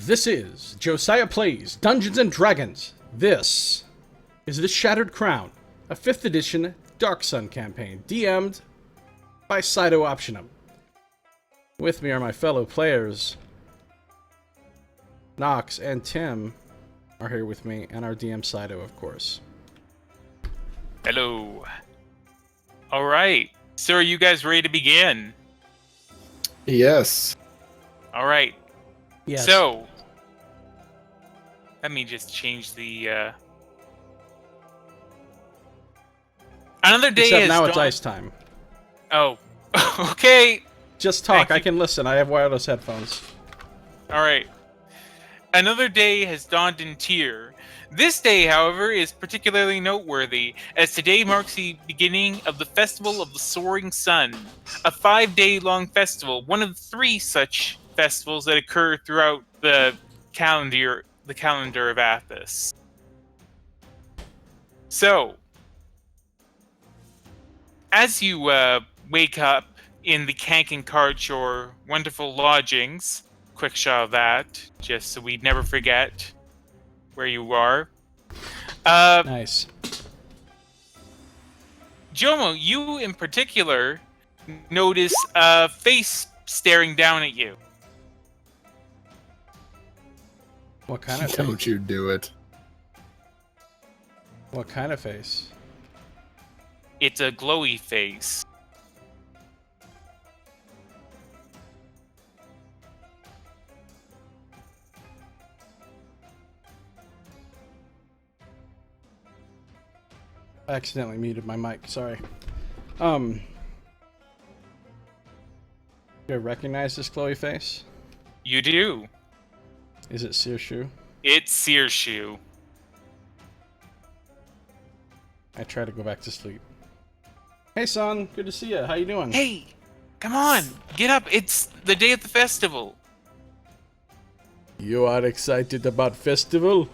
This is Josiah Plays Dungeons & Dragons. This is The Shattered Crown, a 5th edition Dark Sun campaign, DM'd by Scito Optionum. With me are my fellow players. Nox and Tim are here with me, and our DM Scito, of course. Hello. Alright, so are you guys ready to begin? Yes. Alright, Yes. so let me just change the another day Except has now it's dawned. ice time. Oh, okay. Just talk, Thank you. I can listen, I have wireless headphones. Alright. Another day has dawned in Tyr. This day, however, is particularly noteworthy, as today marks the beginning of the Festival of the Soaring Sun, a 5-day-long festival, one of 3 such festivals that occur throughout the calendar of Athos. So, as you wake up in the Kanken Cart, your wonderful lodgings, quick shot of that, just so we'd never forget where you are. Nice. Jomo, you in particular notice a face staring down at you. What kind of Don't face? you do it. What kind of face? It's a glowy face. I accidentally muted my mic, sorry. Do I recognize this glowy face? You do. Is it Searshoe? It's Searshoe. I try to go back to sleep. Hey son, good to see you. How you doing? Hey, come on, get up. It's the day of the festival. You are excited about festival?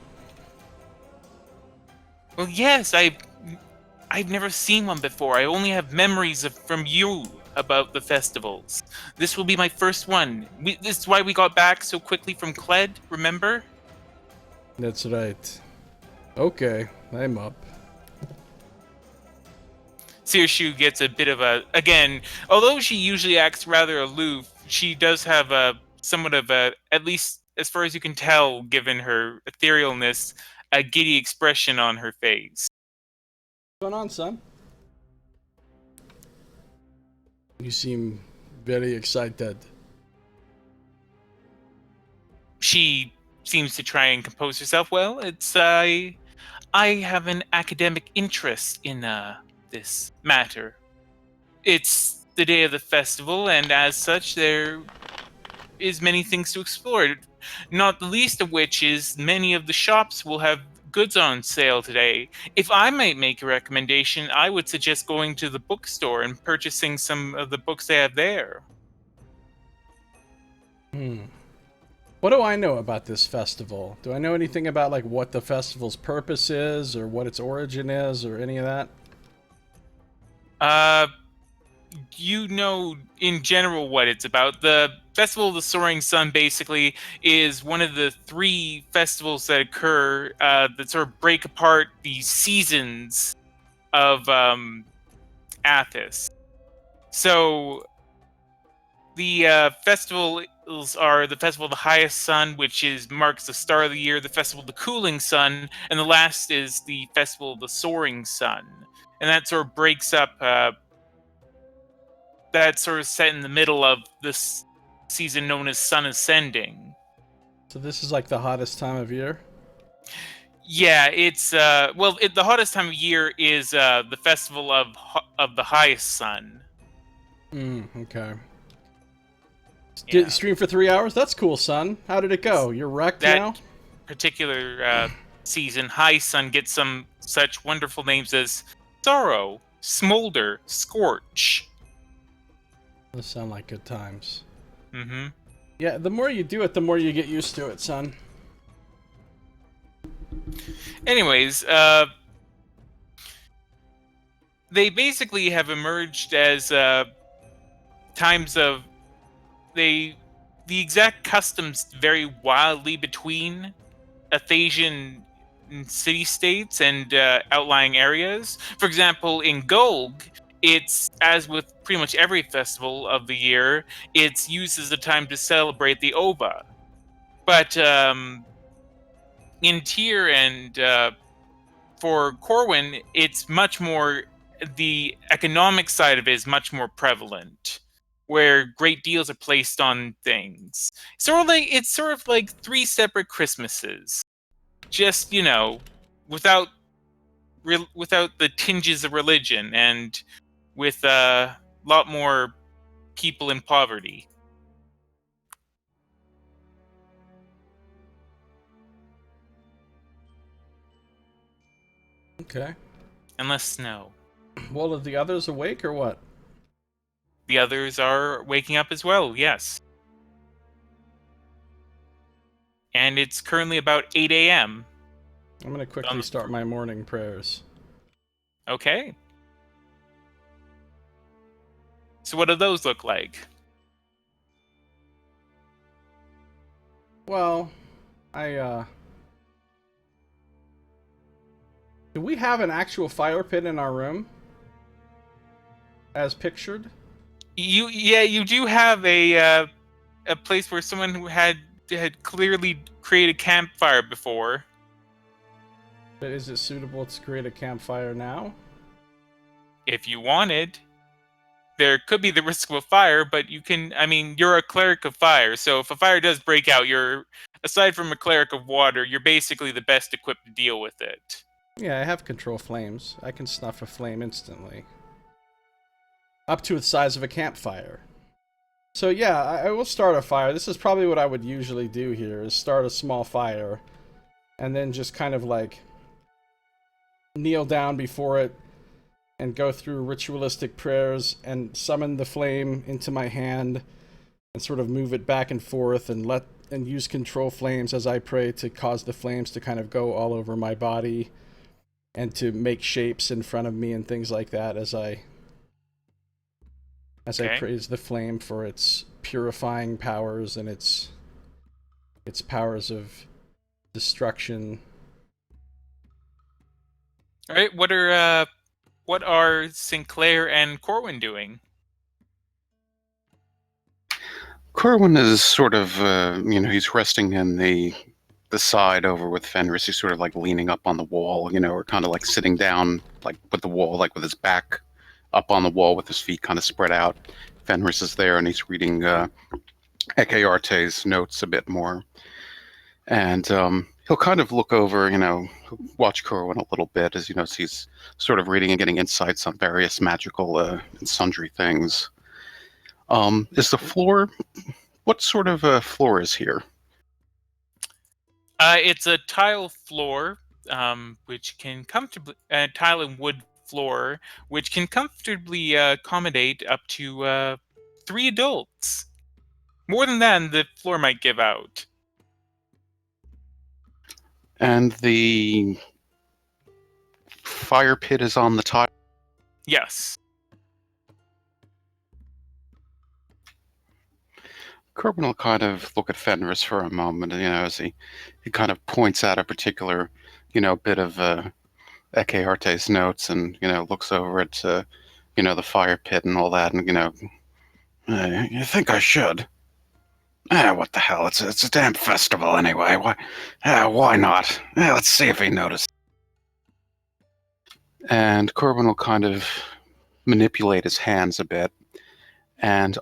Well, yes, I've never seen one before. I only have memories from you about the festivals. This will be my first one. This is why we got back so quickly from Cled, remember? That's right. Okay, I'm up. Searshoe gets a bit of a... Again, although she usually acts rather aloof, she does have a somewhat of a, at least as far as you can tell, given her etherealness, a giddy expression on her face. What's going on, son? You seem very excited. She seems to try and compose herself. Well, it's I have an academic interest in this matter. It's the day of the festival, and as such, there is many things to explore. Not the least of which is many of the shops will have goods on sale today. If I might make a recommendation, I would suggest going to the bookstore and purchasing some of the books they have there. What do I know about this festival? Do I know anything about like what the festival's purpose is, or what its origin is, or any of that? You know in general what it's about. The Festival of the Soaring Sun basically is one of the 3 festivals that occur that sort of break apart the seasons of Athos. So the festivals are the Festival of the Highest Sun, which marks the start of the year, the Festival of the Cooling Sun, and the last is the Festival of the Soaring Sun. And that sort of breaks up that's sort of set in the middle of this season known as Sun Ascending. So this is like the hottest time of year? Yeah, it's the hottest time of year is the festival of the highest sun. Okay. Yeah. Stream for 3 hours? That's cool, son. How did it go? You're wrecked That now? particular season, high sun gets some such wonderful names as Sorrow, Smolder, Scorch. Those sound like good times. Mm-hmm. Yeah, the more you do it, the more you get used to it, son. Anyways, they basically have emerged as times of... They the exact customs vary wildly between Athasian city-states and outlying areas. For example, in Gulg, it's, as with pretty much every festival of the year, it's used as a time to celebrate the Ova. But in Tyr and for Corwin, it's much more, the economic side of it is much more prevalent, where great deals are placed on things. It's sort of like 3 separate Christmases, just, without without the tinges of religion, and with a lot more people in poverty. Okay. And less snow. Well, are the others awake or what? The others are waking up as well, yes. And it's currently about 8 a.m. I'm going to quickly start my morning prayers. Okay. So what do those look like? Well, do we have an actual fire pit in our room? As pictured? You do have a place where someone who had clearly created a campfire before. But is it suitable to create a campfire now? If you wanted. There could be the risk of a fire, but you're a cleric of fire, so if a fire does break out, aside from a cleric of water, you're basically the best equipped to deal with it. Yeah, I have control flames. I can snuff a flame instantly. Up to the size of a campfire. So yeah, I will start a fire. This is probably what I would usually do here, is start a small fire. And then just kind of like kneel down before it and go through ritualistic prayers and summon the flame into my hand and sort of move it back and forth and use control flames as I pray to cause the flames to kind of go all over my body and to make shapes in front of me and things like that as I praise the flame for its purifying powers and its powers of destruction. All right, what are Sinclair and Corwin doing? Corwin is sort of, he's resting in the side over with Fenris. He's sort of like leaning up on the wall, or kind of like sitting down, like with the wall, like with his back up on the wall with his feet kind of spread out. Fenris is there and he's reading Ekearte's notes a bit more. And he'll kind of look over, watch Corwin a little bit as, he's sort of reading and getting insights on various magical and sundry things. Is the floor, what sort of floor is here? It's a tile floor, which can comfortably, tile and wood floor, which can comfortably accommodate up to 3 adults. More than that, the floor might give out. And the fire pit is on the tile? Yes. Corbin will kind of look at Fenris for a moment, as he kind of points out a particular, bit of Ekearte's notes and, looks over at, the fire pit and all that, and, you think I should? What the hell? It's a damn festival anyway. Why not? Let's see if he noticed. And Corbin will kind of manipulate his hands a bit, and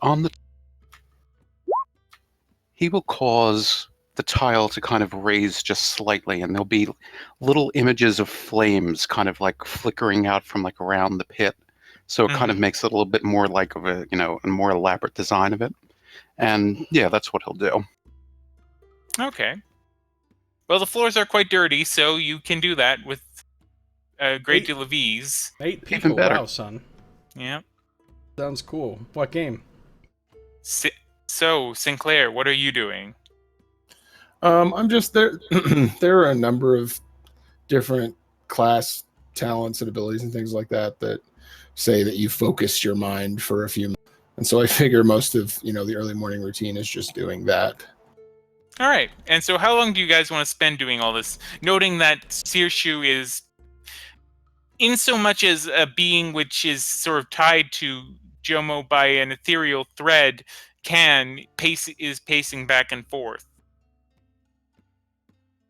he will cause the tile to kind of raise just slightly, and there'll be little images of flames kind of like flickering out from like around the pit. So it kind of makes it a little bit more like of a, a more elaborate design of it. And yeah, that's what he'll do. Okay. Well, the floors are quite dirty, so you can do that with a great deal of ease. 8 people, Even better. Wow, son. Yeah. Sounds cool. What game? So, Sinclair, what are you doing? I'm just there. There are a number of different class talents and abilities and things like that that say that you focus your mind for a few minutes. And so I figure most of, the early morning routine is just doing that. All right. And so how long do you guys want to spend doing all this? Noting that Searshu is, in so much as a being which is sort of tied to Jomo by an ethereal thread, is pacing back and forth.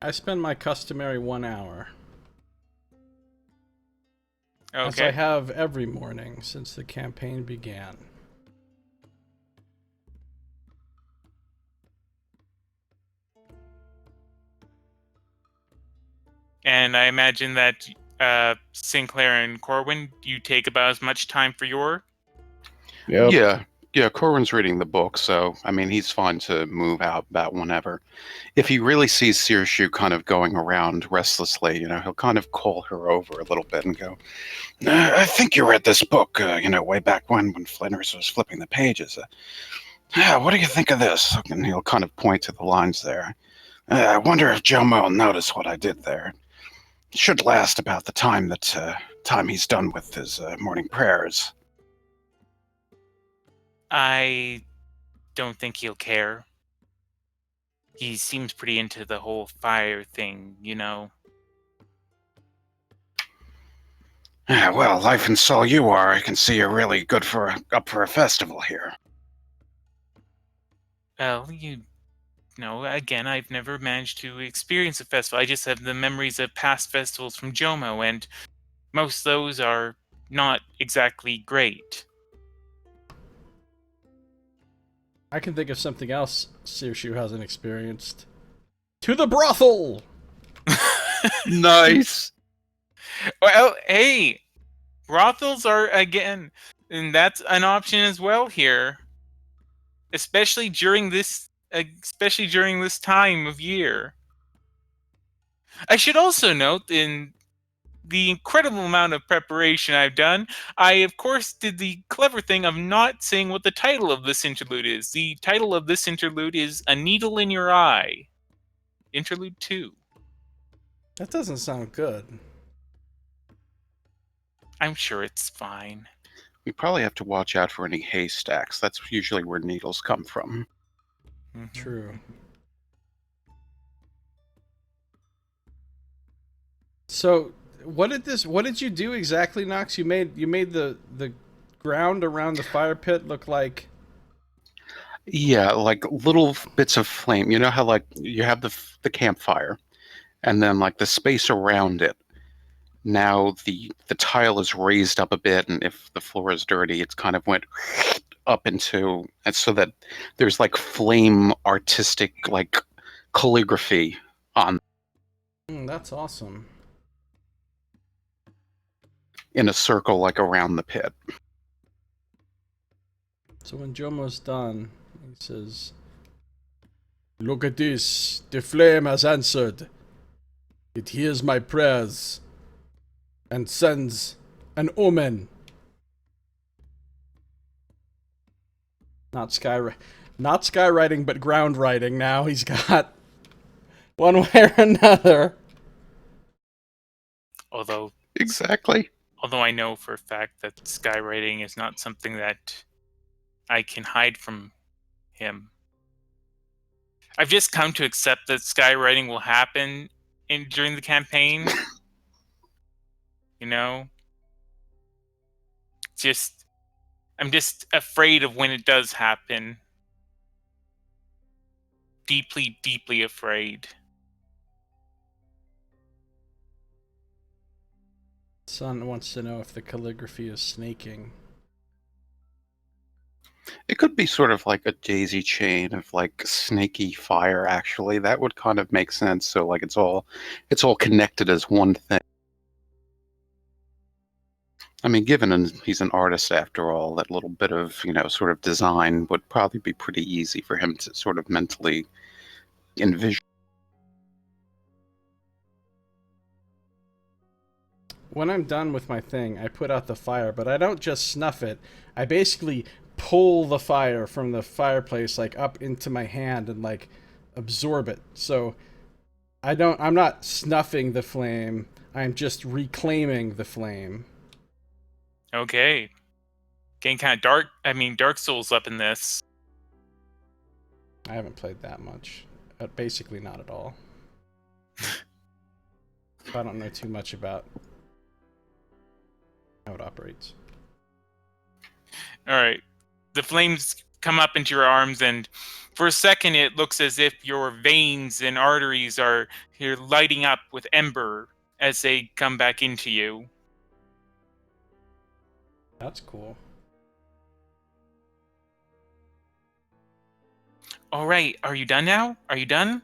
I spend my customary 1 hour. As I Okay. have every morning since the campaign began. And I imagine that Sinclair and Corwin, you take about as much time for your... Yep. Yeah, Corwin's reading the book, so I mean he's fine to move out about whenever. If he really sees Searshu kind of going around restlessly, he'll kind of call her over a little bit and go, I think you read this book, way back when Flanders was flipping the pages. What do you think of this? And he'll kind of point to the lines there. I wonder if Jomo will notice what I did there. It should last about the time he's done with his morning prayers. I don't think he'll care. He seems pretty into the whole fire thing, Well, life and soul you are. I can see you're really good up for a festival here. Well, again, I've never managed to experience a festival. I just have the memories of past festivals from Jomo, and most of those are not exactly great. I can think of something else Searshu hasn't experienced. To the brothel! Nice. Well, hey, brothels are, again, and that's an option as well here. Especially during this time of year. I should also note, in the incredible amount of preparation I've done, I of course did the clever thing of not saying what the title of this interlude is. The title of this interlude is A Needle in Your Eye. Interlude 2. That doesn't sound good. I'm sure it's fine. We probably have to watch out for any haystacks. That's usually where needles come from. Mhm. True. So, what did you do exactly, Nox? You made the ground around the fire pit look like... Yeah, like little bits of flame. You know how like you have the campfire, and then like the space around it. Now the tile is raised up a bit, and if the floor is dirty, it's kind of went up into, and so that there's like flame artistic like calligraphy on that's awesome. in a circle like around the pit. So when Jomo's done, he says, "Look at this. The flame has answered. It hears my prayers and sends an omen." Not skywriting, but ground writing now. He's got one way or another. Although Exactly. I know for a fact that skywriting is not something that I can hide from him. I've just come to accept that skywriting will happen during the campaign. I'm just afraid of when it does happen. Deeply, deeply afraid. Son wants to know if the calligraphy is snaking. It could be sort of like a daisy chain of like snaky fire, actually. That would kind of make sense. So like it's all connected as one thing. I mean, given he's an artist after all, that little bit of, sort of design would probably be pretty easy for him to sort of mentally envision. When I'm done with my thing, I put out the fire, but I don't just snuff it. I basically pull the fire from the fireplace like up into my hand and like absorb it. So I'm not snuffing the flame. I'm just reclaiming the flame. Okay. getting kind of dark. I mean, Dark Souls up in this. I haven't played that much. Basically not at all. I don't know too much about how it operates. All right. The flames come up into your arms, and for a second it looks as if your veins and arteries are here lighting up with ember as they come back into you. That's cool. All right. Are you done now? Are you done?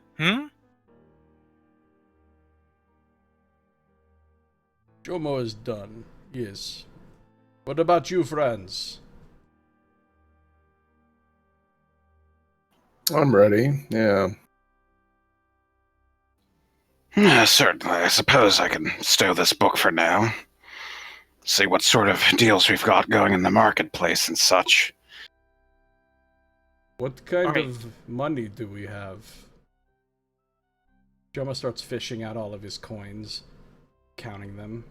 Jomo is done. Yes. What about you, friends? I'm ready. Yeah. Certainly. I suppose I can stow this book for now. See what sort of deals we've got going in the marketplace and such. What kind All right. of money do we have? Jomo starts fishing out all of his coins, counting them.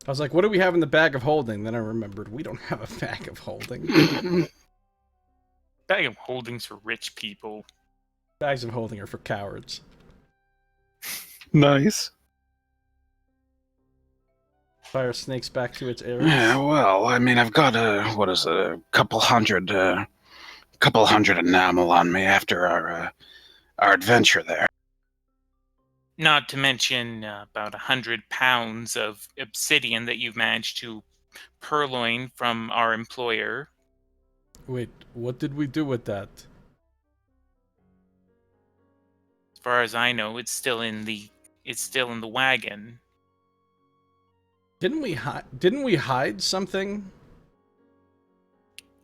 I was like, what do we have in the bag of holding? Then I remembered we don't have a bag of holding. Bag of holdings for rich people. Bags of holding are for cowards. Nice. Fire snakes back to its area. Yeah, well, I mean, I've got a couple hundred enamel on me after our adventure there. Not to mention about 100 pounds of obsidian that you've managed to purloin from our employer. Wait, what did we do with that? As far as I know, it's still in the wagon. Didn't we hide something?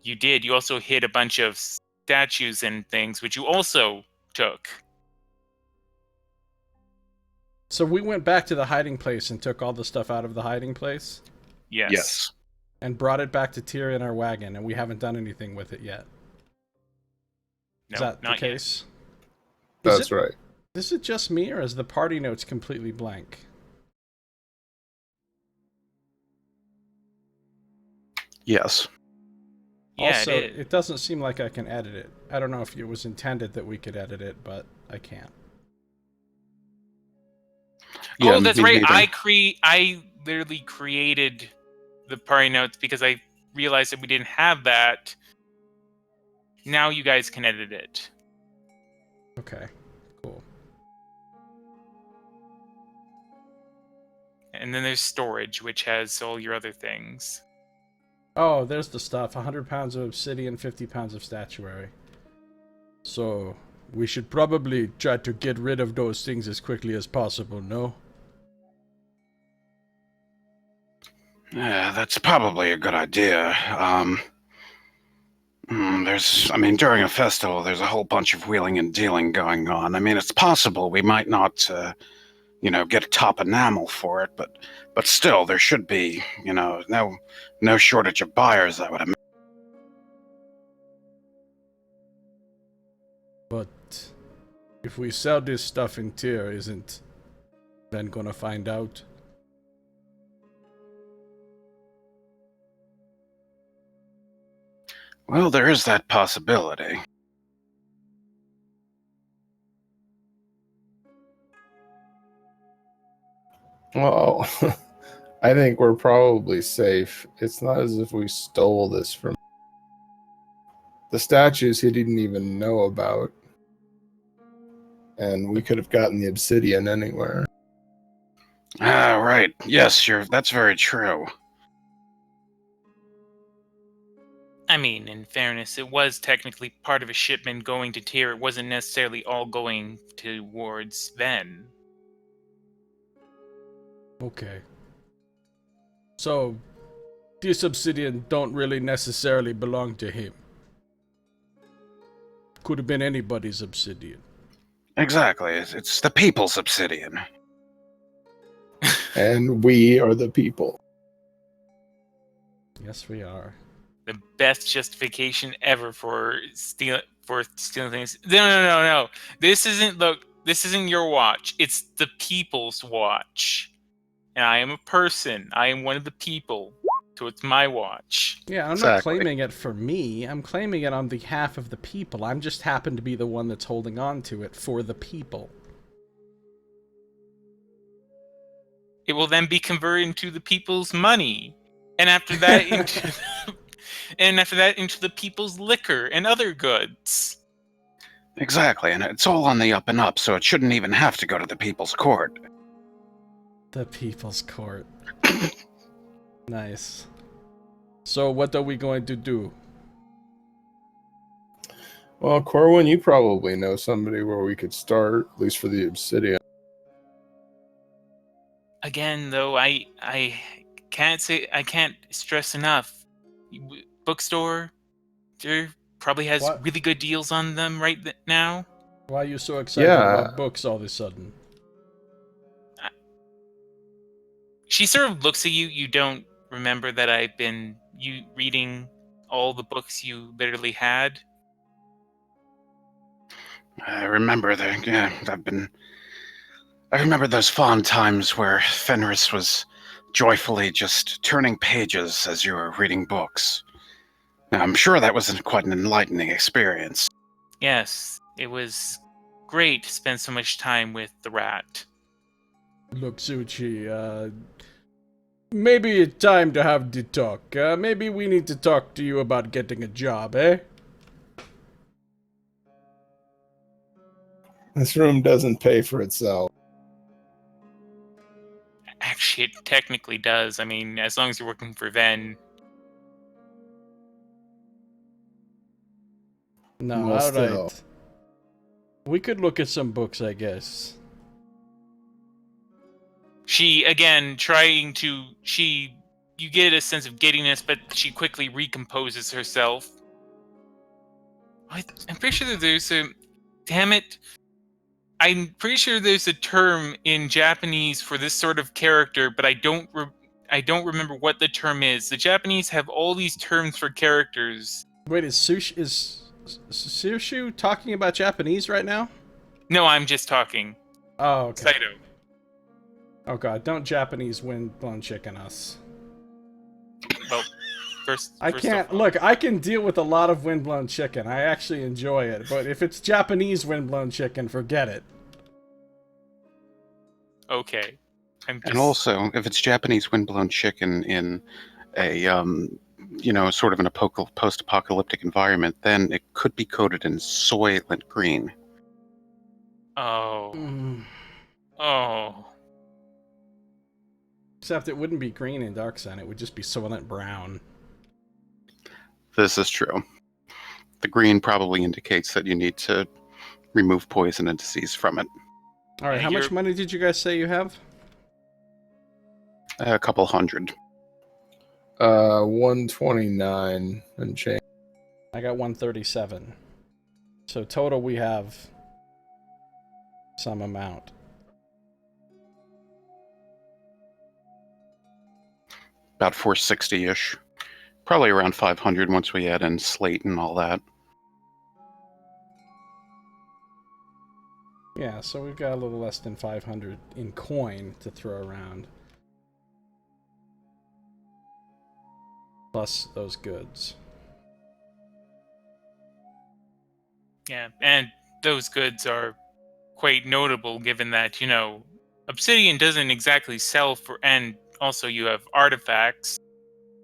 You did. You also hid a bunch of statues and things, which you also took. So we went back to the hiding place and took all the stuff out of the hiding place Yes. and brought it back to Tyr in our wagon, and we haven't done anything with it yet. No, Is that the not yet. case? That's right. Is it just me, or is the party notes completely blank? Yes. Yeah, Also, it is. it doesn't seem like I can edit it. I don't know if it was intended that we could edit it, but I can't. Oh, that's me right. neither. I literally created the party notes because I realized that we didn't have that. Now you guys can edit it. Okay, cool. And then there's storage, which has all your other things. Oh, there's the stuff. 100 pounds of obsidian, 50 pounds of statuary. So, we should probably try to get rid of those things as quickly as possible, no? Yeah, that's probably a good idea. During a festival, there's a whole bunch of wheeling and dealing going on. I mean, it's possible we might not, get top enamel for it, but still, there should be, no shortage of buyers, I would imagine. But if we sell this stuff in Tyr, isn't Ben gonna find out? Well, there is that possibility. Well, I think we're probably safe. It's not as if we stole this from the statues he didn't even know about. And we could have gotten the obsidian anywhere. Ah, right. Yes, that's very true. I mean, in fairness, it was technically part of a shipment going to Tyr. It wasn't necessarily all going towards Ven. Okay. So, this obsidian don't really necessarily belong to him. Could have been anybody's obsidian. Exactly. It's the people's obsidian. And we are the people. Yes, we are. The best justification ever for stealing things. No. This isn't your watch. It's the people's watch. and I am a person. I am one of the people. So it's my watch. Yeah, I'm not Exactly. claiming it for me. I'm claiming it on behalf of the people. I'm just happen to be the one that's holding on to it for the people. It will then be converted into the people's money. And after that into the people's liquor and other goods. Exactly, and it's all on the up and up, so it shouldn't even have to go to the people's court. The people's court. Nice. So what are we going to do? Well, Corwin, you probably know somebody where we could start, at least for the obsidian. Again, though, I can't stress enough. Bookstore, there probably has What? really good deals on them now. Why are you so excited Yeah. about books all of a sudden? She sort of looks at you. You don't remember that I've been reading all the books you literally had. I remember I remember those fond times where Fenris was joyfully just turning pages as you were reading books. Now, I'm sure that was quite an enlightening experience. Yes, it was great to spend so much time with the rat. Look, Suchi, maybe it's time to have the talk. Maybe we need to talk to you about getting a job, eh? This room doesn't pay for itself. Actually, it technically does. I mean, as long as you're working for Ven. No, Well, still. alright. We could look at some books, I guess. She, again, you get a sense of giddiness, but she quickly recomposes herself. I'm pretty sure that there's a... Damn it. I'm pretty sure there's a term in Japanese for this sort of character, but I don't remember what the term is. The Japanese have all these terms for characters. Wait, is Sushu talking about Japanese right now? No, I'm just talking. Oh, okay. Scito. Oh god, don't Japanese wind-blown chicken us. Well, first I can't... Look, I can deal with a lot of wind-blown chicken. I actually enjoy it. But if it's Japanese wind-blown chicken, forget it. Okay. And also, if it's Japanese windblown chicken in a, sort of in a post-apocalyptic environment, then it could be coated in soylent green. Oh. Oh. Except it wouldn't be green in Dark Sun, it would just be soylent brown. This is true. The green probably indicates that you need to remove poison and disease from it. Alright, how much money did you guys say you have? A couple hundred. 129 and change. I got 137. So total we have some amount. About 460-ish. Probably around 500 once we add in slate and all that. Yeah, so we've got a little less than 500 in coin to throw around. Plus those goods. Yeah, and those goods are quite notable given that, Obsidian doesn't exactly sell for, and also you have artifacts,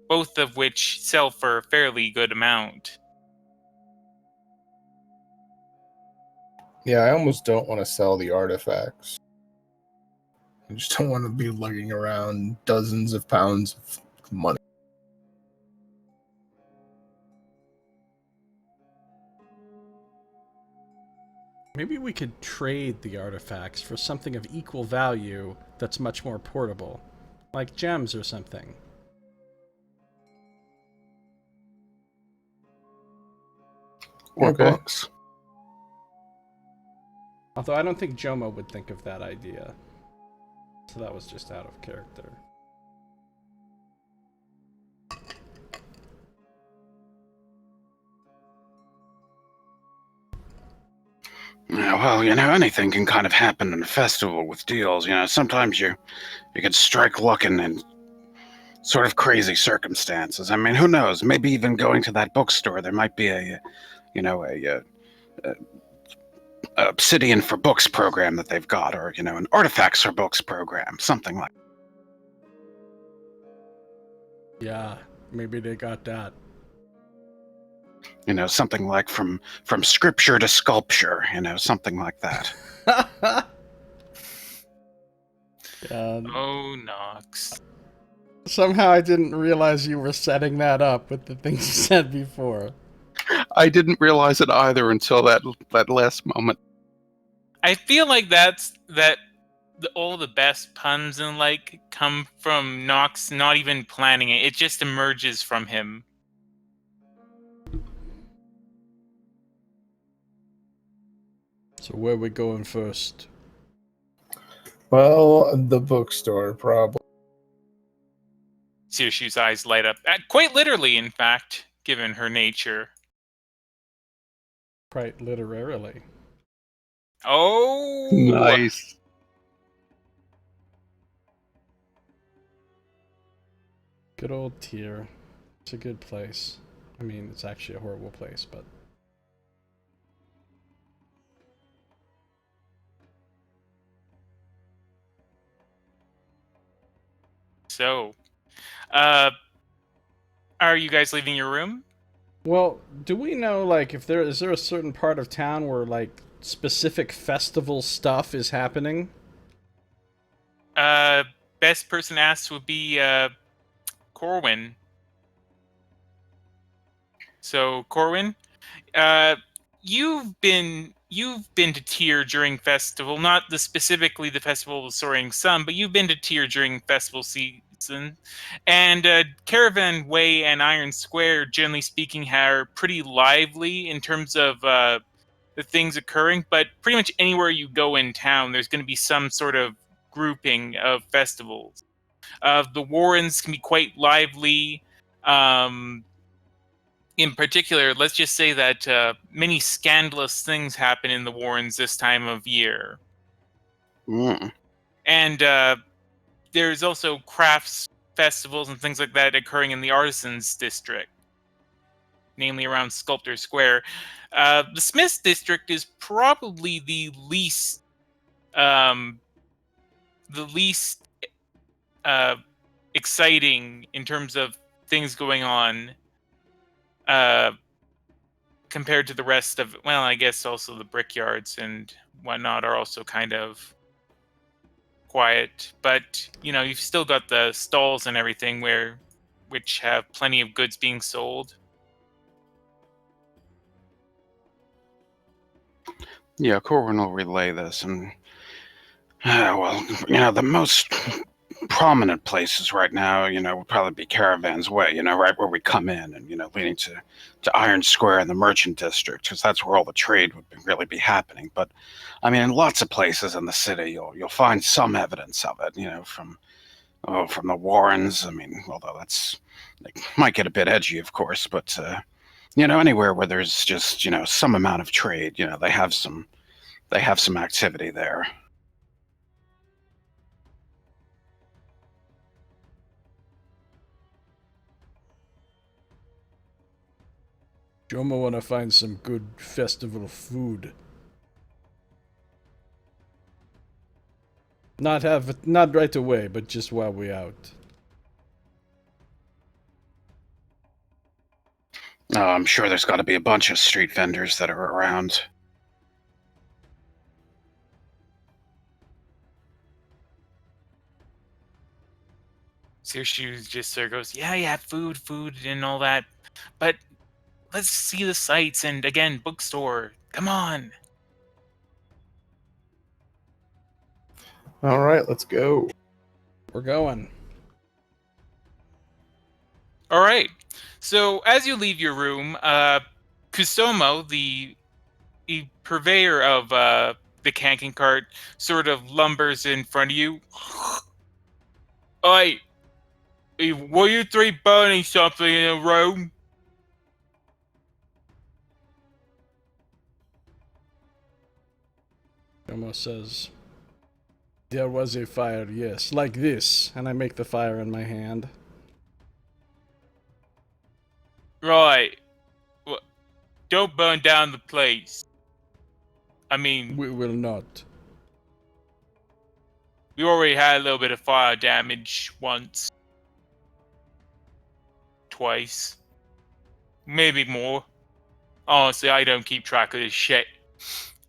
both of which sell for a fairly good amount. Yeah, I almost don't want to sell the artifacts. I just don't want to be lugging around dozens of pounds of money. Maybe we could trade the artifacts for something of equal value that's much more portable. Like gems or something. Or Okay. books. Although I don't think Jomo would think of that idea. So that was just out of character. Yeah, well, anything can kind of happen in a festival with deals. Sometimes you can strike luck in sort of crazy circumstances. I mean, who knows? Maybe even going to that bookstore, there might be a Obsidian for Books program that they've got, or an Artifacts for Books program, something like. Yeah, maybe they got that. Something like from scripture to sculpture. Something like that. Oh, Nox. Somehow I didn't realize you were setting that up with the things you said before. I didn't realize it either until that last moment. I feel like all the best puns and come from Nox not even planning it. It just emerges from him. So where we going first? Well, the bookstore, probably. Sirshu's eyes light up. Quite literally, in fact, given her nature. Quite literarily. Oh! Nice. Good old Tyr. It's a good place. I mean, it's actually a horrible place, but... So, are you guys leaving your room? Well, do we know, like, if is there a certain part of town where, like, specific festival stuff is happening? Best person asked would be, Corwin. So, Corwin, you've been to Tyr during festival, not specifically the festival of the Soaring Sun, but you've been to Tyr during festival season. And Caravan Way and Iron Square, generally speaking, are pretty lively in terms of the things occurring. But pretty much anywhere you go in town, there's going to be some sort of grouping of festivals. The Warrens can be quite lively. In particular, let's just say that many scandalous things happen in the Warrens this time of year. Mm. And there's also crafts festivals and things like that occurring in the Artisans District, namely around Sculptor Square. The Smiths District is probably the least exciting in terms of things going on compared to the rest of, well, I guess also the brickyards and whatnot are also kind of quiet, but you've still got the stalls and everything which have plenty of goods being sold. Yeah, Corwin will relay this, and the most prominent places right now, would probably be Caravan's Way, right where we come in, and leading to Iron Square and the Merchant District, because that's where all the trade would really be happening. But I mean, in lots of places in the city, you'll find some evidence of it, from the Warrens. I mean, although that's might get a bit edgy, of course, but anywhere where there's just some amount of trade, they have some activity there. Joma wanna find some good festival food. Not right away, but just while we out. Oh, I'm sure there's got to be a bunch of street vendors that are around. Sirshu just sort of goes, yeah, food and all that, but let's see the sights, and again, bookstore, come on. All right, let's go. We're going. All right. So as you leave your room, Kusomo, the purveyor of the canking cart, sort of lumbers in front of you. Oi, were you three burning something in a room? Jomo says, there was a fire, yes, like this. And I make the fire in my hand. Right. Well, don't burn down the place. I mean, We will not. we already had a little bit of fire damage once. Twice. Maybe more. Honestly, I don't keep track of this shit.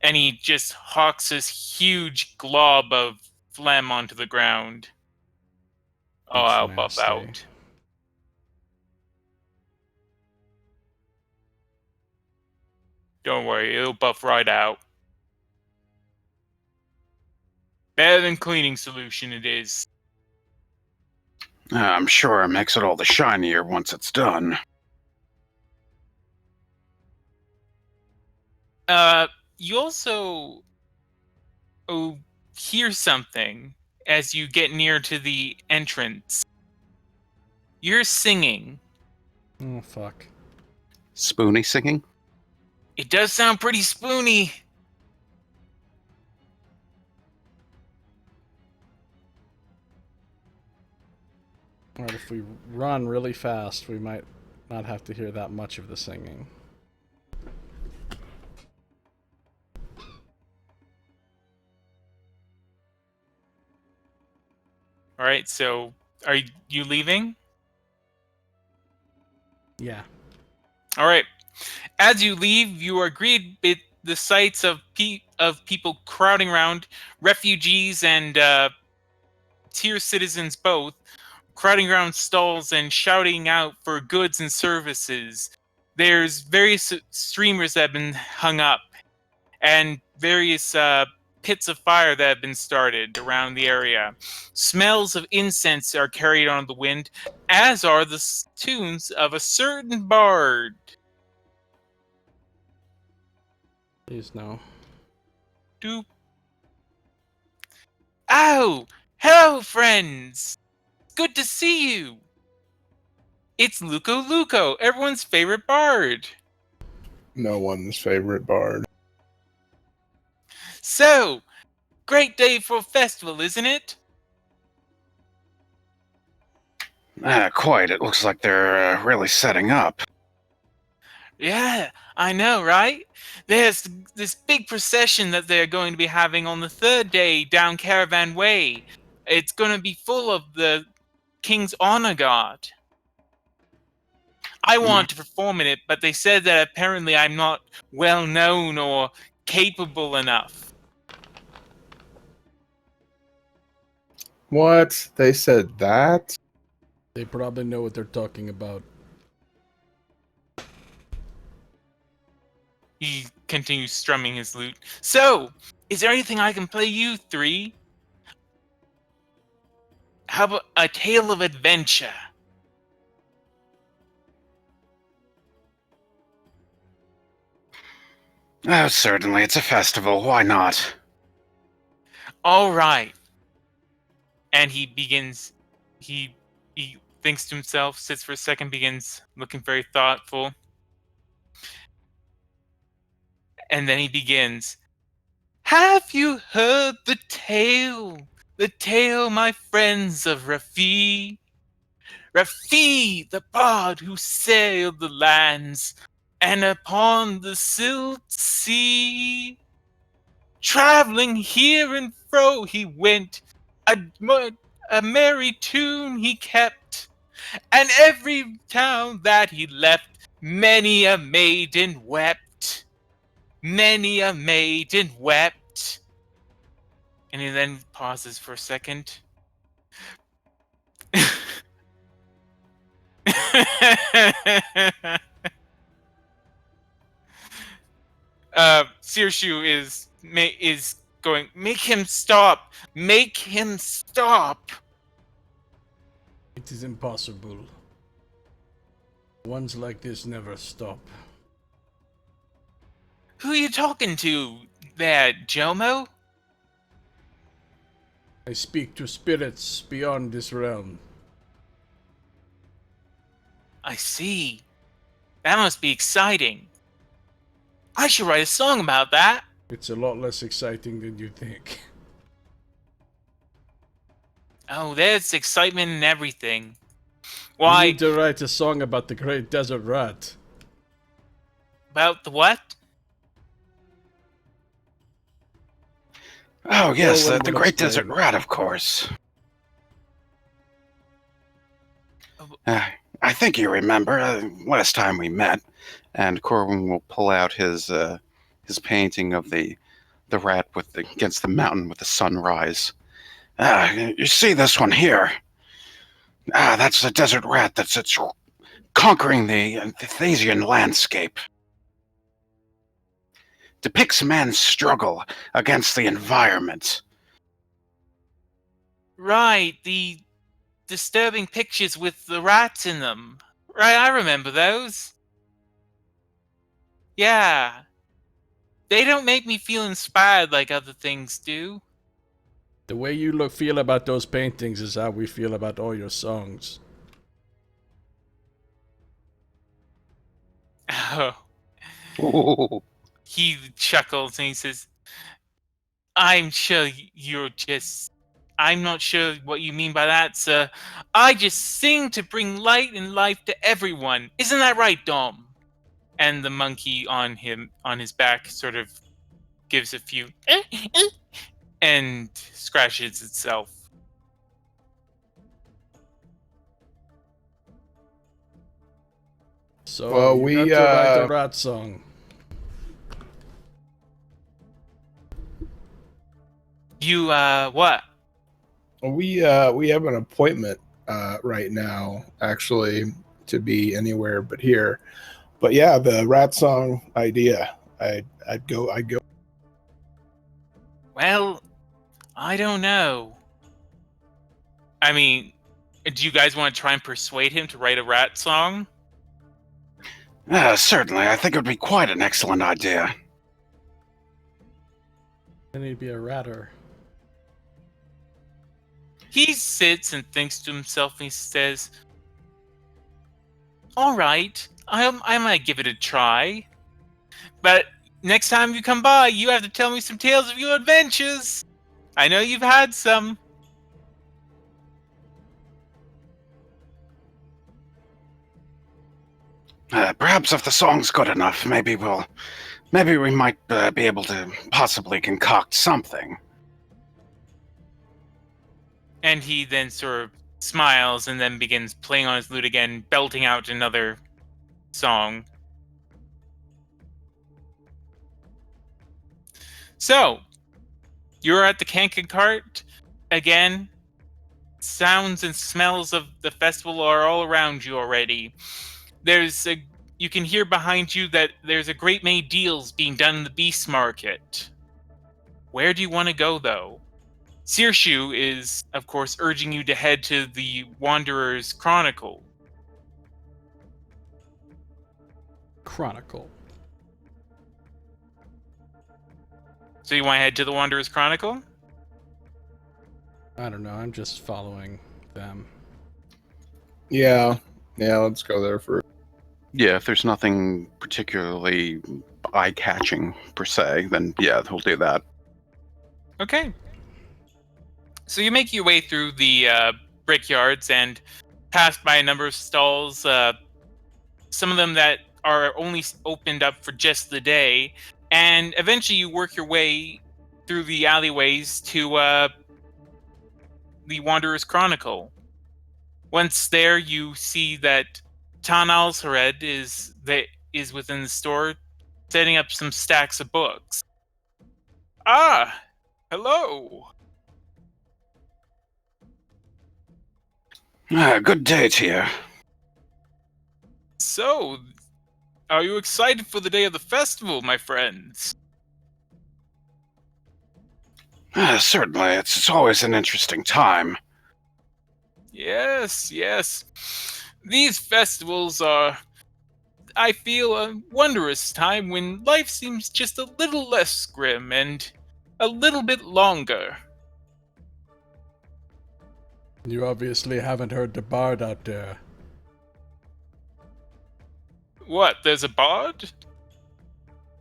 And he just hawks this huge glob of phlegm onto the ground. Oh, That's I'll buff nasty. out. Don't worry, it'll buff right out. Better than cleaning solution it is. I'm sure it makes it all the shinier once it's done. You also hear something as you get near to the entrance. You're singing. Oh, fuck. Spoony singing? It does sound pretty spoony. Alright, if we run really fast, we might not have to hear that much of the singing. Alright, so are you leaving? Yeah. Alright. As you leave, you are greeted with the sights of people crowding around, refugees and tier citizens both, crowding around stalls and shouting out for goods and services. There's various streamers that have been hung up, and various pits of fire that have been started around the area. Smells of incense are carried on the wind, as are the tunes of a certain bard. Please no. Doop. Oh! Hello, friends! Good to see you! It's Luco, everyone's favorite bard. No one's favorite bard. So, great day for a festival, isn't it? Quite. It looks like they're really setting up. Yeah, I know, right? There's this big procession that they're going to be having on the third day down Caravan Way. It's going to be full of the King's Honor Guard. I want to perform in it, but they said that apparently I'm not well known or capable enough. What? They said that? They probably know what they're talking about. He continues strumming his lute. So, is there anything I can play you three? How about a tale of adventure? Oh, certainly. It's a festival. Why not? All right. And he begins. He thinks to himself, sits for a second, begins looking very thoughtful. And then he begins. Have you heard the tale? The tale, my friends, of Rafi? Rafi, the bard who sailed the lands, and upon the silt sea, traveling here and fro he went, a merry tune he kept, and every town that he left, many a maiden wept. Many a maiden wept. And he then pauses for a second. Searshoe is going, make him stop! Make him stop! It is impossible. Ones like this never stop. Who are you talking to there, Jomo? I speak to spirits beyond this realm. I see. That must be exciting. I should write a song about that. It's a lot less exciting than you think. Oh, there's excitement in everything. We Why, need to write a song about the Great Desert Rat. about the what? Oh, yes, Corwin the will Great Desert explain. Rat, of course. I think you remember last time we met, and Corwin will pull out his painting of the rat against the mountain with the sunrise. You see this one here? That's the desert rat that's conquering the Thasian landscape. Depicts man's struggle against the environment. Right, the disturbing pictures with the rats in them. Right, I remember those. Yeah. They don't make me feel inspired like other things do. The way you feel about those paintings is how we feel about all your songs. Oh. Ooh. He chuckles and he says, I'm sure you're just... I'm not sure what you mean by that, sir. I just sing to bring light and life to everyone. Isn't that right, Dom? And the monkey on his back sort of gives a few and scratches itself. So Well, you we, got to write a rat song. You, what? We have an appointment right now, actually, to be anywhere but here. But yeah, the rat song idea, I'd go. Well, I don't know. I mean, do you guys want to try and persuade him to write a rat song? Certainly, I think it would be quite an excellent idea. Then he'd be a ratter. He sits and thinks to himself and he says, all right, I might give it a try. But next time you come by, you have to tell me some tales of your adventures. I know you've had some. Perhaps if the song's good enough, maybe we might be able to possibly concoct something. And he then sort of smiles and then begins playing on his lute again, belting out another song. So, you're at the Kankan cart again. Sounds and smells of the festival are all around you already. You can hear behind you that there's a great many deals being done in the beast market. Where do you want to go, though? Searshoe is, of course, urging you to head to the Wanderer's Chronicle. Chronicle. So you want to head to the Wanderer's Chronicle? I don't know, I'm just following them. Yeah, let's go there first. Yeah, if there's nothing particularly eye-catching per se, then yeah, we'll do that. Okay. So you make your way through the brickyards and pass by a number of stalls, some of them that are only opened up for just the day, and eventually you work your way through the alleyways to the Wanderer's Chronicle. Once there, you see that Tan Alshared is within the store, setting up some stacks of books. Ah, hello. Good day to you. So, are you excited for the day of the festival, my friends? Certainly, it's always an interesting time. Yes. These festivals are, I feel, a wondrous time when life seems just a little less grim and a little bit longer. You obviously haven't heard the bard out there. What, there's a bard?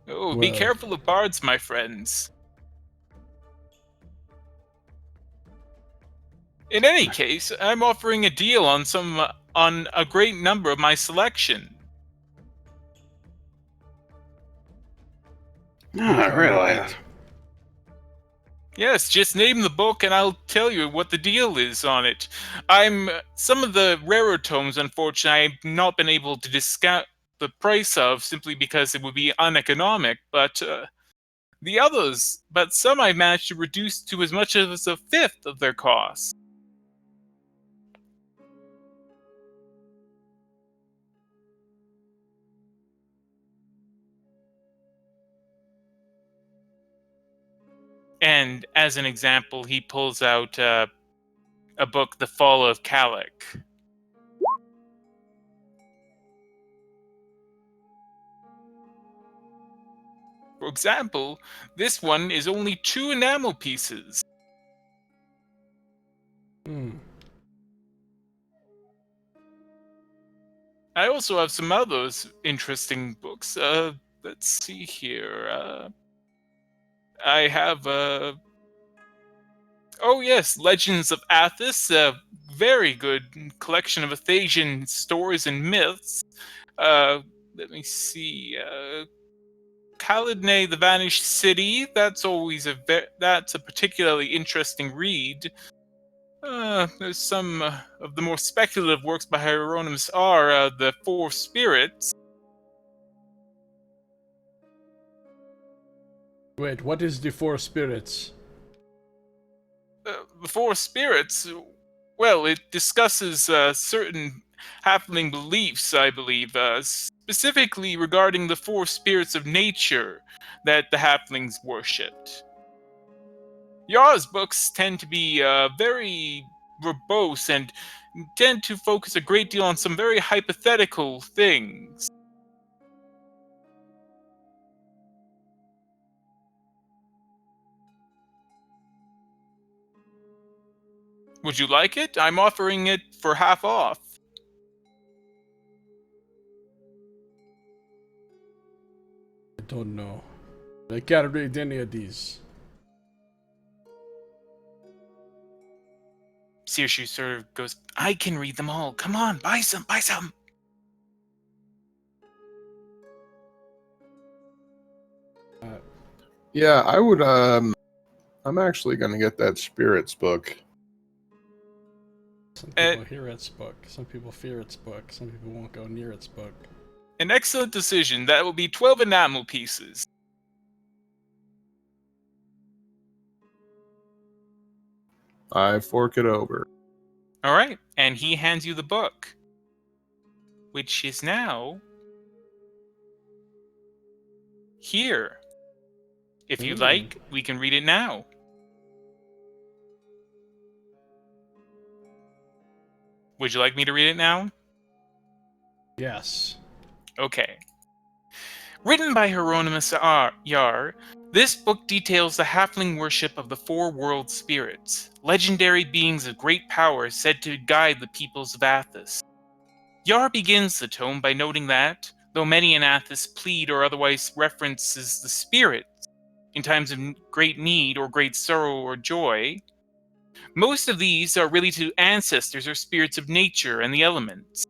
Oh, be Well. careful of bards, my friends. In any case, I'm offering a deal on a great number of my selection. Oh, really? Yes, just name the book and I'll tell you what the deal is on it. Some of the rarer tomes, unfortunately, I've not been able to discount the price of simply because it would be uneconomic, but some I managed to reduce to as much as a fifth of their cost. And as an example, he pulls out a book, The Fall of Calic. For example, this one is only 2 enamel pieces. I also have some others interesting books. Let's see here. I have oh yes, Legends of Athos, a very good collection of Athasian stories and myths. Let me see. Caladne, the Vanished City. That's always that's a particularly interesting read. There's some of the more speculative works by Hieronymus are the Four Spirits. Wait, what is the Four Spirits? The Four Spirits, well, it discusses certain halfling beliefs, I believe, specifically regarding the four spirits of nature that the halflings worshipped. Yar's books tend to be very verbose and tend to focus a great deal on some very hypothetical things. Would you like it? I'm offering it for half off. I don't know. I can't read any of these. Searshoe sort of goes, I can read them all. Come on, buy some, buy some. Yeah, I would. I'm actually gonna get that spirits book. Some people hear its book. Some people fear its book. Some people won't go near its book. An excellent decision. That will be 12 enamel pieces. I fork it over. All right, and he hands you the book, which is now here. If you like, we can read it now. Would you like me to read it now? Yes. Okay. Written by Hieronymus Yar, this book details the halfling worship of the four world spirits, legendary beings of great power said to guide the peoples of Athos. Yar begins the tome by noting that, though many in Athos plead or otherwise references the spirits in times of great need or great sorrow or joy, most of these are really to ancestors or spirits of nature and the elements.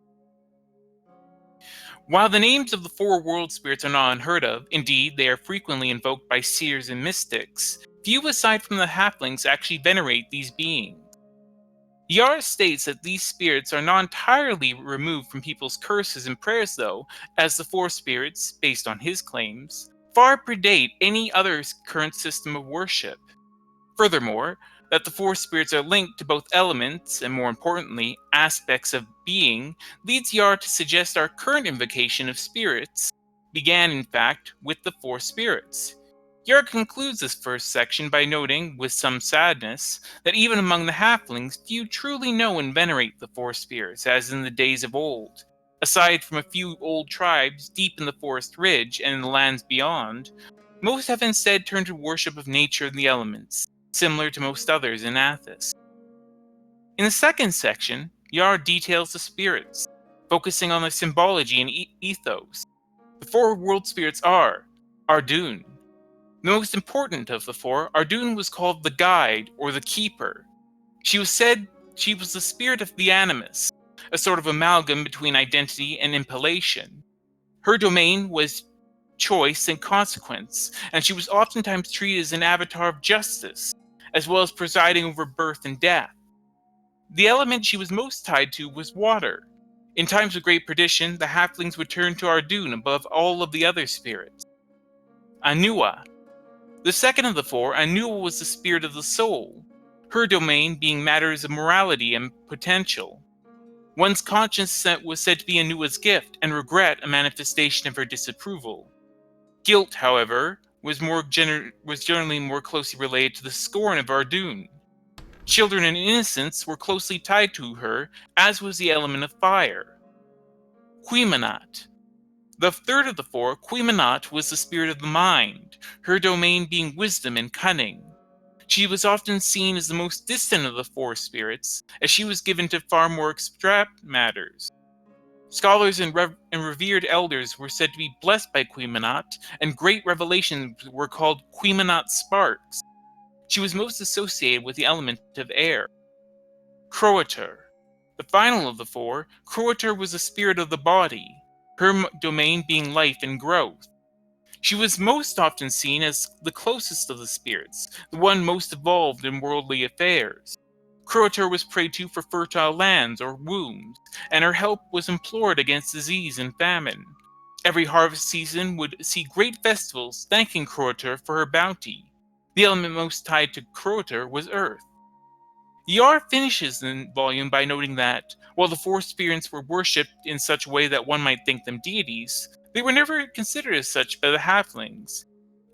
While the names of the four world spirits are not unheard of, indeed they are frequently invoked by seers and mystics, few aside from the halflings actually venerate these beings. Yar states that these spirits are not entirely removed from people's curses and prayers though, as the four spirits, based on his claims, far predate any other current system of worship. Furthermore, that the four spirits are linked to both elements and, more importantly, aspects of being leads Yar to suggest our current invocation of spirits began, in fact, with the four spirits. Yar concludes this first section by noting, with some sadness, that even among the halflings, few truly know and venerate the four spirits, as in the days of old. Aside from a few old tribes deep in the forest ridge and in the lands beyond, most have instead turned to worship of nature and the elements, similar to most others in Athos. In the second section, Yar details the spirits, focusing on their symbology and ethos. The four world spirits are Ardun. The most important of the four, Ardun was called the Guide or the Keeper. She was said she was the spirit of the Animus, a sort of amalgam between identity and impellation. Her domain was choice and consequence, and she was oftentimes treated as an avatar of justice, as well as presiding over birth and death. The element she was most tied to was water. In times of great perdition, the halflings would turn to Ardun above all of the other spirits. Anua. The second of the four, Anua was the spirit of the soul, her domain being matters of morality and potential. One's conscience was said to be Anua's gift, and regret a manifestation of her disapproval. Guilt, however, was generally more closely related to the scorn of Ardun. Children and innocence were closely tied to her, as was the element of fire. Quimanat. The third of the four, Quimanat, was the spirit of the mind, her domain being wisdom and cunning. She was often seen as the most distant of the four spirits, as she was given to far more abstract matters. Scholars and revered elders were said to be blessed by Quimanat, and great revelations were called Quimanat sparks. She was most associated with the element of air. Croator. The final of the four, Croator was the spirit of the body, her domain being life and growth. She was most often seen as the closest of the spirits, the one most evolved in worldly affairs. Croator was prayed to for fertile lands or wombs, and her help was implored against disease and famine. Every harvest season would see great festivals thanking Croator for her bounty. The element most tied to Croator was earth. Yar finishes the volume by noting that, while the four spirits were worshipped in such a way that one might think them deities, they were never considered as such by the halflings.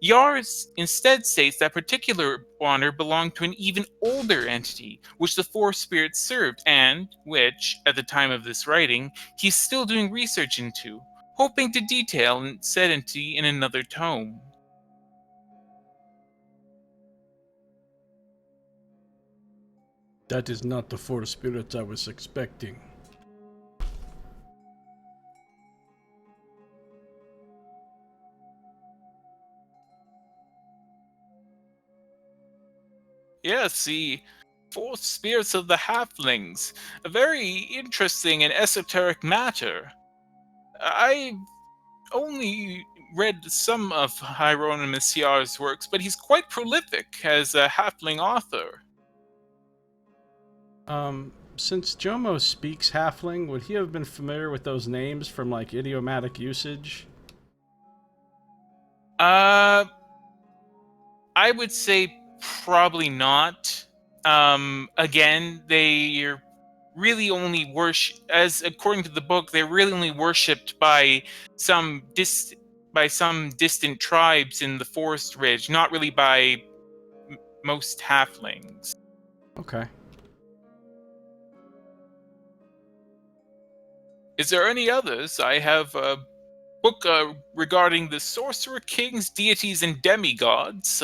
Yar instead states that particular honor belonged to an even older entity, which the four spirits served, and which, at the time of this writing, he's still doing research into, hoping to detail said entity in another tome. That is not the four spirits I was expecting. Yes, the four spirits of the halflings. A very interesting and esoteric matter. I've only read some of Hieronymus Yar's works, but he's quite prolific as a halfling author. Since Jomo speaks halfling, would he have been familiar with those names from, like, idiomatic usage? I would say probably not. Again, they really only worship, as according to the book, they're really only worshipped by some distant tribes in the Forest Ridge, not really by most halflings. Okay. Is there any others? I have a book regarding the Sorcerer Kings, deities, and demigods,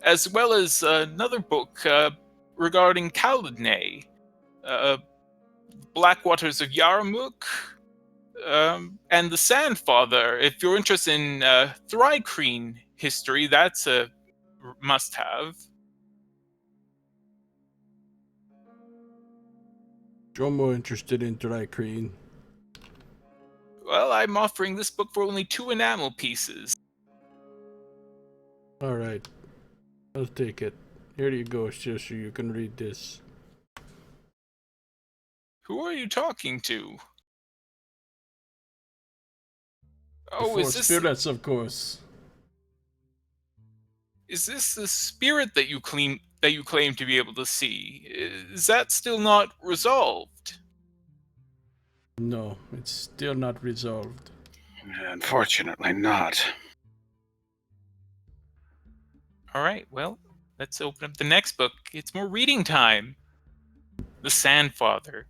as well as another book regarding Kaladne, Black Waters of Yaramuk, and the Sandfather. If you're interested in Thrycreen history, that's a must-have. Jomo interested in Thrycreen. Well, I'm offering this book for only 2 enamel pieces. Alright. I'll take it. Here you go, so you can read this. Who are you talking to? The Oh, four is this spirits, of course. Is this the spirit that you claim to be able to see? Is that still not resolved? No, it's still not resolved. Unfortunately not. All right, well, let's open up the next book. It's more reading time. The Sandfather.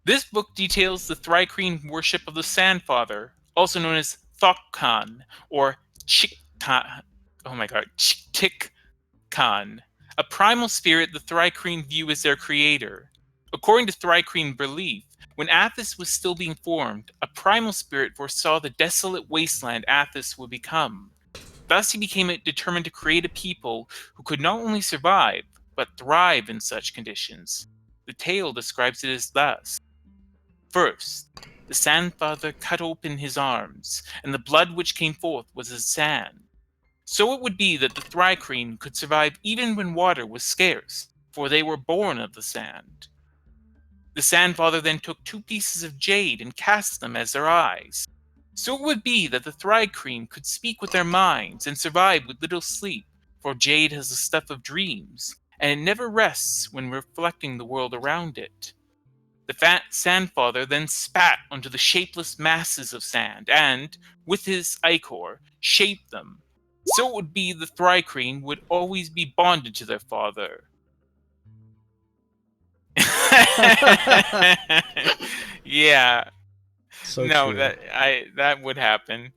This book details the Thrycreen worship of the Sandfather, also known as Thokkan or Chiktan. Oh my god, Chiktikkan, a primal spirit the Thrycreen view as their creator. According to Thrycreen belief, When Athos was still being formed, a primal spirit foresaw the desolate wasteland Athos would become. Thus he became determined to create a people who could not only survive, but thrive in such conditions. The tale describes it as thus. First, the Sandfather cut open his arms, and the blood which came forth was as sand. So it would be that the Thri-kreen could survive even when water was scarce, for they were born of the sand. The Sandfather then took 2 pieces of jade and cast them as their eyes. So it would be that the Thri-kreen could speak with their minds and survive with little sleep, for jade has the stuff of dreams, and it never rests when reflecting the world around it. The fat Sandfather then spat onto the shapeless masses of sand and, with his ichor, shaped them. So it would be the Thri-kreen would always be bonded to their father. Yeah. So No, true. that would happen.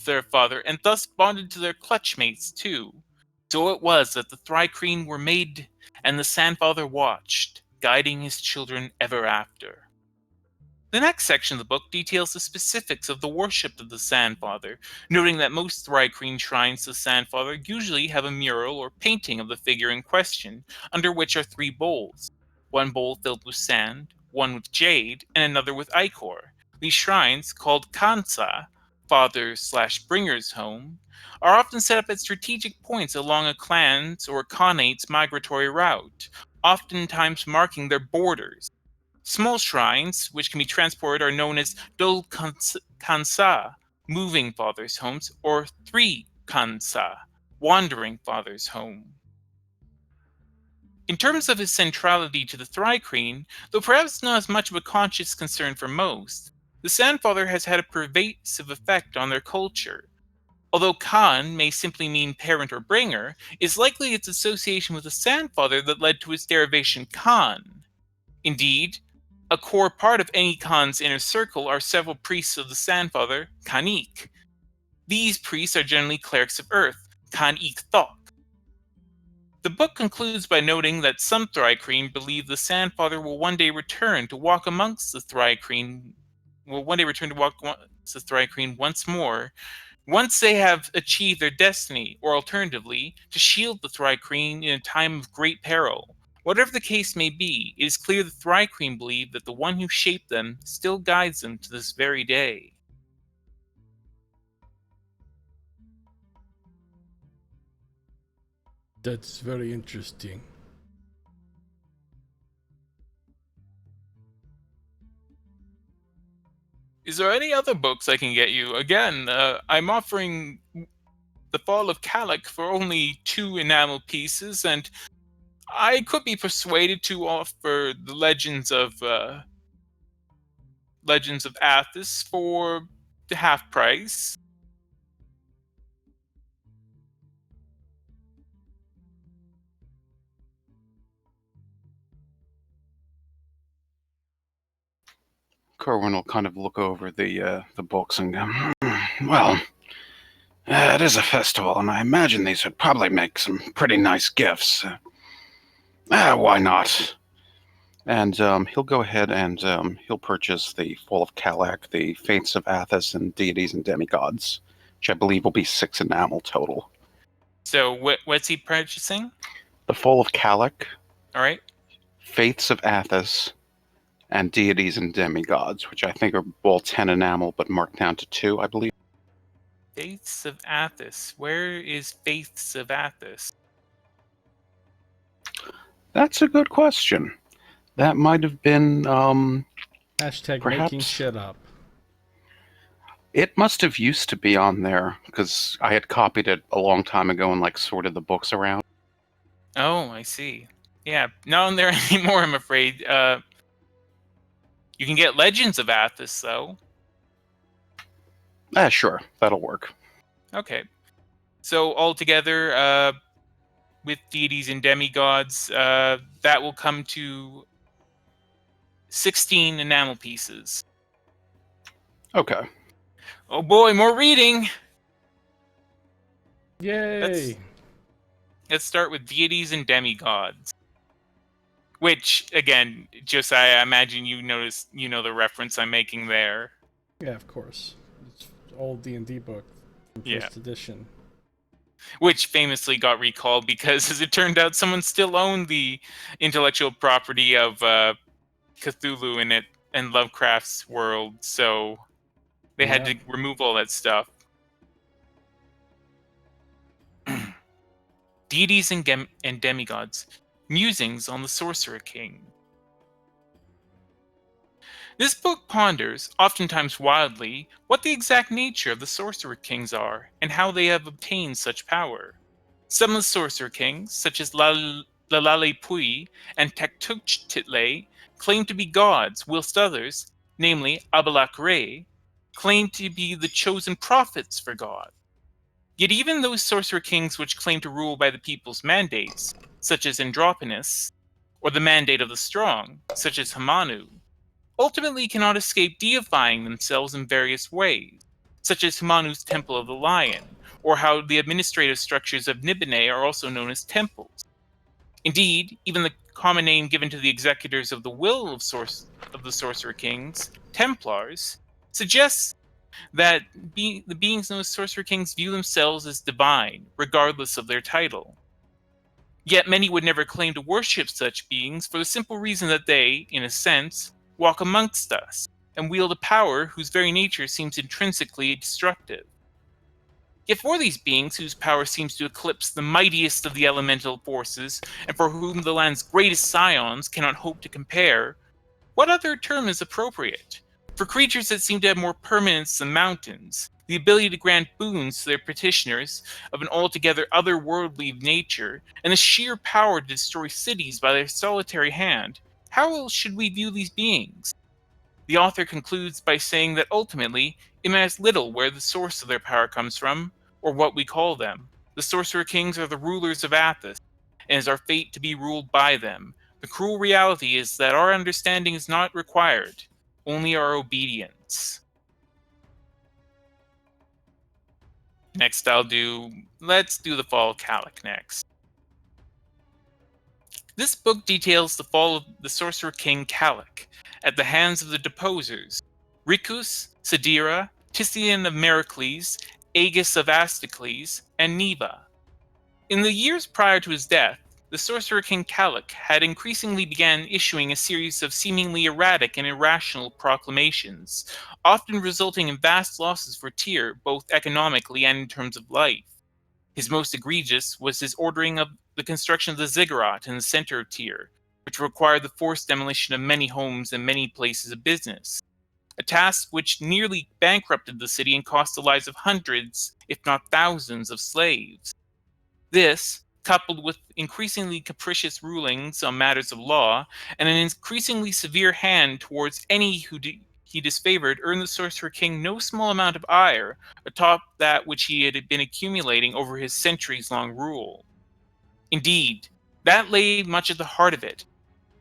Their father, and thus bonded to their clutchmates too. So it was that the Thri-kreen were made, and the Sandfather watched, guiding his children ever after. The next section of the book details the specifics of the worship of the Sandfather, noting that most Thri-kreen shrines to the Sandfather usually have a mural or painting of the figure in question, under which are 3 bowls. One bowl filled with sand, one with jade, and another with ichor. These shrines, called Kansa, father/bringer's home, are often set up at strategic points along a clan's or khanate's migratory route, oftentimes marking their borders. Small shrines, which can be transported, are known as Dol Kansa, moving father's homes, or 3 Kansa, wandering father's home. In terms of his centrality to the Thri-kreen, though perhaps not as much of a conscious concern for most, the Sandfather has had a pervasive effect on their culture. Although Khan may simply mean parent or bringer, it's likely its association with the Sandfather that led to its derivation Khan. Indeed, a core part of any Khan's inner circle are several priests of the Sandfather, Khanik. These priests are generally clerics of Earth, Khanik Thok. The book concludes by noting that some Thri-kreen believe the Sandfather will one day return to walk amongst the Thri-kreen once more, once they have achieved their destiny, or alternatively, to shield the Thri-kreen in a time of great peril. Whatever the case may be, it is clear the Thri-kreen believe that the one who shaped them still guides them to this very day. That's very interesting. Is there any other books I can get you? Again, I'm offering The Fall of Kalak for only 2 enamel pieces, and I could be persuaded to offer the Legends of Athos for the half price. Corwin will kind of look over the books and go, well, it is a festival, and I imagine these would probably make some pretty nice gifts. Why not? And he'll go ahead and he'll purchase the Fall of Kalak, the Fates of Athos, and Deities and Demigods, which I believe will be 6 enamel total. So what's he purchasing? The Fall of Kalak, All right. Fates of Athos, and Deities and Demigods, which I think are all 10 enamel, but marked down to 2, I believe. Faiths of Athos. Where is Faiths of Athos? That's a good question. That might have been, Hashtag perhaps making shit up. It must have used to be on there, because I had copied it a long time ago and, like, sorted the books around. Oh, I see. Yeah, not on there anymore, I'm afraid. You can get Legends of Athos, though. Sure, that'll work. Okay. So altogether, with Deities and Demigods, that will come to 16 enamel pieces. Okay. Oh boy, more reading! Yay! Let's start with Deities and Demigods. Which, again, Josiah, I imagine you know the reference I'm making there. Yeah, of course. It's an old D&D book from Yeah. first edition. Which famously got recalled because, as it turned out, someone still owned the intellectual property of Cthulhu in it and Lovecraft's world, so they had to remove all that stuff. Deities and demigods. Musings on the Sorcerer King. This book ponders, oftentimes wildly, what the exact nature of the Sorcerer Kings are, and how they have obtained such power. Some of the Sorcerer Kings, such as Lalalipui and Tektuktitle, claim to be gods, whilst others, namely Abalak-Re, claim to be the chosen prophets for God. Yet even those Sorcerer Kings which claim to rule by the people's mandates, such as Androponus, or the mandate of the strong, such as Hamanu, ultimately cannot escape deifying themselves in various ways, such as Humanu's Temple of the Lion, or how the administrative structures of Nibene are also known as temples. Indeed, even the common name given to the executors of the will of the Sorcerer Kings, Templars, suggests that the beings known as Sorcerer Kings view themselves as divine, regardless of their title. Yet many would never claim to worship such beings for the simple reason that they, in a sense, walk amongst us, and wield a power whose very nature seems intrinsically destructive. Yet for these beings, whose power seems to eclipse the mightiest of the elemental forces, and for whom the land's greatest scions cannot hope to compare, what other term is appropriate? For creatures that seem to have more permanence than mountains, the ability to grant boons to their petitioners of an altogether otherworldly nature, and the sheer power to destroy cities by their solitary hand, how else should we view these beings? The author concludes by saying that ultimately, it matters little where the source of their power comes from, or what we call them. The Sorcerer Kings are the rulers of Athos, and it is our fate to be ruled by them. The cruel reality is that our understanding is not required, only our obedience. Next let's do the fall of Calic next. This book details the fall of the Sorcerer King Calic at the hands of the deposers, Ricus, Sidera, Titian of Mericles, Agis of Astocles, and Neva. In the years prior to his death, the Sorcerer King Calic had increasingly began issuing a series of seemingly erratic and irrational proclamations, often resulting in vast losses for Tyr, both economically and in terms of life. His most egregious was his ordering of the construction of the ziggurat in the center of Tyr, which required the forced demolition of many homes and many places of business, a task which nearly bankrupted the city and cost the lives of hundreds, if not thousands, of slaves. This, coupled with increasingly capricious rulings on matters of law, and an increasingly severe hand towards any who he disfavored, earned the Sorcerer King no small amount of ire atop that which he had been accumulating over his centuries-long rule. Indeed, that lay much at the heart of it.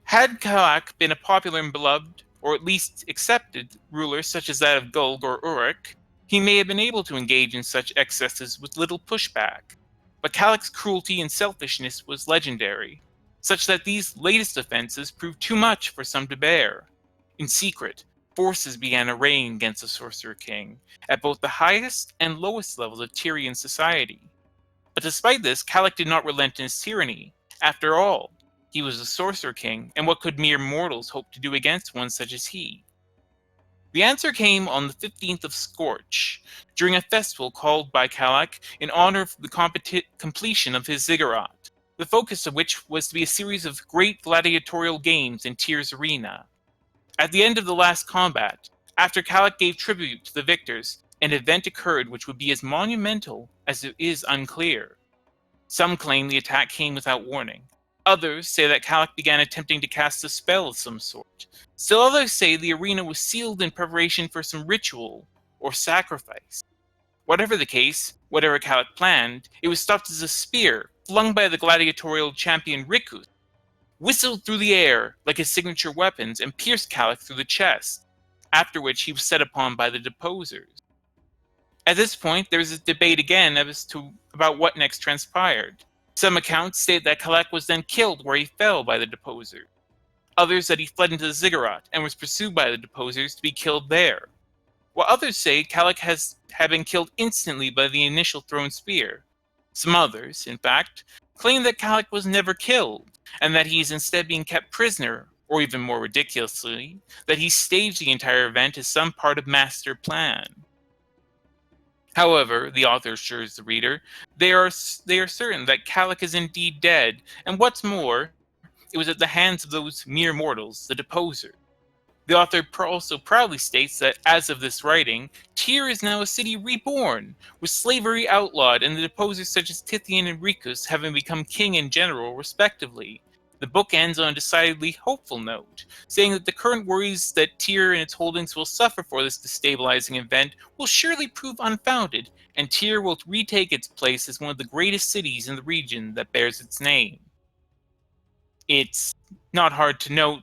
Had Calac been a popular and beloved, or at least accepted, ruler such as that of Gulg or Uruk, he may have been able to engage in such excesses with little pushback. But Calac's cruelty and selfishness was legendary, such that these latest offenses proved too much for some to bear. In secret, forces began arraying against the Sorcerer King, at both the highest and lowest levels of Tyrian society. But despite this, Calac did not relent in his tyranny. After all, he was the Sorcerer King, and what could mere mortals hope to do against one such as he? The answer came on the 15th of Scorch, during a festival called by Calac in honor of the completion of his ziggurat, the focus of which was to be a series of great gladiatorial games in Tyr's arena. At the end of the last combat, after Calac gave tribute to the victors, an event occurred which would be as monumental as it is unclear. Some claim the attack came without warning. Others say that Calac began attempting to cast a spell of some sort. Still others say the arena was sealed in preparation for some ritual or sacrifice. Whatever the case, whatever Calac planned, it was stopped as a spear flung by the gladiatorial champion Ricus, whistled through the air like his signature weapons and pierced Calac through the chest, after which he was set upon by the deposers. At this point, there is a debate again about what next transpired. Some accounts state that Calac was then killed where he fell by the deposers. Others that he fled into the ziggurat and was pursued by the deposers to be killed there. While others say Calic had been killed instantly by the initial thrown spear. Some others, in fact, claim that Calic was never killed, and that he is instead being kept prisoner, or even more ridiculously, that he staged the entire event as some part of master plan. However, the author assures the reader, they are certain that Calic is indeed dead, and what's more, it was at the hands of those mere mortals, the deposers. The author also proudly states that, as of this writing, Tyr is now a city reborn, with slavery outlawed and the deposers such as Tithian and Ricus having become king and general, respectively. The book ends on a decidedly hopeful note, saying that the current worries that Tyr and its holdings will suffer for this destabilizing event will surely prove unfounded, and Tyr will retake its place as one of the greatest cities in the region that bears its name. It's not hard to note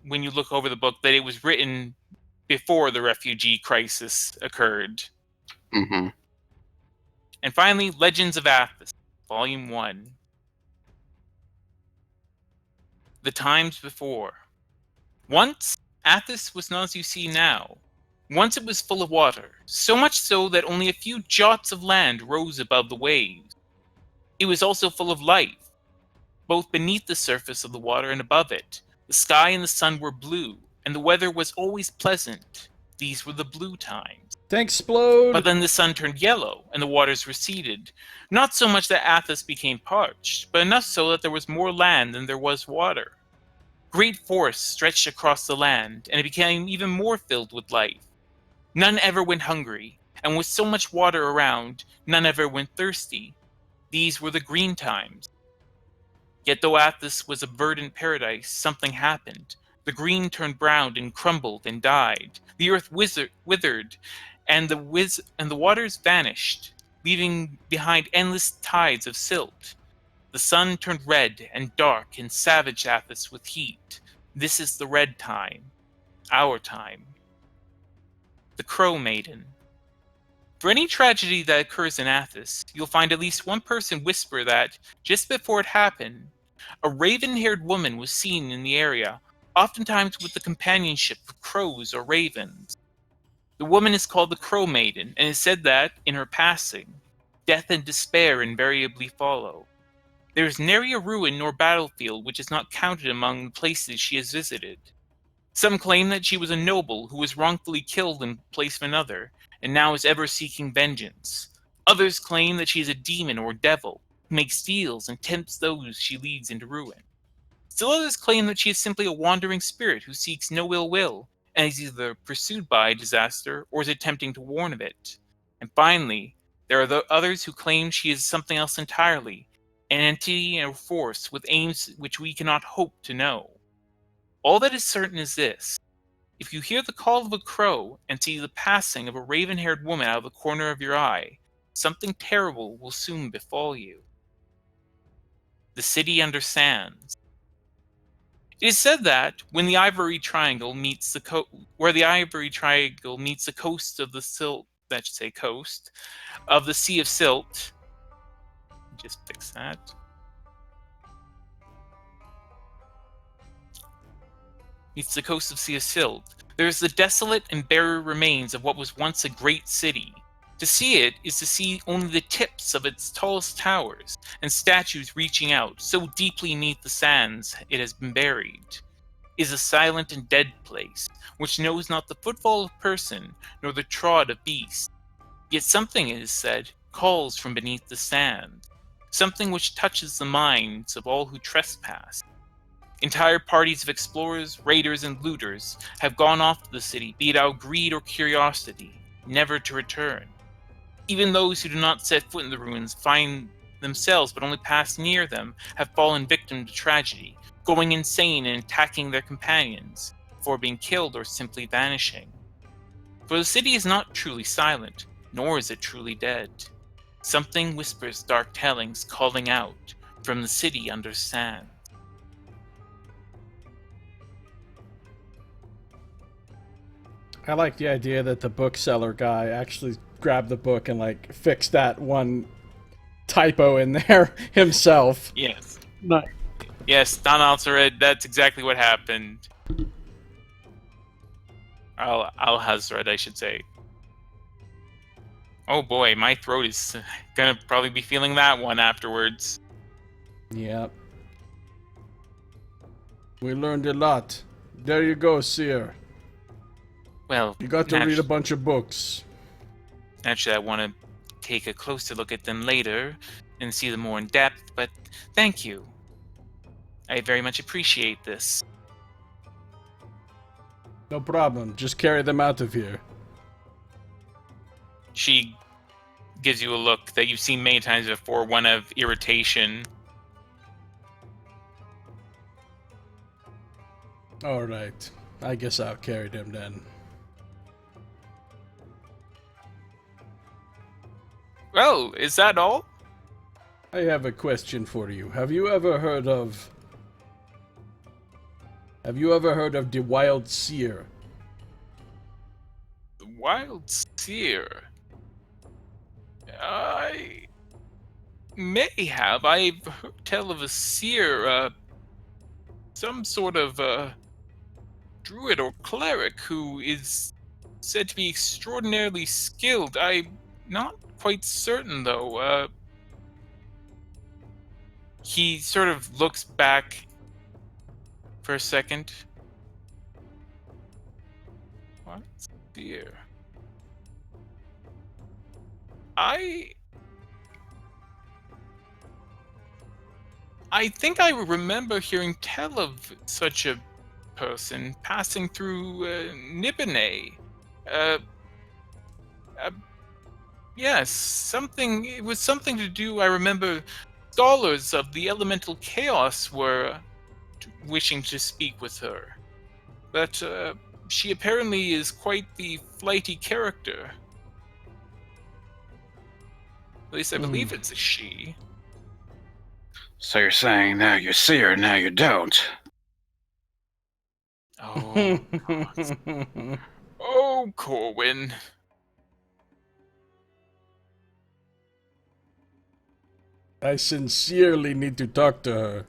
when you look over the book that it was written before the refugee crisis occurred. Mm-hmm. And finally, Legends of Athos, Volume 1. The Times Before. Once, Athos was not as you see now. Once it was full of water, so much so that only a few jots of land rose above the waves. It was also full of life, both beneath the surface of the water and above it. The sky and the sun were blue, and the weather was always pleasant. These were the blue times. Thanks, Splode! But then the sun turned yellow, and the waters receded. Not so much that Athos became parched, but enough so that there was more land than there was water. Great forests stretched across the land, and it became even more filled with life. None ever went hungry, and with so much water around, none ever went thirsty. These were the green times. Yet though Athos was a verdant paradise, something happened. The green turned brown and crumbled and died. The earth withered, and the waters vanished, leaving behind endless tides of silt. The sun turned red and dark and savaged Athos with heat. This is the red time, our time. The Crow Maiden. For any tragedy that occurs in Athos, you'll find at least one person whisper that, just before it happened, a raven-haired woman was seen in the area, oftentimes with the companionship of crows or ravens. The woman is called the Crow Maiden, and it is said that, in her passing, death and despair invariably follow. There is nary a ruin nor battlefield which is not counted among the places she has visited. Some claim that she was a noble who was wrongfully killed in place of another, and now is ever seeking vengeance. Others claim that she is a demon or devil, who makes deals and tempts those she leads into ruin. Still others claim that she is simply a wandering spirit who seeks no ill will, and is either pursued by disaster or is attempting to warn of it. And finally, there are the others who claim she is something else entirely, an entity or force with aims which we cannot hope to know. All that is certain is this: if you hear the call of a crow and see the passing of a raven-haired woman out of the corner of your eye, something terrible will soon befall you. The City Under Sands. It is said that when the Ivory Triangle meets the coast of the silt, that should say coast of the Sea of Silt. Just fix that. Meets the coast of Sea of Silt. There is the desolate and barren remains of what was once a great city. To see it is to see only the tips of its tallest towers, and statues reaching out so deeply beneath the sands it has been buried. It is a silent and dead place, which knows not the footfall of person, nor the trod of beast. Yet something, it is said, calls from beneath the sand, something which touches the minds of all who trespass. Entire parties of explorers, raiders, and looters have gone off to the city, be it out of greed or curiosity, never to return. Even those who do not set foot in the ruins find themselves but only pass near them have fallen victim to tragedy, going insane and attacking their companions, before being killed or simply vanishing. For the city is not truly silent, nor is it truly dead. Something whispers dark tellings calling out from the city under sand. I like the idea that the bookseller guy actually grabbed the book and fixed that one typo in there himself. Yes. Nice. Yes, Don Alcered, that's exactly what happened. Al-Hazred, I should say. Oh boy, my throat is gonna probably be feeling that one afterwards. Yep. We learned a lot. There you go, Seer. Well, You got to read a bunch of books. naturally I want to take a closer look at them later and see them more in depth, but thank you. I very much appreciate this. No problem. Just carry them out of here. She gives you a look that you've seen many times before, one of irritation. Alright. I guess I'll carry them then. Well, is that all? I have a question for you. Have you ever heard of the Wild Seer? The Wild Seer. I may have. I've heard tell of a seer, some sort of druid or cleric who is said to be extraordinarily skilled. I'm not quite certain, though. He sort of looks back for a second. What? Seer. I think I remember hearing tell of such a person passing through Nibene. Uh, yes, something. It was something to do. I remember scholars of the elemental chaos were wishing to speak with her, but she apparently is quite the flighty character. At least I believe it's a she. So you're saying now you see her, now you don't. Oh, God. Oh, Corwin. I sincerely need to talk to her.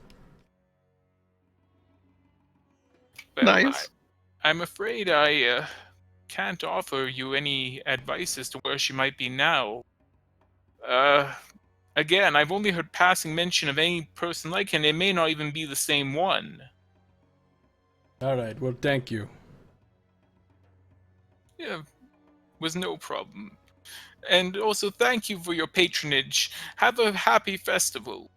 Well, Nice. I'm afraid I can't offer you any advice as to where she might be now. Again, I've only heard passing mention of any person like him. It may not even be the same one. Alright, well, thank you. Yeah, was no problem. And also, thank you for your patronage. Have a happy festival.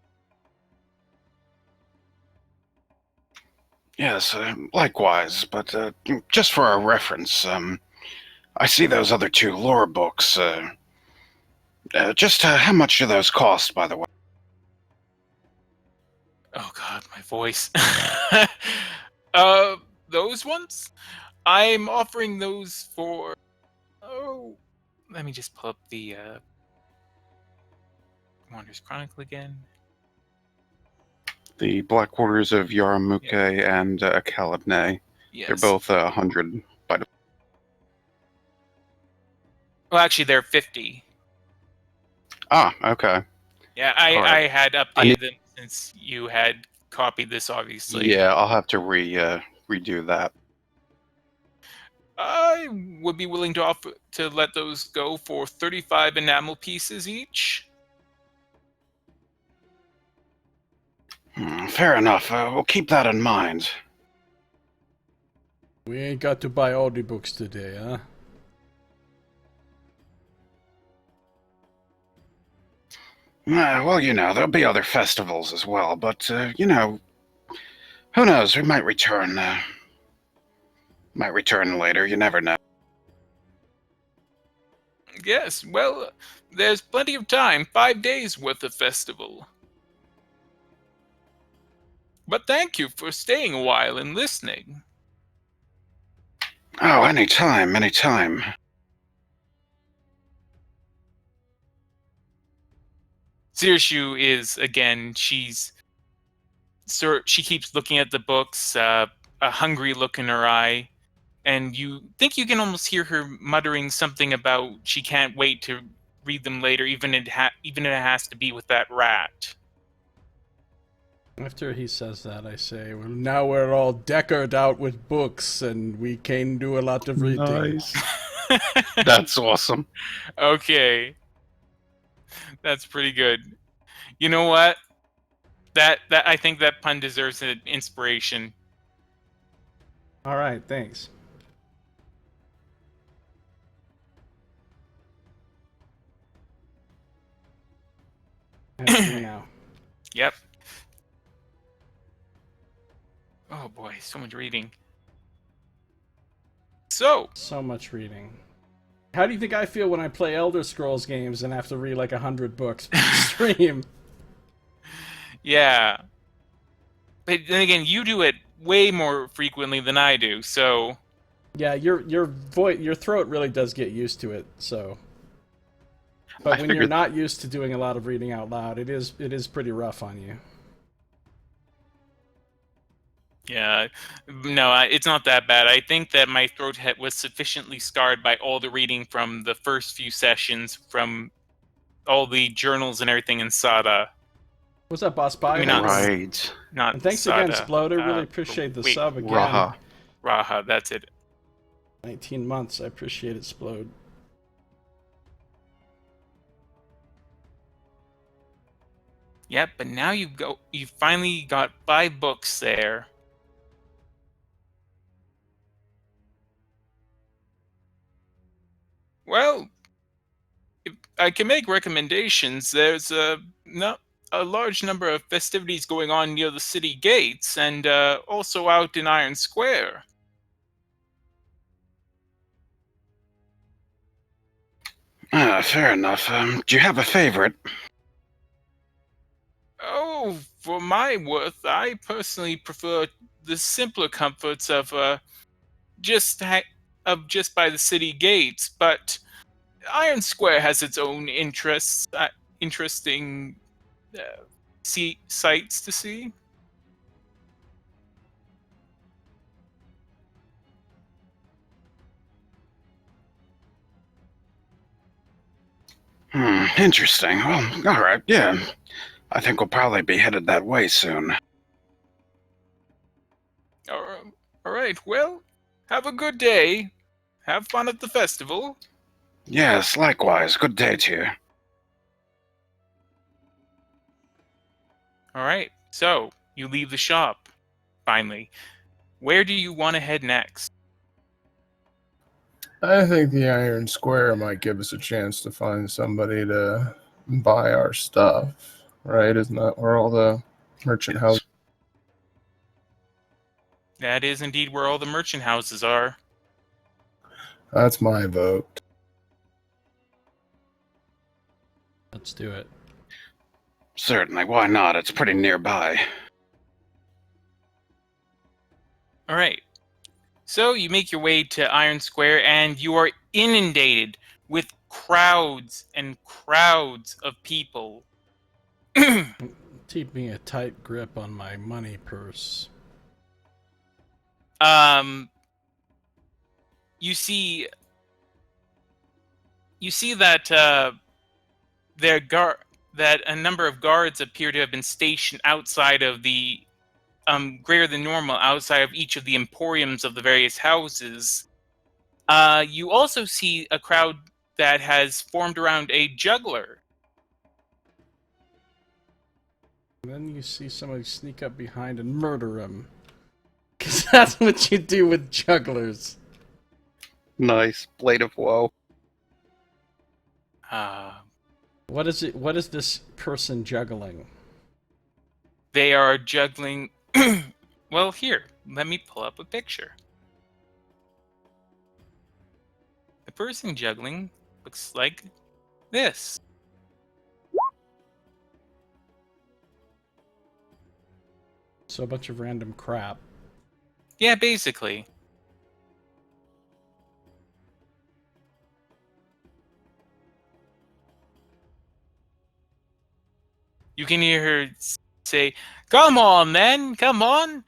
Yes, likewise, but just for our reference, I see those other two lore books. Just how much do those cost, by the way? Oh God, my voice. Those ones? I'm offering those for... Oh, let me just pull up the Wander's Chronicle again. The Black Waters of Yarmuke and Kalabne. Yes. They're both 100 by the... Well, actually, they're 50. Ah, okay. Yeah, All right. I had updated them since you had copied this, obviously. Yeah, I'll have to redo that. I would be willing to offer to let those go for 35 enamel pieces each. Fair enough. We'll keep that in mind. We ain't got to buy all the books today, huh? Well, there'll be other festivals as well, but, who knows? We might return later. You never know. Yes, well, there's plenty of time. 5 days worth of festival. But thank you for staying a while and listening. Oh, anytime, anytime. Zirshu is, again, she keeps looking at the books, a hungry look in her eye, and you think you can almost hear her muttering something about she can't wait to read them later, even if it has to be with that rat. After he says that, I say, well, now we're all decked out with books, and we can do a lot of reading. Nice. That's awesome. Okay. That's pretty good. You know what? That I think that pun deserves an inspiration. All right, thanks. That's me now. Yep. Oh boy, so much reading. So, So much reading. How do you think I feel when I play Elder Scrolls games and have to read like 100 books per stream? yeah. But then again, you do it way more frequently than I do, so Yeah, your throat really does get used to it. So, but when you're not used to doing a lot of reading out loud, it is pretty rough on you. yeah. No, it's not that bad. I think that my throat was sufficiently scarred by all the reading from the first few sessions, from all the journals and everything in Sada. What's up, Boss Bye? I mean, not Right. Not And thanks Sada, again, Sploder. Really appreciate the wait, sub again. Raha, that's it. 19 months. I appreciate it, Splode. Yep, but now you finally got 5 books there. Well, if I can make recommendations. There's a large number of festivities going on near the city gates, and also out in Iron Square. Fair enough. Do you have a favorite? Oh, for my worth, I personally prefer the simpler comforts of just by the city gates. But Iron Square has its own interests, interesting sights to see. Interesting. Well, all right, yeah. I think we'll probably be headed that way soon. All right. Well, have a good day. Have fun at the festival. Yes, likewise. Good day to you. All right. So you leave the shop. Finally, where do you want to head next? I think the Iron Square might give us a chance to find somebody to buy our stuff, right? Isn't that where all the merchant houses? That is indeed where all the merchant houses are. That's my vote. Let's do it. Certainly, why not? It's pretty nearby. All right. So you make your way to Iron Square, and you are inundated with crowds and crowds of people. Keeping a tight grip on my money purse. You see that that a number of guards appear to have been stationed outside of the greater than normal outside of each of the emporiums of the various houses. You also see a crowd that has formed around a juggler. And then you see somebody sneak up behind and murder him. Because that's what you do with jugglers. Nice. Blade of Woe. What is it? What is this person juggling? They are juggling. Well, here, let me pull up a picture. The person juggling looks like this. So a bunch of random crap. Yeah, basically. You can hear her say, "Come on, then, come on.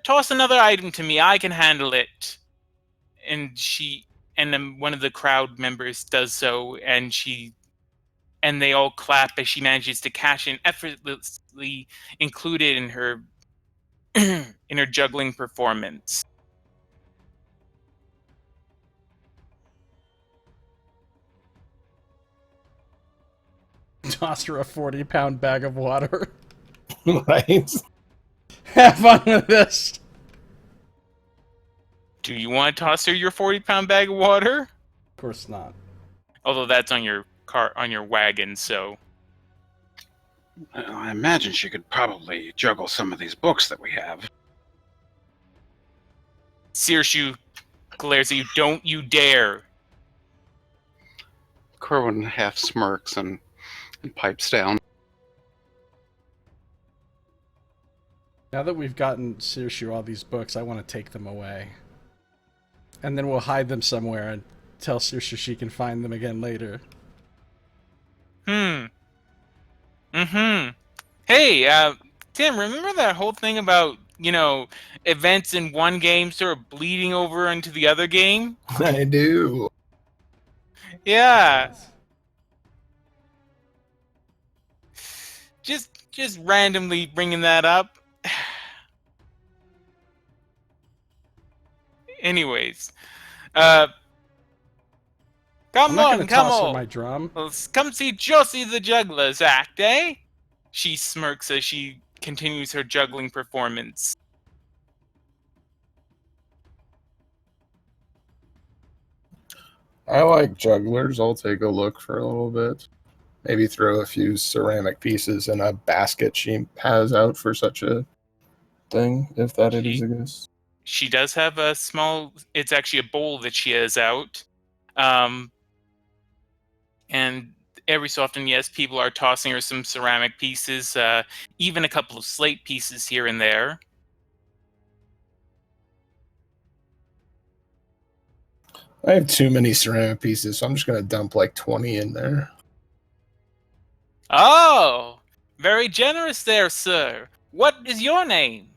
Toss another item to me. I can handle it." And then one of the crowd members does so, and and they all clap as she manages to catch and effortlessly include it in her in her juggling performance. Toss her a 40-pound bag of water. Right? Have fun with this. Do you want to toss her your 40-pound bag of water? Of course not. Although that's on your wagon, so. I imagine she could probably juggle some of these books that we have. Searshoe glares at you. Don't you dare. Kerwin half smirks and pipes down. Now that we've gotten Searshoe all these books, I want to take them away. And then we'll hide them somewhere and tell Searshoe she can find them again later. Hey, Tim, remember that whole thing about, events in one game sort of bleeding over into the other game? I do. Yeah. Just randomly bringing that up. Anyways, I'm come not on, gonna come toss her on. my drum. Let's come see Josie the Juggler's act, eh? She smirks as she continues her juggling performance. I like jugglers. I'll take a look for a little bit. Maybe throw a few ceramic pieces in a basket she has out for such a thing, if that it exists. She does have a small... It's actually a bowl that she has out. And every so often, yes, people are tossing her some ceramic pieces, even a couple of slate pieces here and there. I have too many ceramic pieces, so I'm just going to dump like 20 in there. Oh, very generous there, sir. What is your name?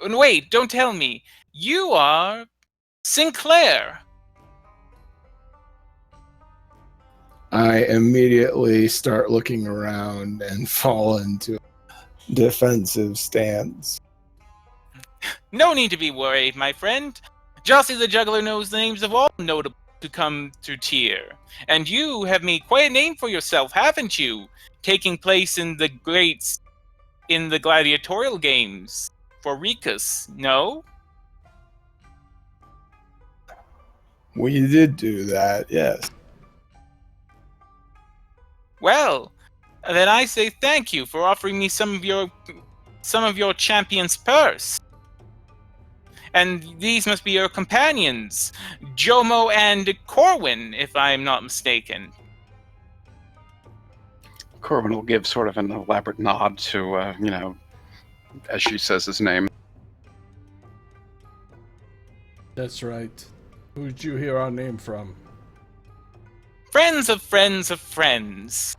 Wait, don't tell me. You are Sinclair. I immediately start looking around and fall into a defensive stance. No need to be worried, my friend. Josie the Juggler knows the names of all notable to come to tier. And you have made quite a name for yourself, haven't you? Taking place in the gladiatorial games for Ricus, no? We did do that, yes. Well, then I say thank you for offering me some of your champion's purse. And these must be your companions, Jomo and Corwin, if I'm not mistaken. Corwin will give sort of an elaborate nod to, as she says his name. That's right. Who'd you hear our name from? Friends of friends of friends.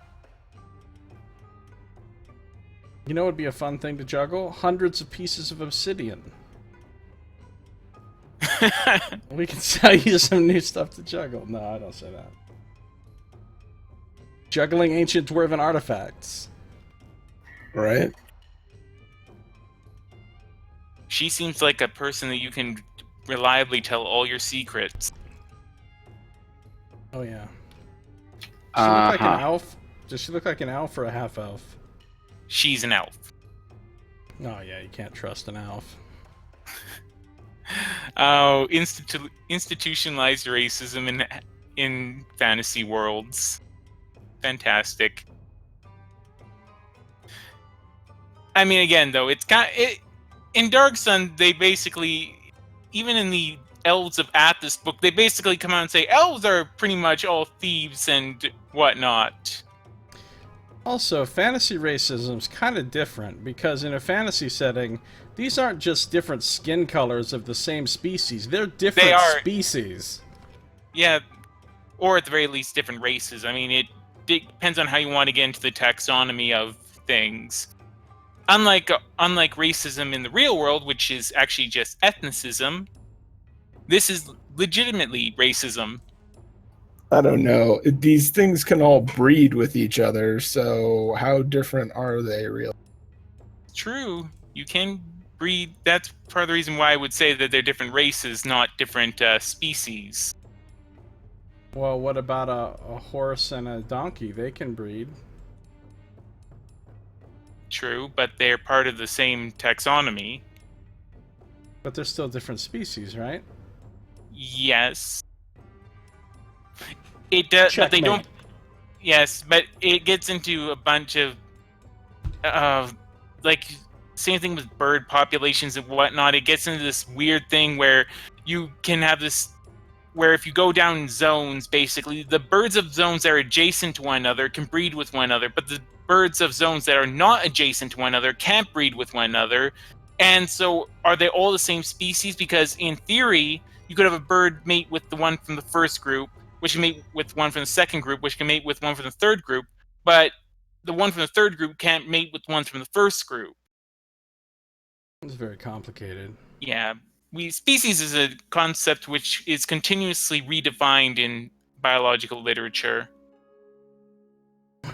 You know what would be a fun thing to juggle? Hundreds of pieces of obsidian. We can sell you some new stuff to juggle. No, I don't say that. Juggling ancient dwarven artifacts. Right? She seems like a person that you can reliably tell all your secrets. Oh, yeah. Does she look like an Uh-huh. elf? Does she look like an elf or a half-elf? She's an elf. Oh, yeah, you can't trust an elf. Oh, institutionalized racism in fantasy worlds. Fantastic. I mean, again, though, in Dark Sun, they basically, even in the Elves of Athos book, they basically come out and say elves are pretty much all thieves and whatnot. Also, fantasy racism's kind of different, because in a fantasy setting, these aren't just different skin colors of the same species. They're different species. Yeah, or at the very least, different races. I mean, it depends on how you want to get into the taxonomy of things. Unlike racism in the real world, which is actually just ethnicism, this is legitimately racism. I don't know. These things can all breed with each other, so how different are they really? True, you can breed. That's part of the reason why I would say that they're different races, not different species. Well, what about a horse and a donkey? They can breed. True, but they're part of the same taxonomy. But they're still different species, right? Yes. It does, but they Checkmate. don't. Yes, but it gets into a bunch of, like, same thing with bird populations and whatnot. It gets into this weird thing where you can have this, where if you go down zones, basically, the birds of zones that are adjacent to one another can breed with one another, but the birds of zones that are not adjacent to one another can't breed with one another. And so, are they all the same species? Because in theory, you could have a bird mate with the one from the first group, which can mate with one from the second group, which can mate with one from the third group, but the one from the third group can't mate with one from the first group. It's very complicated. Yeah, species is a concept which is continuously redefined in biological literature.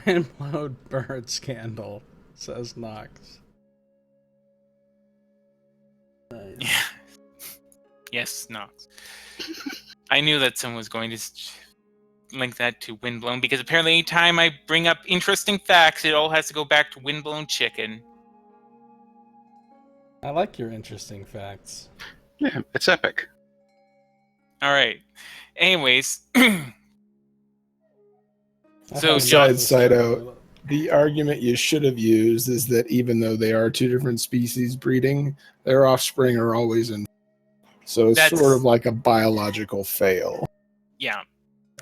Windblown bird scandal, says Knox. Yeah. Yes, Knox. I knew that someone was going to link that to windblown, because apparently anytime I bring up interesting facts, it all has to go back to windblown chicken. I like your interesting facts. Yeah, it's epic. Alright. Anyways. So, Besides, Scito, the argument you should have used is that even though they are two different species breeding, their offspring are always in. So it's That's- sort of like a biological fail. yeah.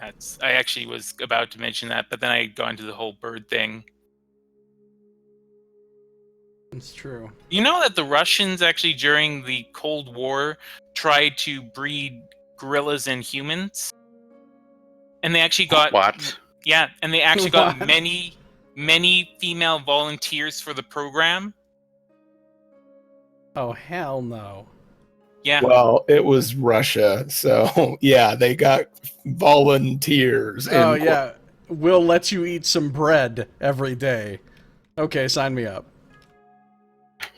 I actually was about to mention that, but then I got into the whole bird thing. It's true. You know that the Russians actually during the Cold War tried to breed gorillas and humans? And they actually got What? Yeah, and they actually got What? many female volunteers for the program. Oh, hell no. Yeah. Well, it was Russia, so yeah, they got volunteers. Oh, yeah. We'll let you eat some bread every day. Okay, sign me up.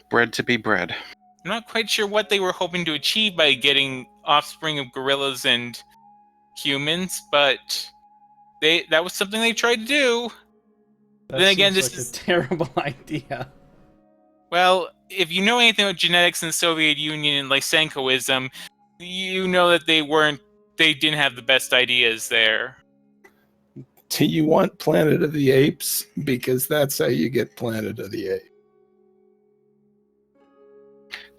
Bread to be bread. I'm not quite sure what they were hoping to achieve by getting offspring of gorillas and humans, but that was something they tried to do. That Then again, seems this like is a terrible idea. Well, if you know anything about genetics in the Soviet Union and Lysenkoism, you know that they didn't have the best ideas there. Do you want Planet of the Apes? Because that's how you get Planet of the Apes.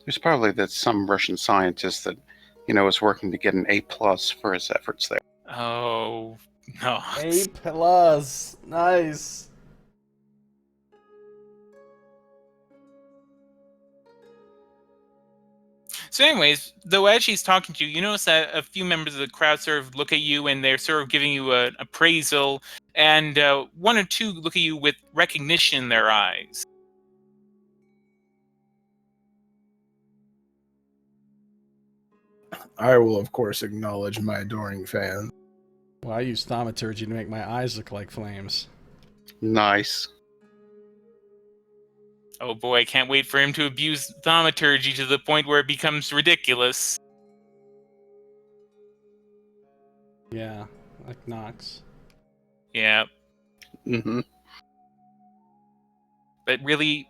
There's probably some Russian scientist that, is working to get an A+ for his efforts there. Oh, no. A+. Nice. So anyways, though as she's talking to you, you notice that a few members of the crowd sort of look at you and they're sort of giving you an appraisal, and one or two look at you with recognition in their eyes. I will, of course, acknowledge my adoring fans. Well, I use thaumaturgy to make my eyes look like flames. Nice. Oh boy, I can't wait for him to abuse thaumaturgy to the point where it becomes ridiculous. Yeah, like Knox. Yeah. Mm-hmm. But really,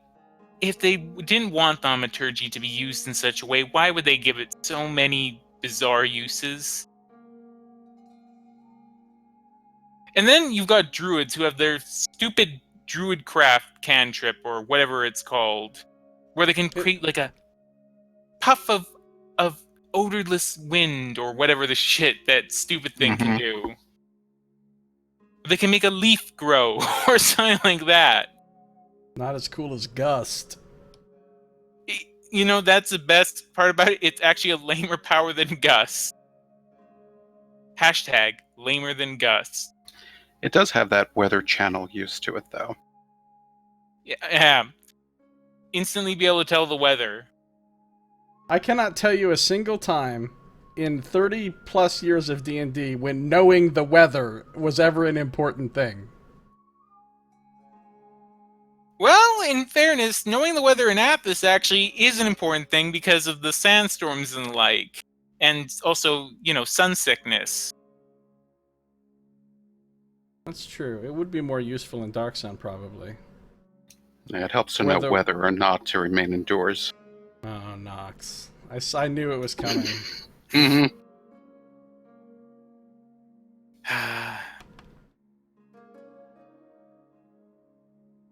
if they didn't want thaumaturgy to be used in such a way, why would they give it so many bizarre uses? And then you've got druids who have their stupid druidcraft cantrip, or whatever it's called, where they can create like a puff of odorless wind, or whatever the shit that stupid thing can do. They can make a leaf grow, or something like that. Not as cool as Gust. You know, that's the best part about it. It's actually a lamer power than Gus. Hashtag lamer than Gus. It does have that weather channel use to it, though. Yeah. Instantly be able to tell the weather. I cannot tell you a single time in 30 plus years of D&D when knowing the weather was ever an important thing. Well, in fairness, knowing the weather in Apis actually is an important thing because of the sandstorms and the like. And also, sun sickness. That's true. It would be more useful in Dark Sun, probably. Yeah, it helps to know whether or not to remain indoors. Oh, Nox. I knew it was coming. Mm-hmm.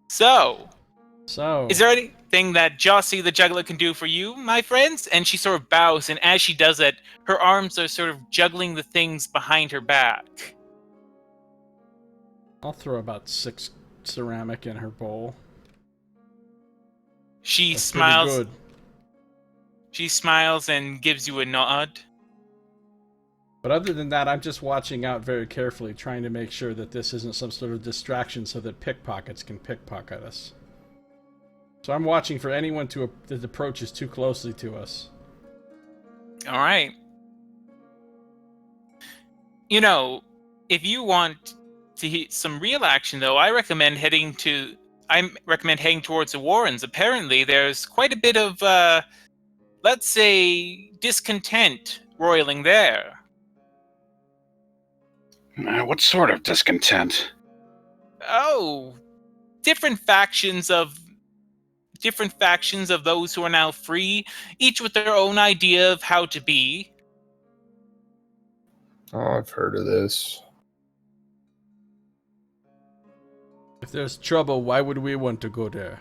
So, So, is there anything that Jossie the Juggler can do for you, my friends? And she sort of bows, and as she does it, her arms are sort of juggling the things behind her back. I'll throw about 6 ceramic in her bowl. She That's smiles. pretty good. She smiles and gives you a nod. But other than that, I'm just watching out very carefully, trying to make sure that this isn't some sort of distraction so that pickpockets can pickpocket us. So I'm watching for anyone that approaches too closely to us. All right. If you want to hit some real action, though, I recommend heading towards the Warrens. Apparently, there's quite a bit of, let's say, discontent roiling there. What sort of discontent? Oh, different factions of those who are now free, each with their own idea of how to be. Oh, I've heard of this. If there's trouble, why would we want to go there?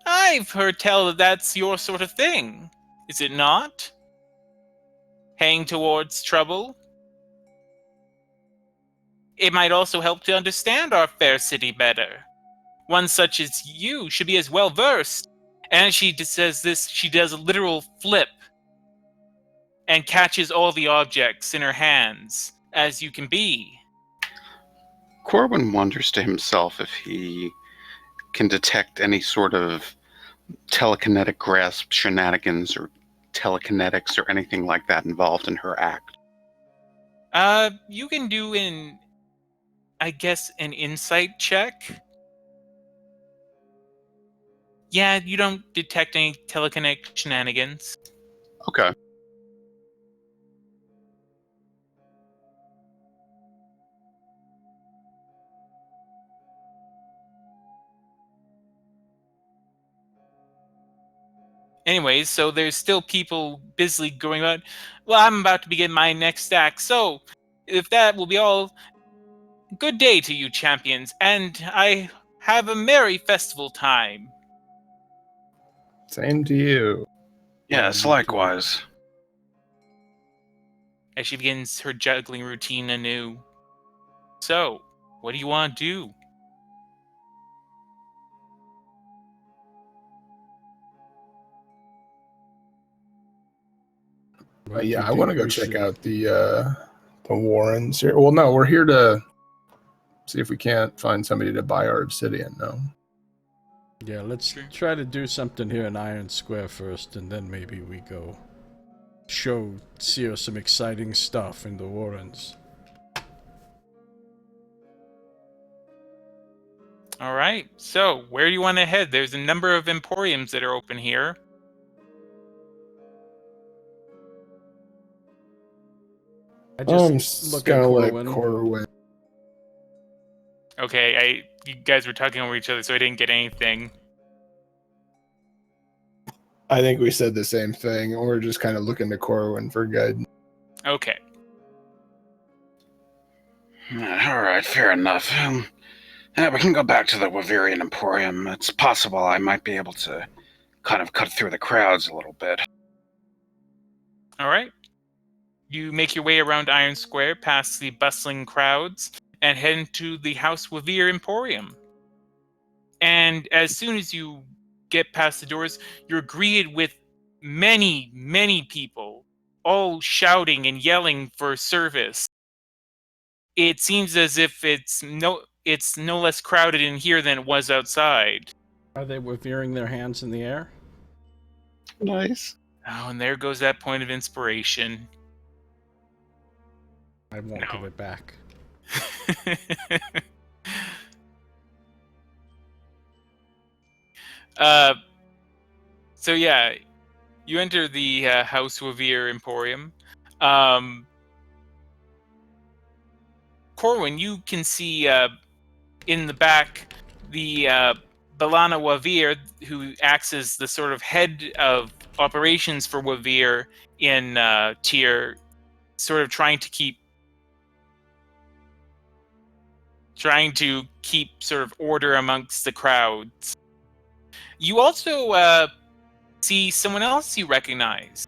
I've heard tell that that's your sort of thing, is it not? Heading towards trouble? It might also help to understand our fair city better. One such as you should be as well versed. And she says this, she does a literal flip and catches all the objects in her hands, as you can be. Corwin wonders to himself if he can detect any sort of telekinetic grasp shenanigans or telekinetics or anything like that involved in her act. You can do an insight check. Yeah, you don't detect any telekinetic shenanigans. Okay. Anyways, so there's still people busily going on. Well, I'm about to begin my next act, so if that will be all, good day to you, champions, and I have a merry festival time. Same to you. Yes, likewise. As she begins her juggling routine anew. So, what do you want to do? Yeah, I want to go check out the Warrens here. Well, no, we're here to see if we can't find somebody to buy our obsidian. No. Yeah, let's try to do something here in Iron Square first, and then maybe we go show Seer some exciting stuff in the Warrens. All right. So, where do you want to head? There's a number of emporiums that are open here. I I'm just just look at gonna let Corwin. Corwin. Okay, you guys were talking over each other, so I didn't get anything. I think we said the same thing. We're just kind of looking to Corwin for guidance. Okay. All right, fair enough. Yeah, we can go back to the Wavirian Emporium. It's possible I might be able to kind of cut through the crowds a little bit. All right. You make your way around Iron Square, past the bustling crowds, and head into the House Wavir Emporium. And as soon as you get past the doors, you're greeted with many, many people, all shouting and yelling for service. It seems as if it's no less crowded in here than it was outside. Are they wavering their hands in the air? Nice. Oh, and there goes that point of inspiration. I won't No. give it back. So yeah, you enter the House Wavir Emporium. Corwin, you can see in the back the Balana Wavir, who acts as the sort of head of operations for Wavir in Tyr, sort of trying to keep sort of order amongst the crowds. You also see someone else you recognize.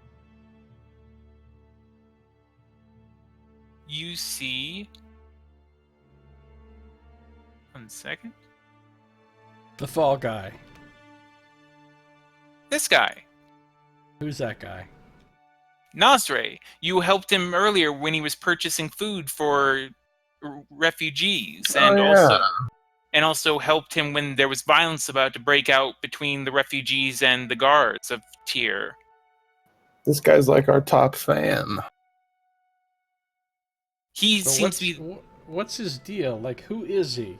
You see... One second. The fall guy. This guy. Who's that guy? Nasre. You helped him earlier when he was purchasing food for refugees, and also helped him when there was violence about to break out between the refugees and the guards of Tyr. This guy's like our top fan. He So seems to be, what's his deal? Like, who is he?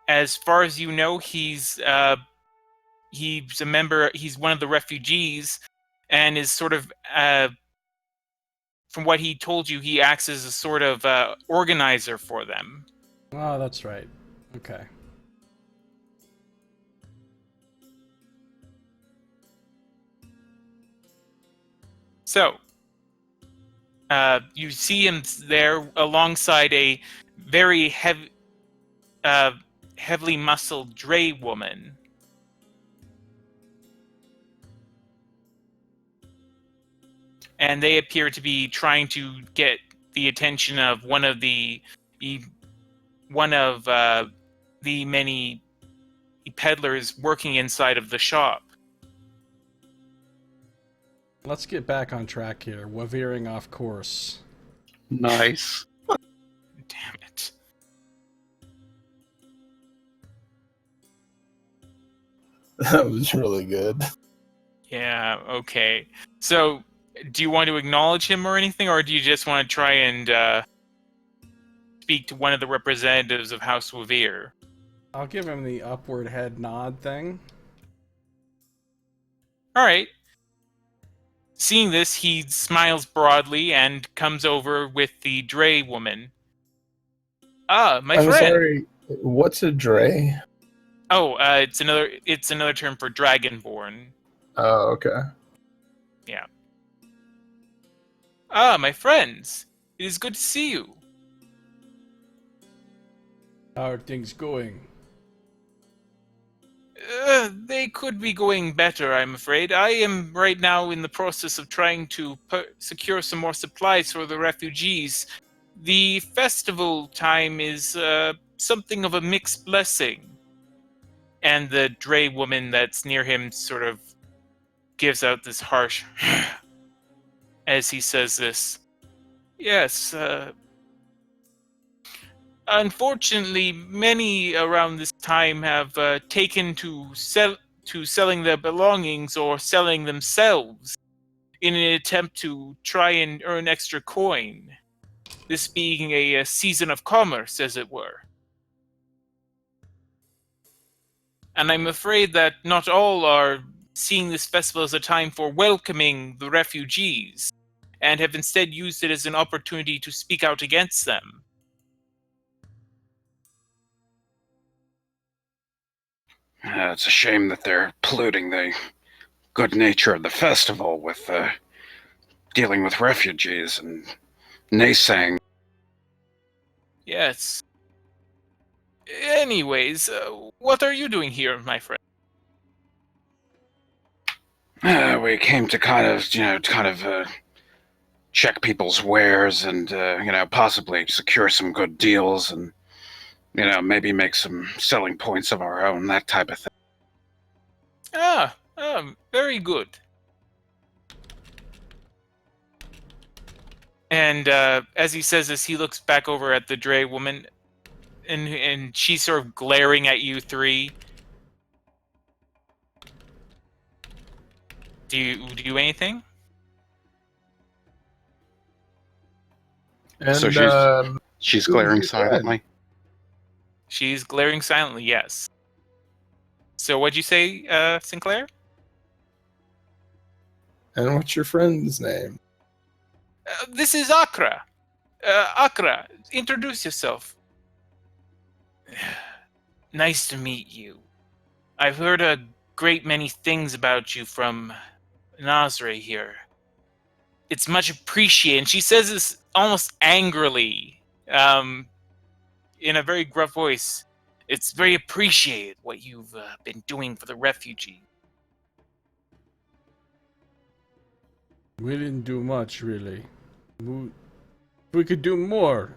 as far as you know, he's a member. He's one of the refugees, and is sort of, from what he told you, he acts as a sort of organizer for them. Oh, that's right. Okay. So, you see him there alongside a very heavily muscled Dre woman. And they appear to be trying to get the attention of one of the many peddlers working inside of the shop. Let's get back on track here. We're veering off course. Nice. Damn it. That was really good. Yeah, okay. So, do you want to acknowledge him or anything, or do you just want to try and speak to one of the representatives of House Wavir? I'll give him the upward head nod thing. Alright. Seeing this, he smiles broadly and comes over with the Dre woman. Ah, my I'm friend. sorry. What's a Dre? Oh, it's another term for dragonborn. Oh, okay. Yeah. Ah, my friends. It is good to see you. How are things going? They could be going better, I'm afraid. I am right now in the process of trying to secure some more supplies for the refugees. The festival time is something of a mixed blessing. And the Dre woman that's near him sort of gives out this harsh as he says this. Yes, unfortunately, many around this time have taken to selling their belongings or selling themselves in an attempt to try and earn extra coin. This being a season of commerce, as it were. And I'm afraid that not all are seeing this festival as a time for welcoming the refugees, and have instead used it as an opportunity to speak out against them. It's a shame that they're polluting the good nature of the festival with dealing with refugees and naysaying. Yes. Anyways, what are you doing here, my friend? We came to kind of check people's wares and, possibly secure some good deals and, maybe make some selling points of our own, that type of thing. Very good. And as he says this, he looks back over at the Dre woman, and she's sort of glaring at you three. Do you do anything? And So she's who is glaring your friend? silently. She's glaring silently, yes. So what'd you say, Sinclair? And what's your friend's name? This is Akra. Akra, introduce yourself. Nice to meet you. I've heard a great many things about you from Nazre here. It's much appreciated. And she says this almost angrily, in a very gruff voice. It's very appreciated what you've been doing for the refugee. We didn't do much, really. We could do more.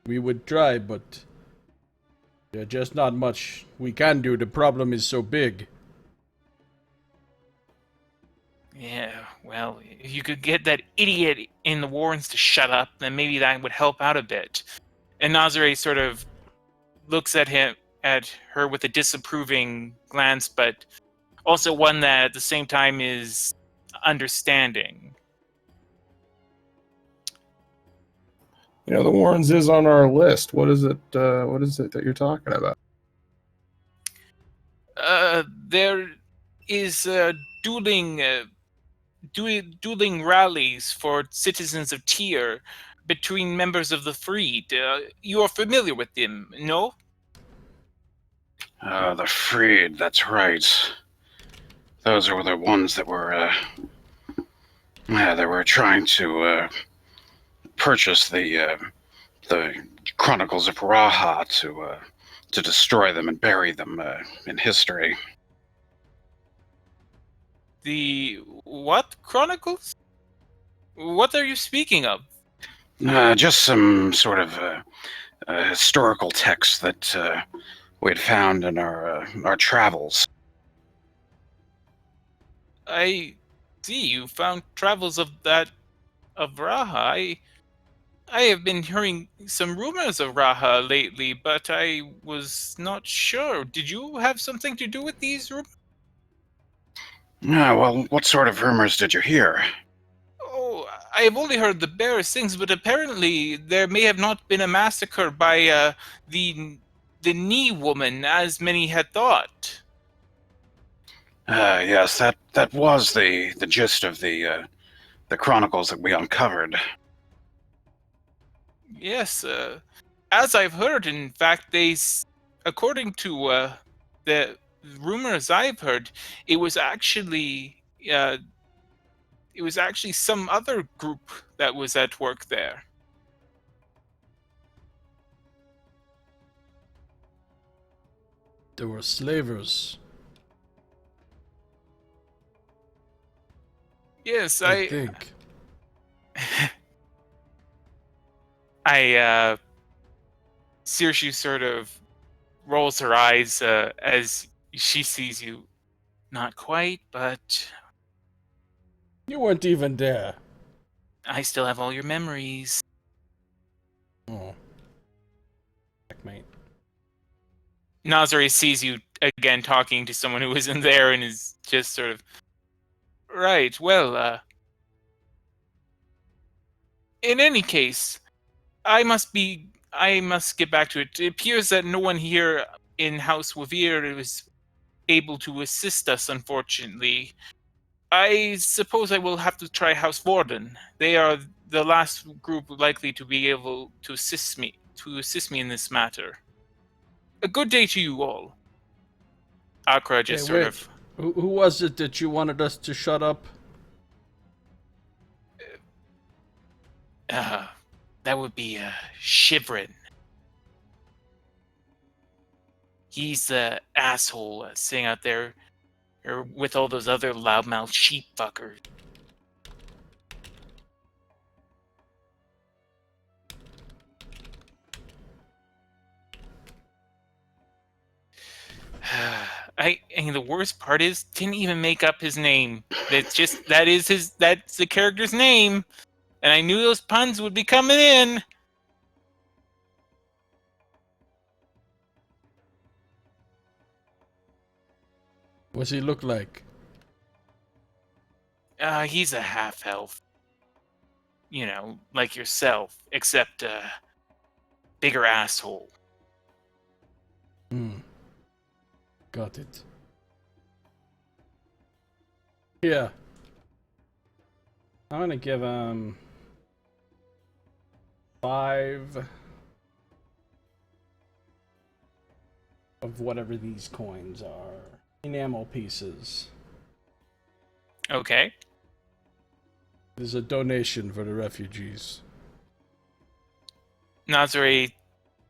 We would try, but there's just not much we can do. The problem is so big. Yeah, well, if you could get that idiot in the Warrens to shut up, then maybe that would help out a bit. And Nazare sort of looks at her with a disapproving glance, but also one that at the same time is understanding. You know, the Warrens is on our list. What is it? What is it that you're talking about? There is dueling rallies for citizens of Tyr between members of the Freed. You are familiar with them, no? The Freed, that's right. Those are the ones that were trying to purchase the Chronicles of Raha to destroy them and bury them in history. The what Chronicles? What are you speaking of? Just some sort of historical text that we had found in our travels. I see you found travels of Raha. I have been hearing some rumors of Raha lately, but I was not sure. Did you have something to do with these rumors? Well, what sort of rumors did you hear? Oh, I have only heard the barest things, but apparently there may have not been a massacre by the knee woman, as many had thought. Yes, that was the gist of the chronicles that we uncovered. Yes, as I've heard, in fact, according to the rumors I've heard, it was actually some other group that was at work there. There were slavers, Yes, I think. Sirshu sort of rolls her eyes as she sees you. Not quite, but You weren't even there. I still have all your memories. Oh. Checkmate. Nazare sees you again talking to someone who isn't there and is just sort of, right, well, in any case, I must get back to it. It appears that no one here in House Wavir was able to assist us, unfortunately. I suppose I will have to try House Warden. They are the last group likely to be able to assist me in this matter. A good day to you all. Akra just Hey, sort wait. of... Who was it that you wanted us to shut up? That would be Shivrin. He's the asshole sitting out there with all those other loudmouth sheep fuckers. And the worst part is, didn't even make up his name. That's the character's name. And I knew those puns would be coming in. What's he look like? He's a half-elf. You know, like yourself, except bigger asshole. Got it. Yeah. I'm gonna give him 5 of whatever these coins are. Enamel pieces. Okay. This is a donation for the refugees. Nazare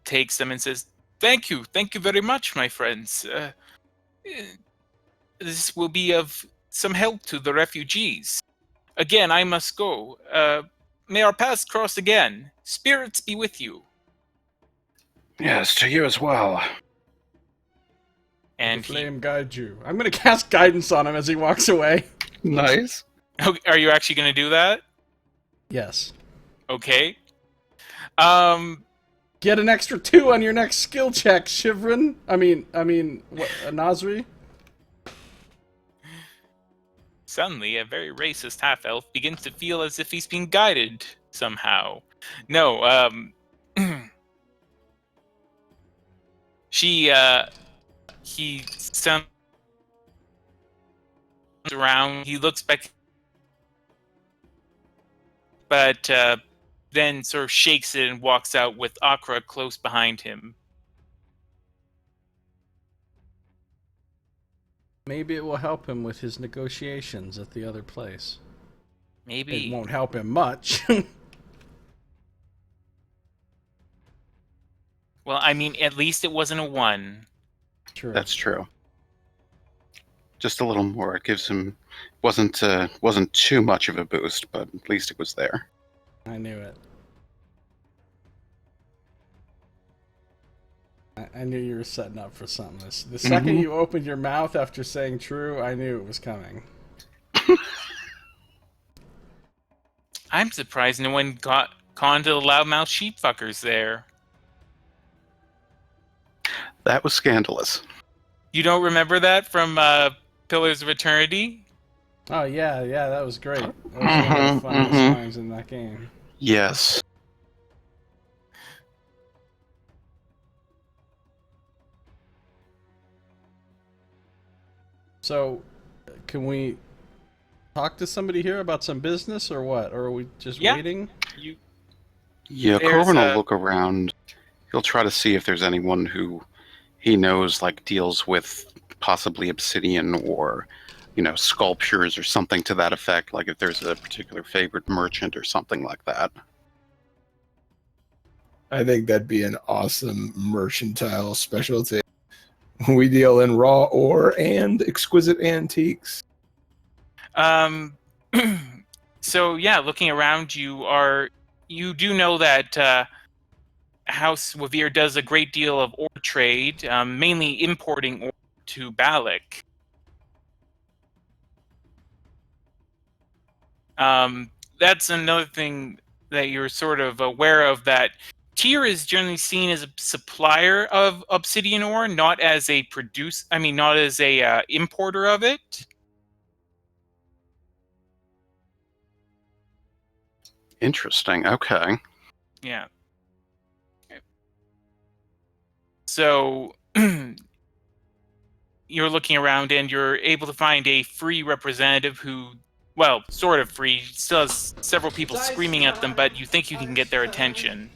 takes them and says, Thank you very much, my friends. This will be of some help to the refugees. Again, I must go. May our paths cross again. Spirits be with you. Yes, to you as well. And the flame guide you. I'm gonna cast guidance on him as he walks away. Nice. Are you actually going to do that? Yes. Okay. Get an extra 2 on your next skill check, Shivrin. I mean, what, Nazri? Suddenly, a very racist half-elf begins to feel as if he's being guided somehow. No, he sounds around, he looks back, but then sort of shakes it and walks out with Akra close behind him. Maybe it will help him with his negotiations at the other place. Maybe. It won't help him much. Well, I mean, at least it wasn't a 1. True. That's true. Just a little more. It gives him wasn't too much of a boost, but at least it was there. I knew it. I knew you were setting up for something. The second you opened your mouth after saying true, I knew it was coming. I'm surprised no one got conned to the loudmouth sheepfuckers there. That was scandalous. You don't remember that from Pillars of Eternity? Oh, yeah, that was great. That was one of the funniest lines in that game. Yes. So, can we talk to somebody here about some business or what? Or are we just waiting? Yeah, Corwin will look around. He'll try to see if there's anyone who he knows like deals with possibly obsidian or, sculptures or something to that effect, like if there's a particular favorite merchant or something like that. I think that'd be an awesome mercantile specialty. We deal in raw ore and exquisite antiques. So yeah, looking around, you do know that House Wavir does a great deal of ore trade, mainly importing ore to Balak. That's another thing that you're sort of aware of, that Tyr is generally seen as a supplier of obsidian ore, not as a importer of it. Interesting. Okay. Yeah. So you're looking around and you're able to find a free representative who, well, sort of free, still has several people screaming at them, but you think you can get their attention.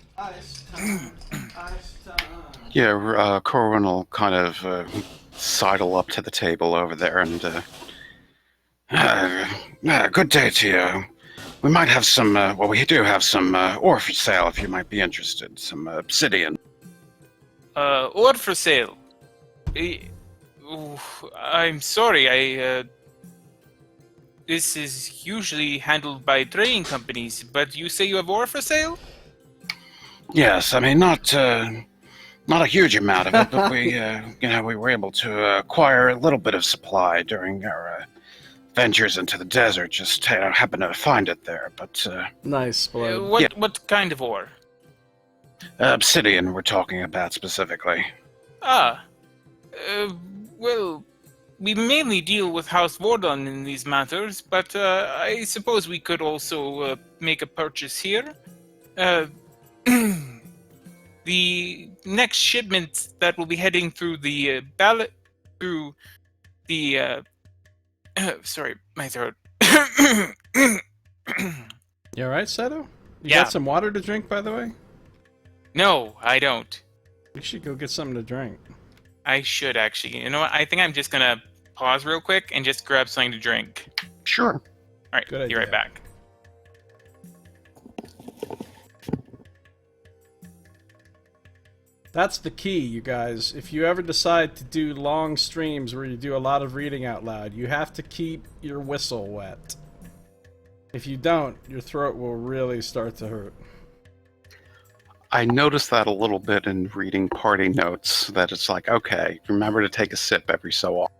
Yeah, Corwin will kind of sidle up to the table over there and, good day to you. We might have some, we do have some ore for sale if you might be interested. Some obsidian. Ore for sale. I'm sorry, this is usually handled by trading companies, but you say you have ore for sale? Yes, I mean, not a huge amount of it, but we were able to acquire a little bit of supply during our ventures into the desert. Just happened to find it there, but nice, Blood. What kind of ore? Obsidian we're talking about specifically. Well, we mainly deal with House Vordon in these matters, but I suppose we could also make a purchase here. Uh, the next shipment that will be heading through the ballot through the sorry, my throat. You alright, Scito? You Yeah. got some water to drink, by the way? No, I don't. You should go get something to drink. I should actually. You know what? I think I'm just gonna pause real quick and just grab something to drink. Sure. All right, Good be right idea. back. That's the key, you guys. If you ever decide to do long streams where you do a lot of reading out loud, you have to keep your whistle wet. If you don't, your throat will really start to hurt. I noticed that a little bit in reading party notes, that it's like, okay, remember to take a sip every so often.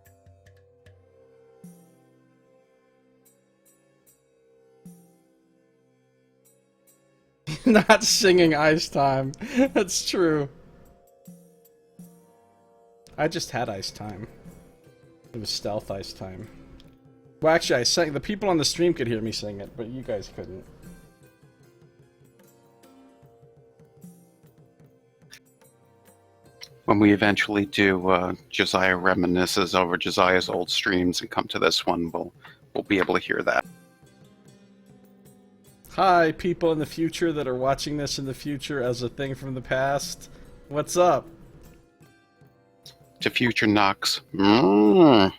Not singing Ice Time. That's true. I just had Ice Time. It was Stealth Ice Time. Well, actually, I sang. The people on the stream could hear me sing it, but you guys couldn't. When we eventually do Josiah reminisces over Josiah's old streams and come to this one, we'll be able to hear that. Hi, people in the future that are watching this in the future as a thing from the past. What's up? To future Knox. Mm.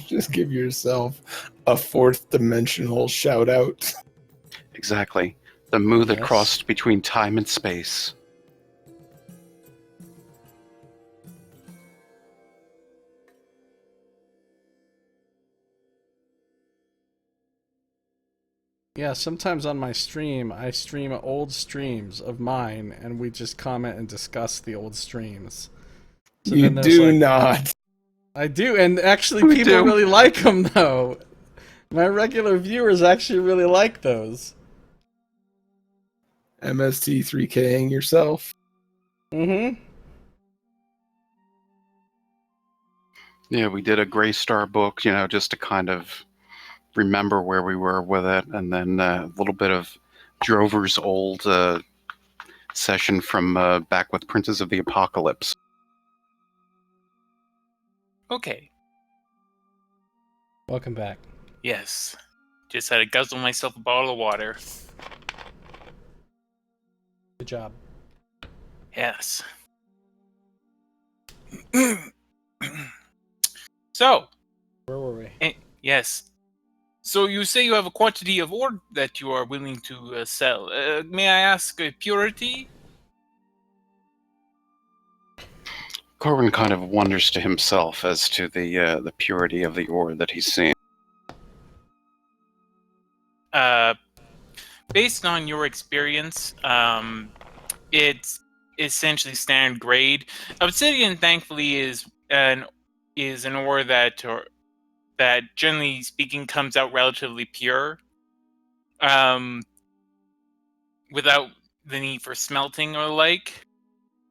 Just give yourself a fourth dimensional shout out. Exactly. The moo that Yes. crossed between time and space. Yeah, sometimes on my stream, I stream old streams of mine, and we just comment and discuss the old streams. So You then there's, do like- not. I do, and actually We people do. really like them, though. My regular viewers actually really like those. MST3King yourself. Mm-hmm. Yeah, we did a Gray Star book, just to kind of remember where we were with it, and then a little bit of Drover's old session from back with Princes of the Apocalypse. Okay. Welcome back. Yes. Just had to guzzle myself a bottle of water. Good job. Yes. So, Where were we? yes. So you say you have a quantity of ore that you are willing to sell. May I ask purity? Corwin kind of wonders to himself as to the purity of the ore that he's seeing. Based on your experience, it's essentially standard grade. Obsidian, thankfully, is an ore that generally speaking comes out relatively pure, without the need for smelting or the like.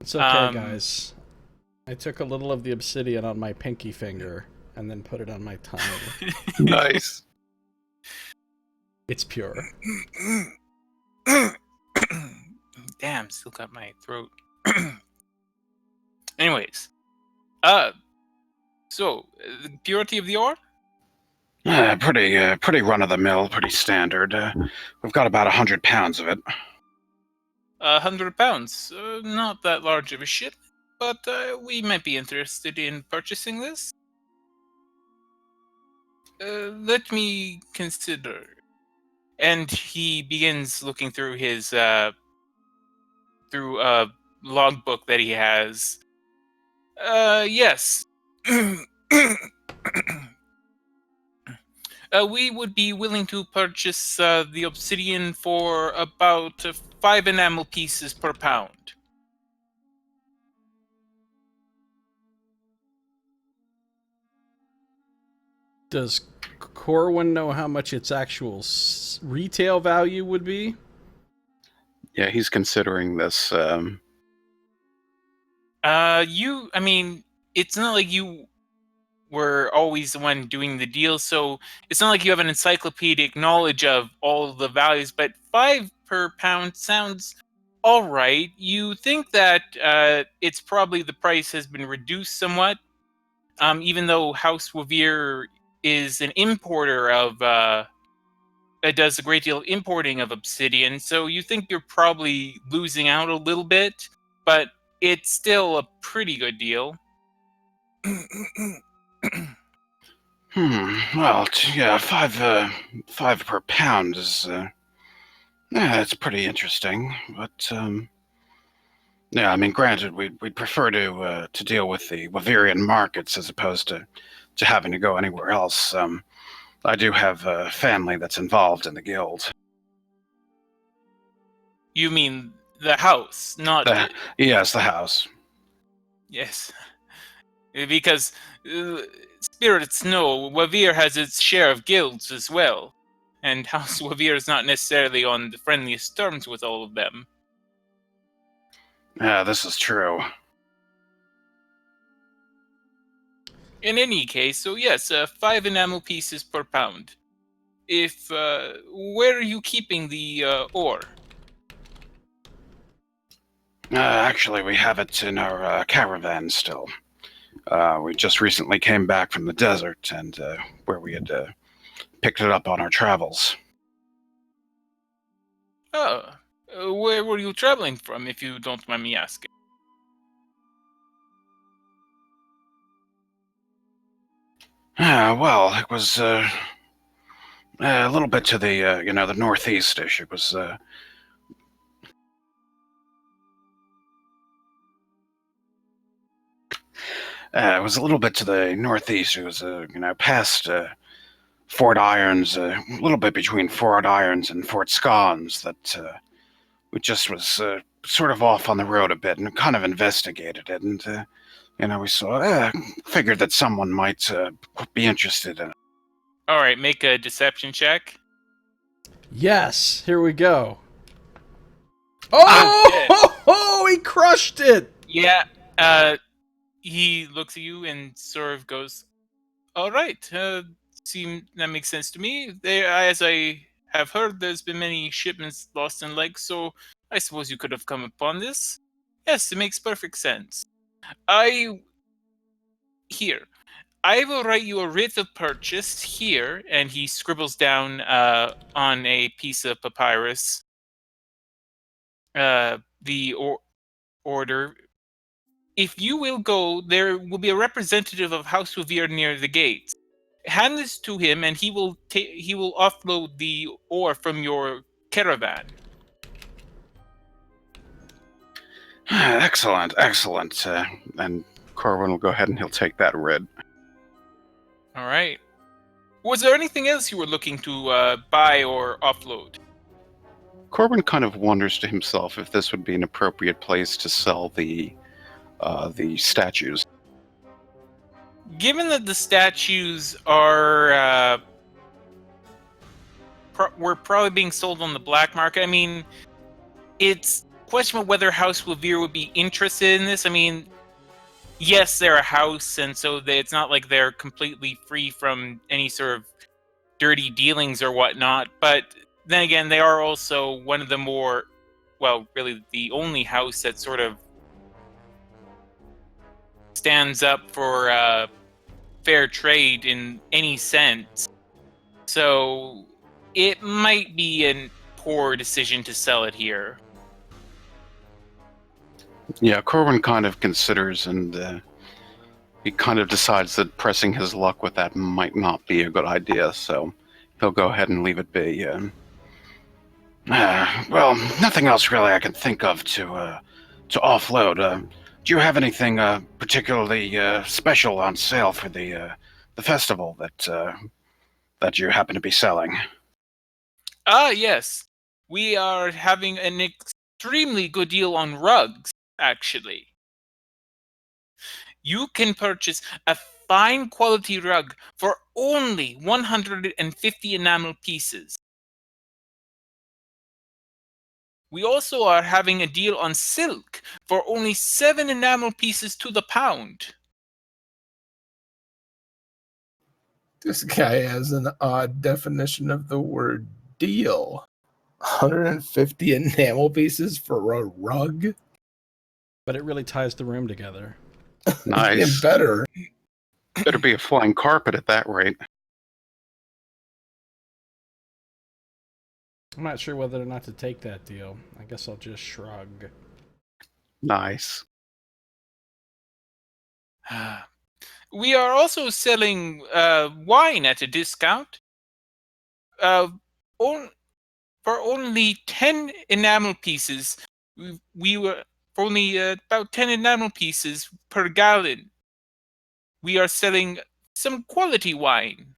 It's okay, guys. I took a little of the obsidian on my pinky finger and then put it on my tongue. Nice. It's pure. Damn, still got my throat. Anyways, so the purity of the ore? Pretty run of the mill, pretty standard. We've got about 100 pounds of it. 100 pounds. Not that large of a ship, but we might be interested in purchasing this. Let me consider. And he begins looking through his through a logbook that he has. Yes. We would be willing to purchase the obsidian for about 5 enamel pieces per pound. Does Corwin know how much its actual retail value would be? Yeah, he's considering this. I mean, it's not like you were always the one doing the deal, so it's not like you have an encyclopedic knowledge of all of the values, but 5 per pound sounds all right. You think that it's probably the price has been reduced somewhat, even though House Wavir is an importer of, it does a great deal of importing of obsidian, so you think you're probably losing out a little bit, but it's still a pretty good deal. Well, yeah, 5 per pound is yeah, it's pretty interesting. But yeah, I mean, granted, we'd prefer to deal with the Wavirian markets as opposed to having to go anywhere else. I do have a family that's involved in the guild. You mean the house, not The, yes, the house. yes, because spirits know Wavir has its share of guilds as well, and House Wavir is not necessarily on the friendliest terms with all of them. Yeah, this is true. In any case, so yes, 5 enamel pieces per pound. If where are you keeping the ore? Actually, we have it in our caravan still. We just recently came back from the desert, and where we had picked it up on our travels. Oh, where were you traveling from, if you don't mind me asking? Well, it was a little bit to the the northeast-ish. It was a little bit to the northeast. It was past Fort Irons, a little bit between Fort Irons and Fort Scones. That we just was sort of off on the road a bit and kind of investigated it, and we saw figured that someone might be interested in it. All right, make a deception check. Yes, here we go. Oh, he crushed it. Yeah, he looks at you and sort of goes, all right, that makes sense to me. As I have heard, there's been many shipments lost in lakes, so I suppose you could have come upon this. Yes, it makes perfect sense. Here, I will write you a writ of purchase here, and he scribbles down on a piece of papyrus the order. If you will go, there will be a representative of House Wavir near the gates. Hand this to him, and he will offload the ore from your caravan. Excellent. And Corwin will go ahead and he'll take that writ. All right. Was there anything else you were looking to buy or offload? Corwin kind of wonders to himself if this would be an appropriate place to sell the statues. Given that the statues are were probably being sold on the black market, I mean, it's questionable whether House Wavir would be interested in this. I mean, yes, they're a house, and so it's not like they're completely free from any sort of dirty dealings or whatnot. But then again, they are also one of the more, well, really the only house that sort of stands up for fair trade in any sense. So it might be a poor decision to sell it here. Yeah, Corwin kind of considers, and he kind of decides that pressing his luck with that might not be a good idea, so he'll go ahead and leave it be. Well, nothing else really I can think of to offload. Do you have anything particularly special on sale for the festival that you happen to be selling? Yes. We are having an extremely good deal on rugs, actually. You can purchase a fine quality rug for only 150 enamel pieces. We also are having a deal on silk for only 7 enamel pieces to the pound. This guy has an odd definition of the word deal. 150 enamel pieces for a rug? But it really ties the room together. It's Nice. getting better. Better be a flying carpet at that rate. I'm not sure whether or not to take that deal. I guess I'll just shrug. Nice. We are also selling wine at a discount. For only 10 enamel pieces, we were for only about 10 enamel pieces per gallon. We are selling some quality wine.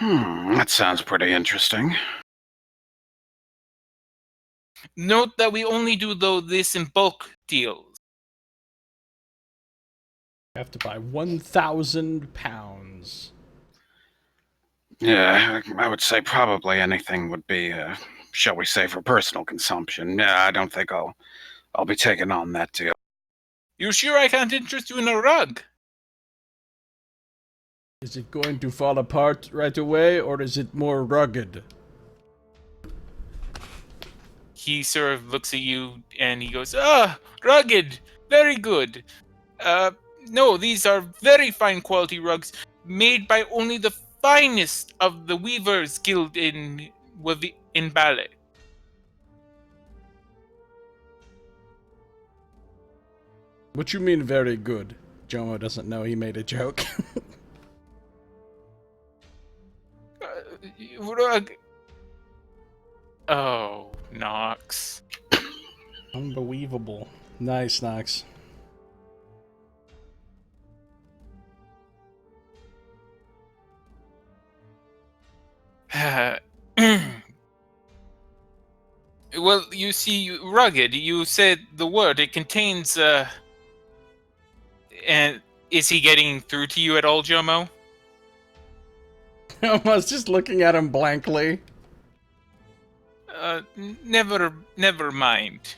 That sounds pretty interesting. Note that we only do this in bulk deals. I have to buy 1,000 pounds. Yeah, I would say probably anything would be, shall we say, for personal consumption. Yeah, I don't think I'll be taking on that deal. You sure I can't interest you in a rug? Is it going to fall apart right away, or is it more rugged? He sort of looks at you and he goes, rugged, very good. No, these are very fine quality rugs made by only the finest of the Weavers Guild in Ballet. What you mean very good? Jomo doesn't know he made a joke. Rug. Oh, Nox. Unbelievable. Nice, Nox. Well, you see, rugged. You said the word. It contains. And is he getting through to you at all, Jomo? I was just looking at him blankly. Never mind.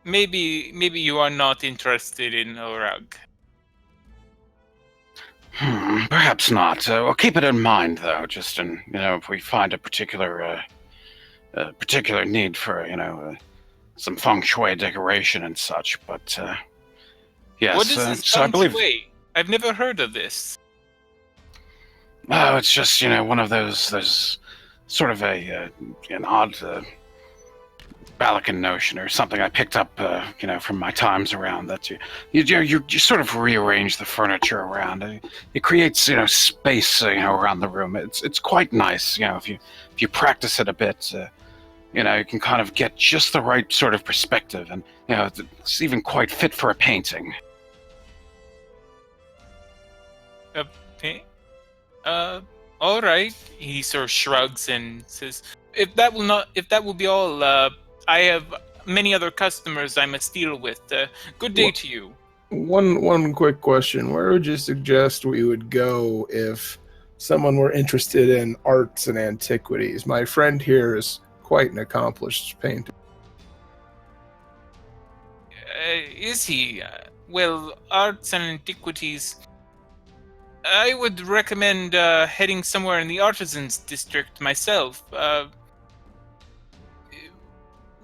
Maybe you are not interested in a rug. Perhaps not. We'll keep it in mind, though. Just in, if we find a particular need for, some feng shui decoration and such. But yes, What is this so I feng believe. shui? I've never heard of this. Oh, it's just one of those sort of an odd Balakan notion or something I picked up from my times around that you sort of rearrange the furniture around. It creates space around the room. It's quite nice. If you practice it a bit. You can kind of get just the right sort of perspective, and it's even quite fit for a painting. All right. He sort of shrugs and says, "If that will be all, I have many other customers I must deal with. Good day to you." One quick question. Where would you suggest we would go if someone were interested in arts and antiquities? My friend here is quite an accomplished painter. Is he? Well, arts and antiquities. I would recommend heading somewhere in the artisans district myself.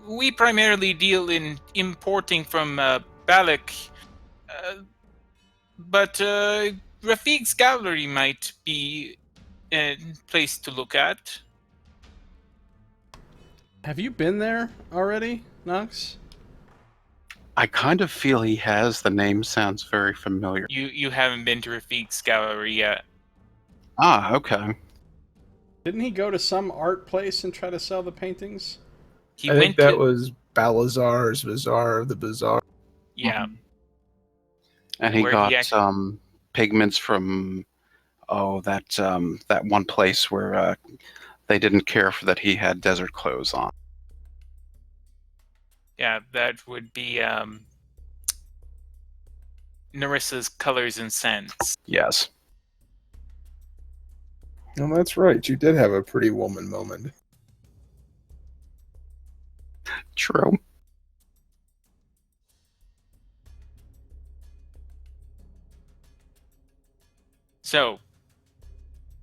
We primarily deal in importing from Balak, but Rafiq's gallery might be a place to look at. Have you been there already, Nox? I kind of feel he has. The name sounds very familiar. You haven't been to Rafiq's gallery yet. Ah, okay. Didn't he go to some art place and try to sell the paintings? I think that was Balazar's Bazaar of the Bazaar. Yeah. And he Where got he pigments from that one place where they didn't care for that he had desert clothes on. Yeah, that would be Narissa's Colors and Scents. Yes. Oh, that's right. You did have a pretty woman moment. True. So,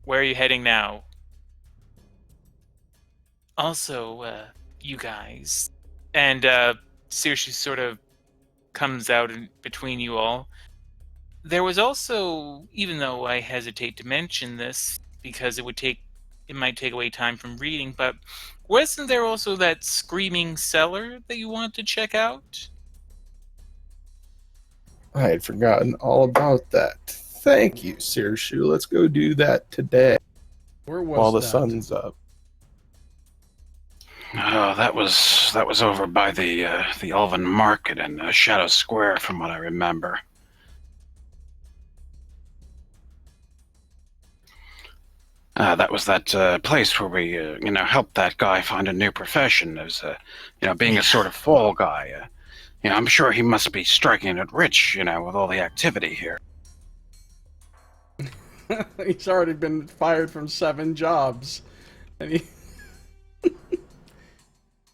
where are you heading now? Also, you guys, and Saoirse sort of comes out in between you all. There was also, even though I hesitate to mention this because it might take away time from reading, but wasn't there also that screaming cellar that you want to check out? I had forgotten all about that. Thank you, Saoirse. Let's go do that today Where was while the that? sun's up. Oh, that was over by the Elven Market in Shadow Square, from what I remember. That was that place where we, helped that guy find a new profession as, being a sort of fall guy. I'm sure he must be striking it rich, with all the activity here. He's already been fired from 7 jobs. And he...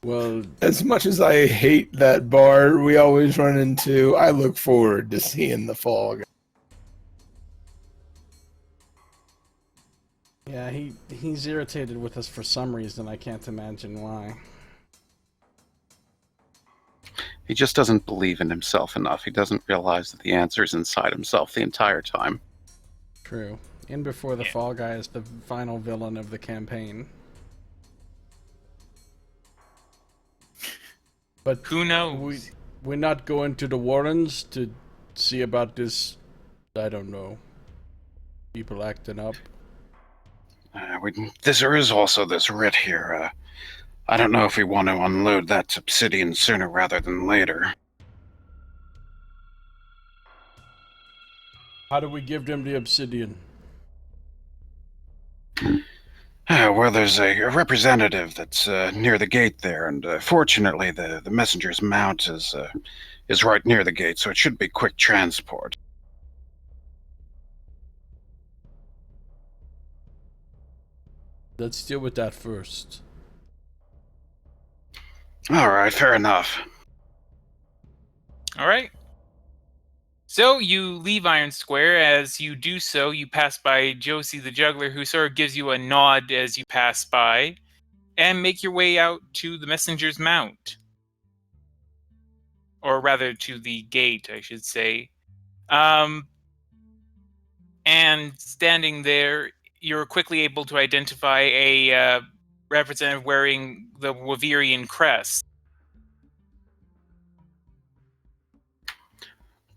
Well, As much as I hate that bar we always run into, I look forward to seeing the fall guy. yeah, he's irritated with us for some reason. I can't imagine why. He just doesn't believe in himself enough. He doesn't realize that the answer is inside himself the entire time. True. In Before the Fall Guy is the final villain of the campaign. But Who knows? we're not going to the Warrens to see about this, I don't know, people acting up. There is also this writ here. I don't know if we want to unload that obsidian sooner rather than later. How do we give them the obsidian? Well, there's a representative that's near the gate there, and fortunately the messenger's mount is right near the gate, so it should be quick transport. Let's deal with that first. All right, fair enough. All right. So you leave Iron Square. As you do so, you pass by Josie the Juggler, who sort of gives you a nod as you pass by, and make your way out to the Messenger's Mount. Or rather, to the gate, I should say. And standing there, you're quickly able to identify a representative wearing the Wavirian crest.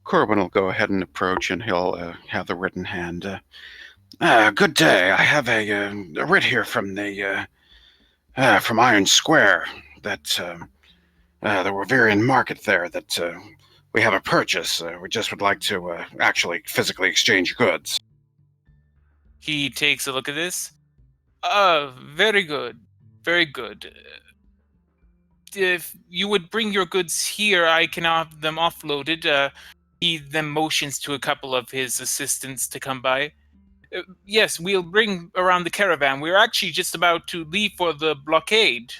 Corbin will go ahead and approach, and he'll have the written hand. Good day. I have a writ here from the from Iron Square that the Wavirian Market there that we have a purchase. We just would like to actually physically exchange goods. He takes a look at this. Very good. Very good. If you would bring your goods here, I can have them offloaded. He then motions to a couple of his assistants to come by. Yes, we'll bring around the caravan. We're actually just about to leave for the blockade.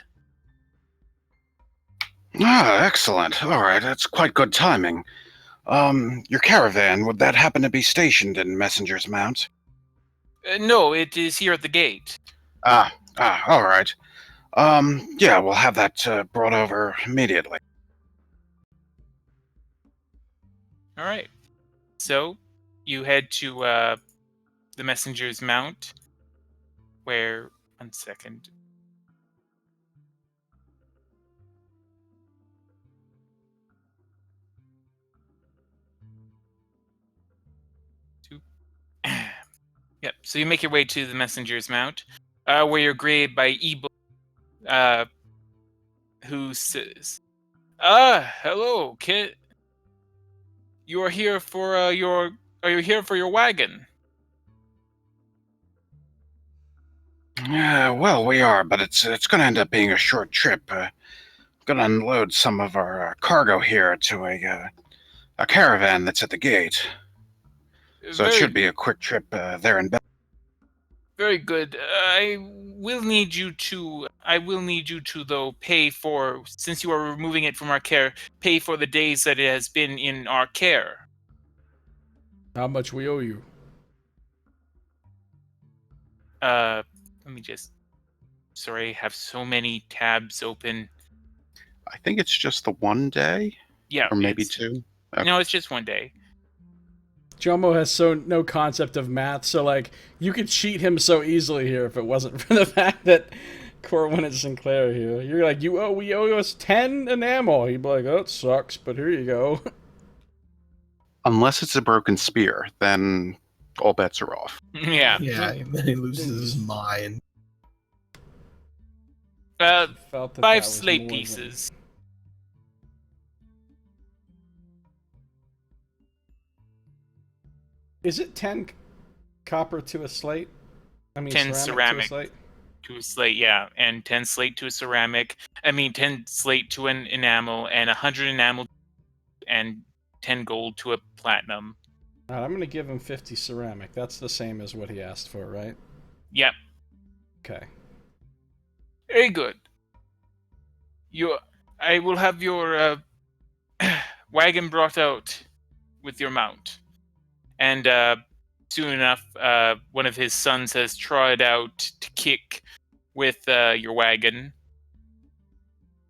Ah, excellent. All right, that's quite good timing. Your caravan, would that happen to be stationed in Messenger's Mount? No, it is here at the gate. All right. Yeah, we'll have that brought over immediately. All right. So, you head to the Messenger's Mount, where... One second. Yep, so you make your way to the Messenger's Mount, where you're greeted by Ebo, who says, hello, kid. You are here for are you here for your wagon? Well, we are, but it's going to end up being a short trip. Going to unload some of our cargo here to a caravan that's at the gate. So it should be a quick trip there and back. Very good. I will need you to, though, pay for, since you are removing it from our care, pay for the days that it has been in our care. How much we owe you? Let me just, sorry, I have so many tabs open. I think it's just the one day, Yeah. or maybe it's- two. No, it's just one day. Jomo has no concept of math, so like you could cheat him so easily here if it wasn't for the fact that Corwin and Sinclair here. You're like, we owe us 10 enamel. He'd be like, oh, it sucks, but here you go. Unless it's a broken spear, then all bets are off. Yeah. Yeah, and then he loses his mind. Felt that 5 was slate more than- pieces. Is it 10 copper to a slate? I mean, 10 to a ceramic. slate? To a slate, yeah, and 10 slate to a ceramic. 10 slate to an enamel, and 100 enamel, and 10 gold to a platinum. All right, I'm gonna give him 50 ceramic. That's the same as what he asked for, right? Yep. Okay. Very good. I will have your wagon brought out with your mount, and soon enough, one of his sons has trotted out to kick with your wagon.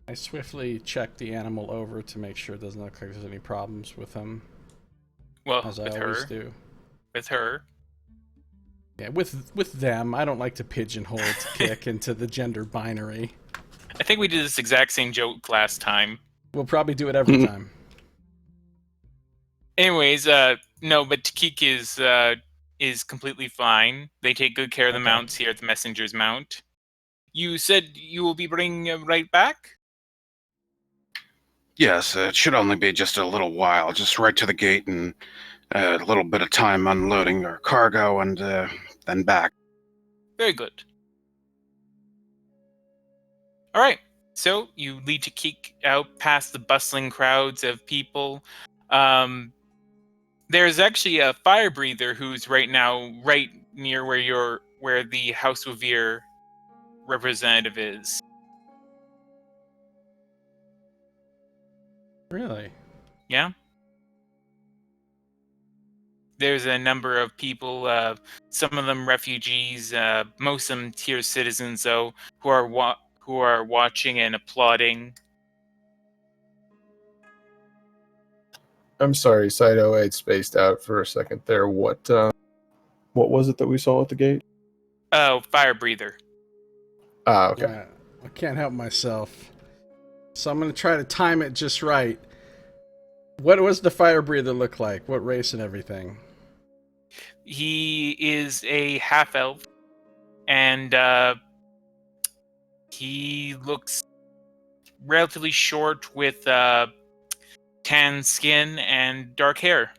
I swiftly check the animal over to make sure it doesn't look like there's any problems with him, Well, as I with always her. do. With her. Yeah, with them, I don't like to pigeonhole kick into the gender binary. I think we did this exact same joke last time. We'll probably do it every time. Anyways, no, but Takik is completely fine. They take good care of the Okay. mounts here at the Messenger's Mount. You said you will be bringing him right back? Yes, it should only be just a little while, just right to the gate and a little bit of time unloading our cargo and then back. Very good. All right. So you lead Takik out past the bustling crowds of people. There's actually a fire breather who's right now right near where the House of Veer representative is. Really? Yeah. There's a number of people, some of them refugees, most of them tier citizens, though, who are watching and applauding. I'm sorry, Site 08 spaced out for a second there. What was it that we saw at the gate? Oh, fire breather. Ah, okay. Yeah, I can't help myself. So I'm gonna try to time it just right. What does the fire breather look like? What race and everything? He is a half elf, and he looks relatively short with tan skin and dark hair.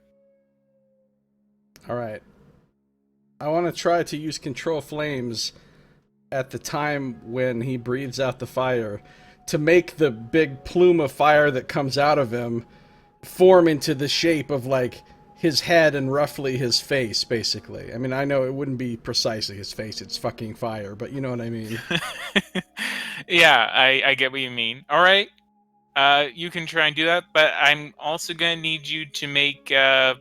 All right. I want to try to use control flames at the time when he breathes out the fire to make the big plume of fire that comes out of him form into the shape of like his head and roughly his face, basically. I mean, I know it wouldn't be precisely his face, it's fucking fire, but you know what I mean. Yeah, I get what you mean. All right. You can try and do that, but I'm also gonna need you to make I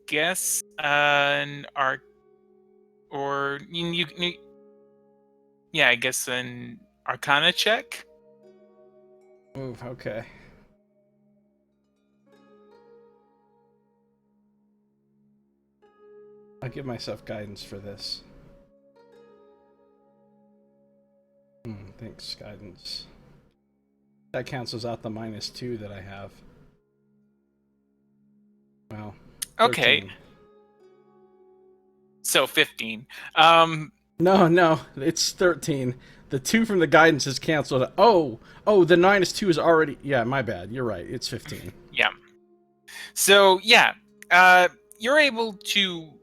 guess an arc, or yeah, I guess an Arcana check. Ooh, okay. I'll give myself guidance for this. Thanks, guidance. That cancels out the -2 that I have. Well. Okay. 13. So 15. No, it's 13. The 2 from the guidance is canceled. Oh, the -2 is already. Yeah, my bad. You're right. It's 15. Yeah. So yeah, you're able to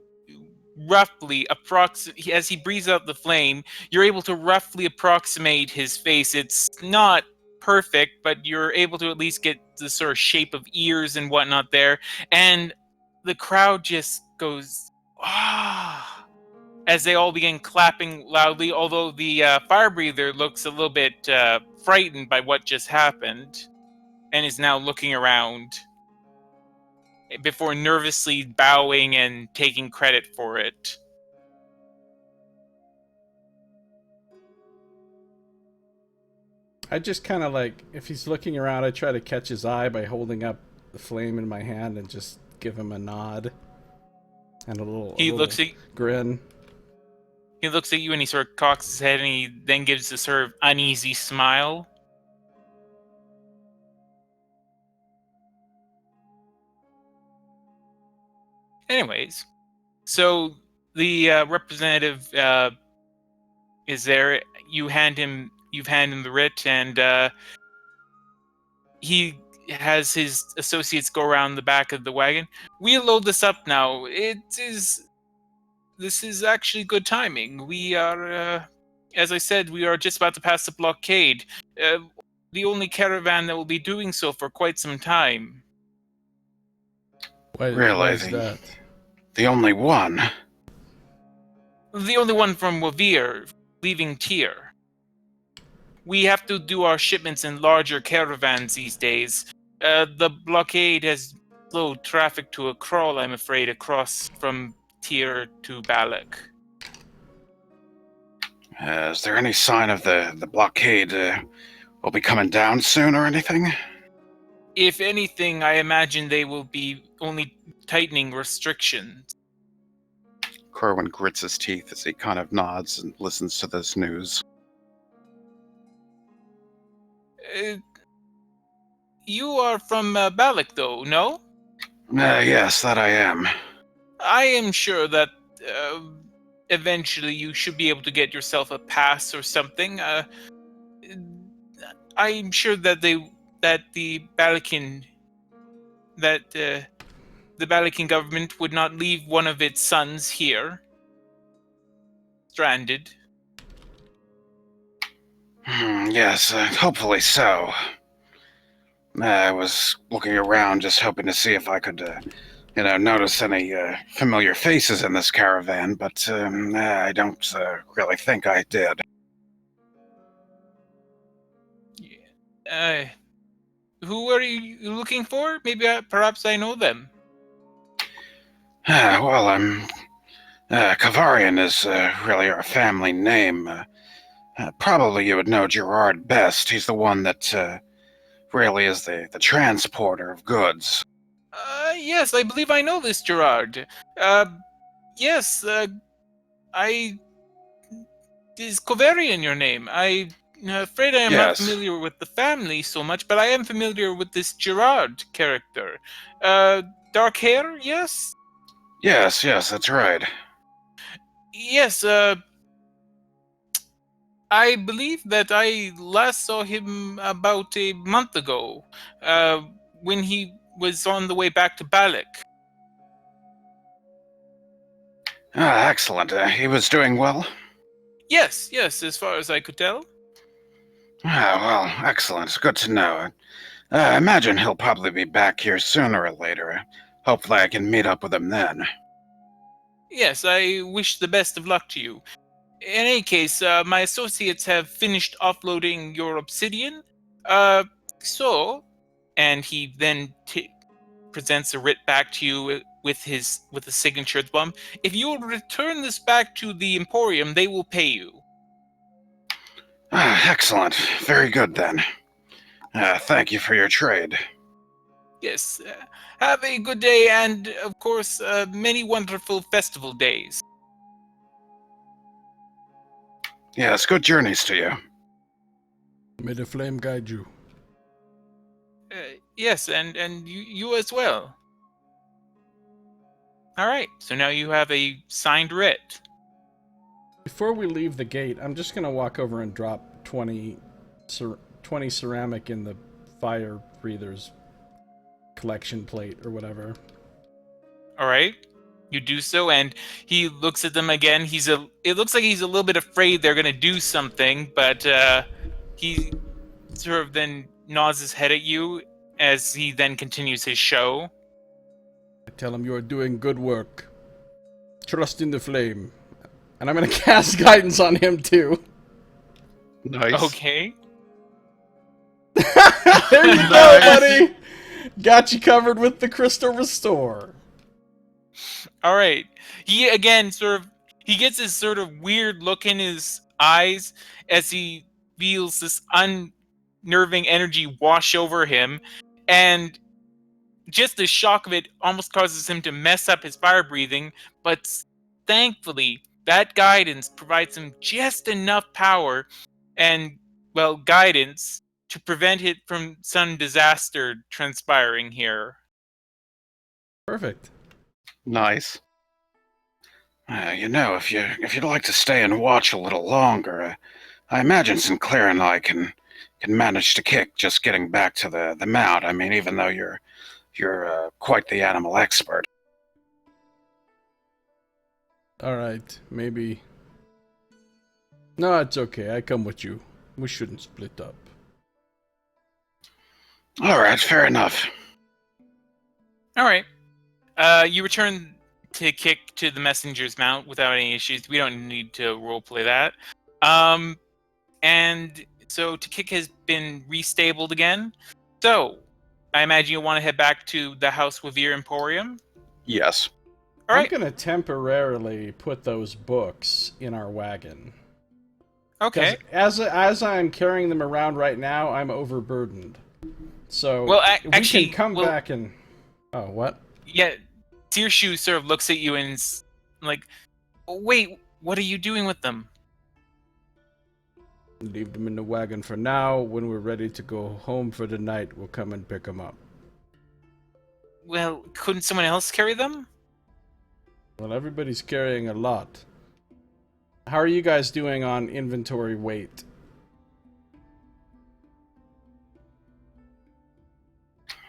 roughly approximate, as he breathes out the flame, you're able to roughly approximate his face. It's not perfect, but you're able to at least get the sort of shape of ears and whatnot there. And the crowd just goes, ah, as they all begin clapping loudly, although the fire breather looks a little bit frightened by what just happened and is now looking around before nervously bowing and taking credit for it. I just kind of like, if he's looking around, I try to catch his eye by holding up the flame in my hand and just give him a nod and a little grin. He looks at you and he sort of cocks his head and he then gives a sort of uneasy smile. Anyways, so the representative is there. You've handed him the writ, and he has his associates go around the back of the wagon. We'll load this up now. This is actually good timing. We are, as I said, we are just about to pass the blockade. The only caravan that will be doing so for quite some time. Why is that? The only one. The only one from Wavir, leaving Tyr. We have to do our shipments in larger caravans these days. The blockade has slowed traffic to a crawl, I'm afraid, across from Tyr to Balak. Is there any sign of the blockade will be coming down soon or anything? If anything, I imagine they will be only tightening restrictions. Corwin grits his teeth as he kind of nods and listens to this news. You are from Balak, though, no? Yes, that I am. I am sure that eventually you should be able to get yourself a pass or something. I'm sure that the Balakin government would not leave one of its sons here, stranded. Yes, hopefully so. I was looking around just hoping to see if I could, notice any familiar faces in this caravan, but I don't really think I did. Who are you looking for? Maybe perhaps I know them. Well, Kavarian is really our family name. Probably you would know Gerard best. He's the one that really is the transporter of goods. Yes, I believe I know this Gerard. Yes, is Kavarian your name? I'm afraid I am not familiar with the family so much, but I am familiar with this Gerard character. Dark hair, yes? Yes, that's right. Yes, I believe that I last saw him about a month ago, when he was on the way back to Balak. Excellent. He was doing well? Yes, as far as I could tell. Well, excellent. Good to know. I imagine he'll probably be back here sooner or later. Hopefully I can meet up with him then. Yes, I wish the best of luck to you. In any case, my associates have finished offloading your obsidian. And he then presents a writ back to you with a signature at the bottom. If you will return this back to the Emporium, they will pay you. Excellent. Very good then. Thank you for your trade. Yes. Have a good day and, of course, many wonderful festival days. Yes, good journeys to you. May the flame guide you. Yes, and you as well. All right, so now you have a signed writ. Before we leave the gate, I'm just going to walk over and drop 20 ceramic in the fire breather's collection plate or whatever. All right. You do so, and he looks at them again. It looks like he's a little bit afraid they're going to do something, but he sort of then nods his head at you as he then continues his show. I tell him you are doing good work. Trust in the flame. And I'm gonna cast guidance on him too. Nice. Okay. There you go, buddy! Got you covered with the Crystal Restore. All right. He again he gets this sort of weird look in his eyes as he feels this unnerving energy wash over him, and just the shock of it almost causes him to mess up his fire breathing, but thankfully that guidance provides him just enough power and, well, guidance to prevent it from some disaster transpiring here. Perfect. Nice. If you'd like to stay and watch a little longer, I imagine Sinclair and I can manage to kick just getting back to the mount. I mean, even though you're quite the animal expert. Alright, maybe. No, it's okay. I come with you. We shouldn't split up. All right, fair enough. All right. You return to kick to the messenger's mount without any issues. We don't need to roleplay that. And so to kick has been restabled again. So I imagine you'll want to head back to the House Wavir Emporium. Yes. All right. I'm gonna temporarily put those books in our wagon. Okay. As I'm carrying them around right now, I'm overburdened. So Well, we actually, can come back and... Oh, what? Yeah, Searshoe sort of looks at you and like, wait, what are you doing with them? Leave them in the wagon for now. When we're ready to go home for the night, we'll come and pick them up. Well, couldn't someone else carry them? Well, everybody's carrying a lot. How are you guys doing on inventory weight?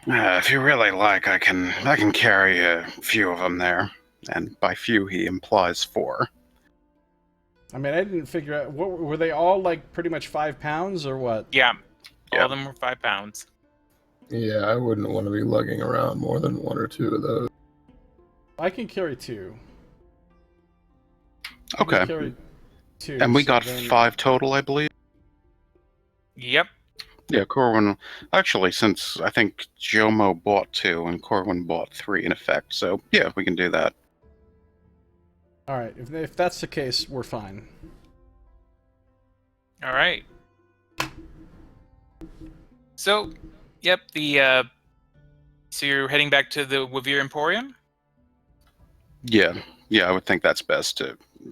If you really like, I can carry a few of them there, and by few he implies 4. I mean, I didn't figure out... What, were they all, like, pretty much 5 pounds, or what? Yeah, all Yep. of them were 5 pounds. Yeah, I wouldn't want to be lugging around more than 1 or 2 of those. I can carry 2. I can Okay. carry 2, And we so got then- 5 total, I believe. Yep. Yeah, Corwin. Actually, since I think Jomo bought 2 and Corwin bought 3 in effect, so yeah, we can do that. Alright, if that's the case, we're fine. All right. So, yep, so you're heading back to the Wavir Emporium? Yeah, I would think that's best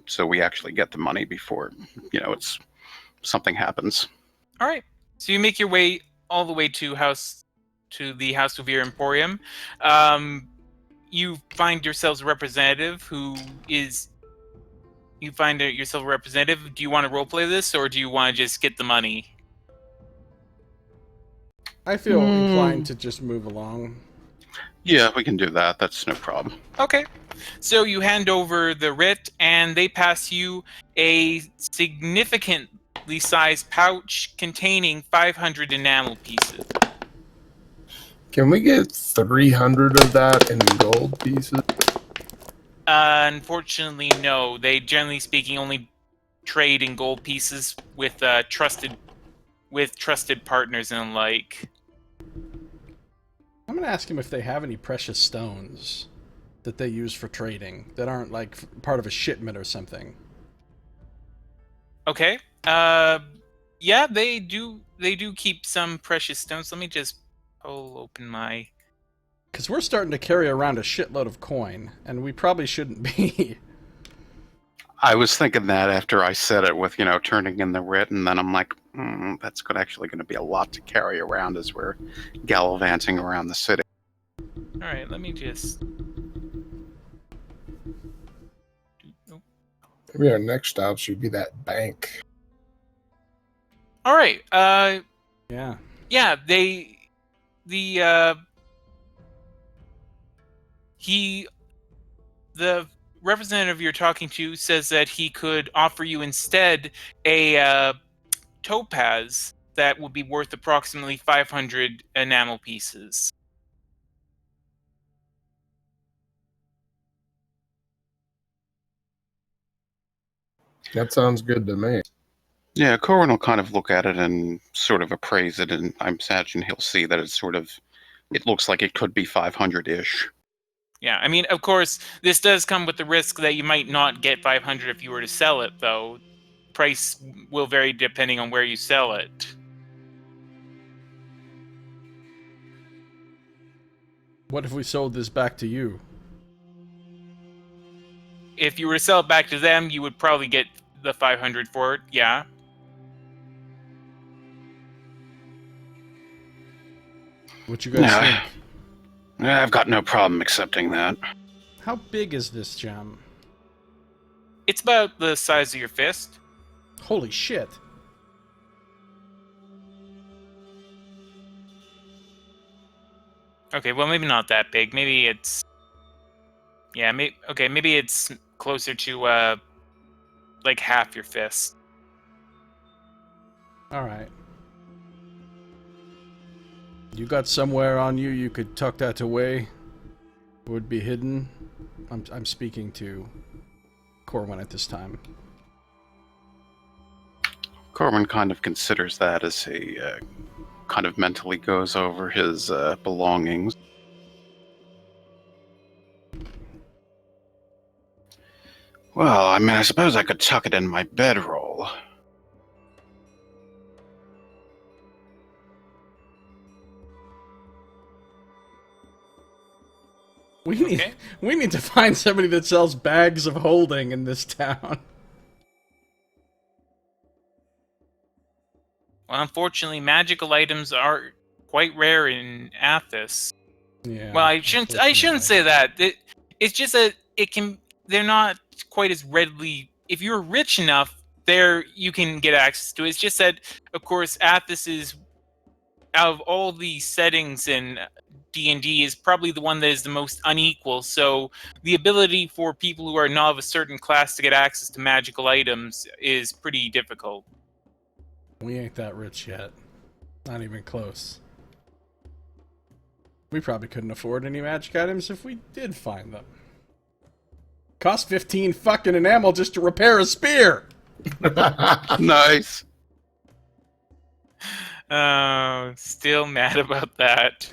so we actually get the money before, it's something happens. All right. So you make your way all the way to the House Wavir Emporium. You find yourselves a representative who is. You find yourself a representative. Do you want to roleplay this, or do you want to just get the money? I feel inclined to just move along. Yeah, we can do that. That's no problem. Okay. So you hand over the writ, and they pass you a significantly sized pouch containing 500 enamel pieces. Can we get 300 of that in gold pieces? Unfortunately, no. They, generally speaking, only trade in gold pieces with trusted partners and the like. I'm gonna ask him if they have any precious stones that they use for trading that aren't like part of a shipment or something. Okay. Yeah, they do. They do keep some precious stones. Let me just open my. Because we're starting to carry around a shitload of coin, and we probably shouldn't be. I was thinking that after I said it with, turning in the writ, and then I'm like, that's actually going to be a lot to carry around as we're gallivanting around the city. All right, let me just. Maybe our next stop should be that bank. All right. Yeah. Yeah. The representative you're talking to says that he could offer you instead a topaz that would be worth approximately 500 enamel pieces. That sounds good to me. Yeah, Corin will kind of look at it and sort of appraise it, and I imagine he'll see that it looks like it could be 500-ish. Yeah, I mean, of course, this does come with the risk that you might not get 500 if you were to sell it, though. Price will vary depending on where you sell it. What if we sold this back to you? If you were to sell it back to them, you would probably get the 500 for it, yeah. What you guys think? I've got no problem accepting that. How big is this gem? It's about the size of your fist. Holy shit. Okay, well, maybe not that big. Maybe it's... Yeah, maybe it's closer to, like half your fist. Alright. You got somewhere on you could tuck that away? Would be hidden? I'm speaking to Corwin at this time. Corbin kind of considers that as he kind of mentally goes over his belongings. Well, I mean, I suppose I could tuck it in my bedroll. We need to find somebody that sells bags of holding in this town. Well, unfortunately, magical items are quite rare in Athos. Yeah. Well, I shouldn't say that. It's just that they're not quite as readily. If you're rich enough, you can get access to it. It's just that, of course, Athos is, out of all the settings in D&D, is probably the one that is the most unequal. So the ability for people who are not of a certain class to get access to magical items is pretty difficult. We ain't that rich yet. Not even close. We probably couldn't afford any magic items if we did find them. Cost 15 fucking enamel just to repair a spear! Nice. Still mad about that.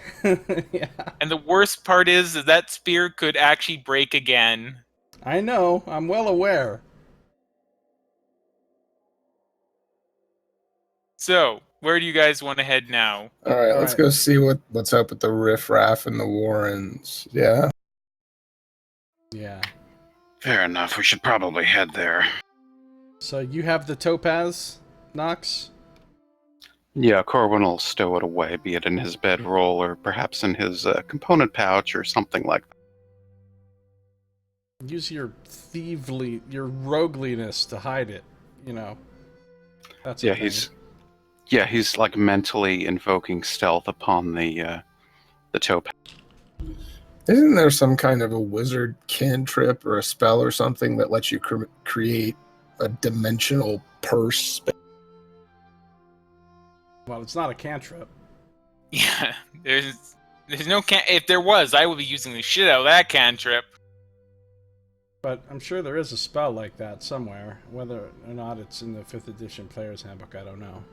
Yeah. And the worst part is that spear could actually break again. I know, I'm well aware. So, where do you guys want to head now? Alright, let's go see what's up with the riffraff and the Warrens. Yeah? Yeah. Fair enough. We should probably head there. So you have the topaz, Nox? Yeah, Corwin will stow it away, be it in his bedroll or perhaps in his component pouch or something like that. Use your rogueliness to hide it, you know. That's a thing. He's like mentally invoking stealth upon the topaz. Isn't there some kind of a wizard cantrip or a spell or something that lets you create a dimensional purse? Well, it's not a cantrip. Yeah, there's no if there was, I would be using the shit out of that cantrip. But I'm sure there is a spell like that somewhere. Whether or not it's in the 5th edition Player's Handbook, I don't know.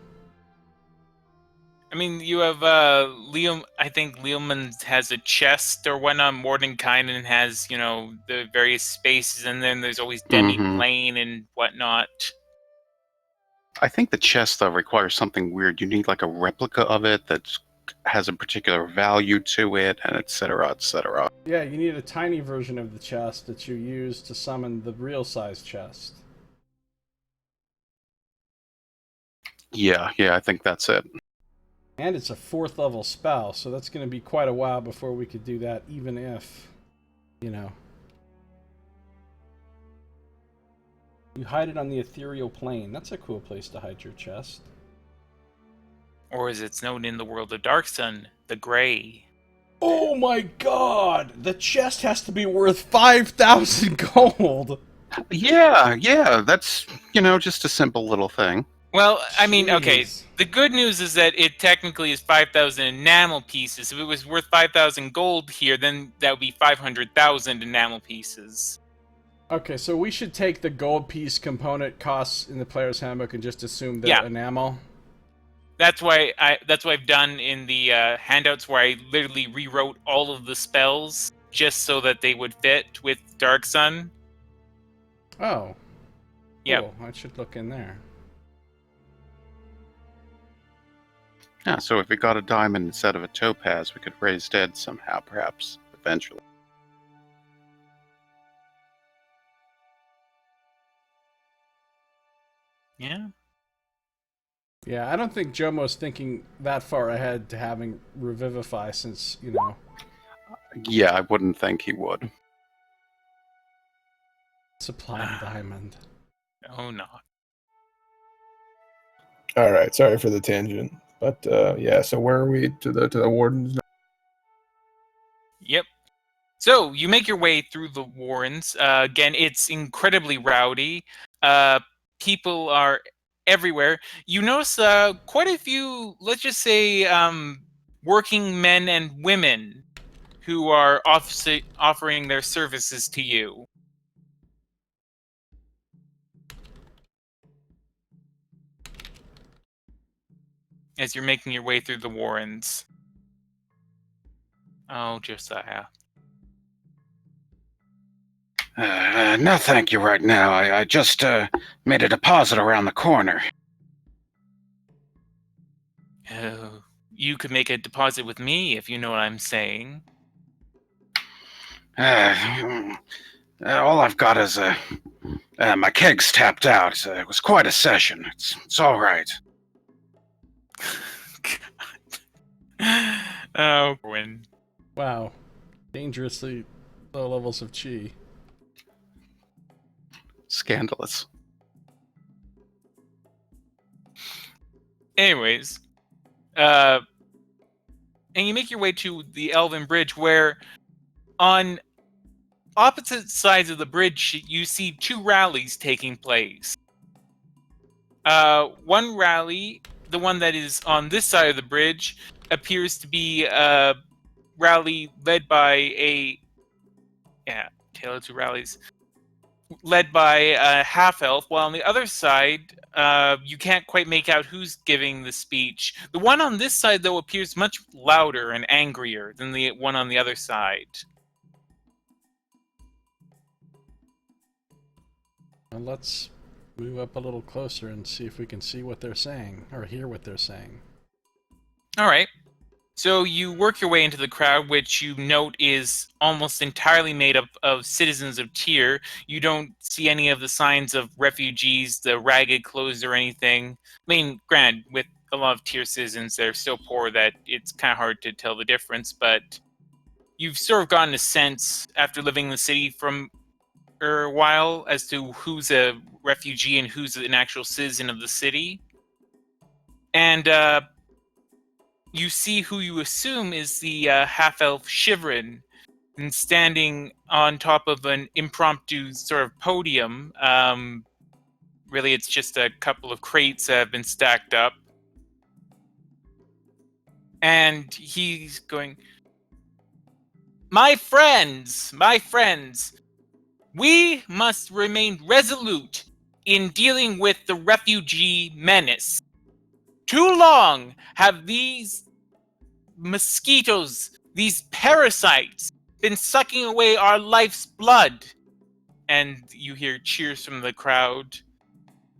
I mean, you have Liam. I think Leomund has a chest or whatnot. Mordenkainen has, the various spaces, and then there's always demi-plane and whatnot. I think the chest, though, requires something weird. You need, like, a replica of it that has a particular value to it, and et cetera, et cetera. Yeah, you need a tiny version of the chest that you use to summon the real-size chest. Yeah, I think that's it. And it's a 4th level spell, so that's going to be quite a while before we could do that, even if, you hide it on the ethereal plane. That's a cool place to hide your chest. Or as it's known in the world of Dark Sun, the Grey. Oh my god! The chest has to be worth 5,000 gold! Yeah, that's, just a simple little thing. Well, I mean, Jeez. okay, the good news is that it technically is 5,000 enamel pieces. If it was worth 5,000 gold here, then that would be 500,000 enamel pieces. Okay, so we should take the gold piece component costs in the player's handbook and just assume they're Yeah. enamel. That's why I've done in the handouts where I literally rewrote all of the spells just so that they would fit with Dark Sun. Oh. Yep. Cool. I should look in there. Yeah, so if we got a diamond instead of a topaz, we could raise dead somehow, perhaps, eventually. Yeah. Yeah, I don't think Jomo's thinking that far ahead to having Revivify since, you know... Yeah, I wouldn't think he would. Supplying diamond. Oh no. All right, sorry for the tangent, but yeah. So where are we to the wardens? Yep. So you make your way through the Warrens. Again, it's incredibly rowdy. People are everywhere. You notice quite a few, let's just say, working men and women who are offering their services to you. As you're making your way through the Warrens. Oh, Josiah. No, thank you right now. I just made a deposit around the corner. Oh, you could make a deposit with me if you know what I'm saying. All I've got is my keg's tapped out. It was quite a session. It's all right. Oh, Gwen. Wow. Dangerously low levels of chi. Scandalous. Anyways, and you make your way to the Elven Bridge, where on opposite sides of the bridge you see two rallies taking place. One rally, the one that is on this side of the bridge, appears to be a rally led by tale of two rallies, led by a half-elf, while on the other side, you can't quite make out who's giving the speech. The one on this side, though, appears much louder and angrier than the one on the other side. And let's move up a little closer and see if we can see what they're saying, or hear what they're saying. All right. So you work your way into the crowd, which you note is almost entirely made up of citizens of Tyr. You don't see any of the signs of refugees, the ragged clothes or anything. I mean, granted, with a lot of Tyr citizens, they're so poor that it's kind of hard to tell the difference, but you've sort of gotten a sense after living in the city from a while as to who's a refugee and who's an actual citizen of the city. And you see who you assume is the half-elf Shivrin, and standing on top of an impromptu sort of podium. Really, it's just a couple of crates that have been stacked up. And he's going, my friends, we must remain resolute in dealing with the refugee menace. Too long have these mosquitoes, these parasites, been sucking away our life's blood. And you hear cheers from the crowd.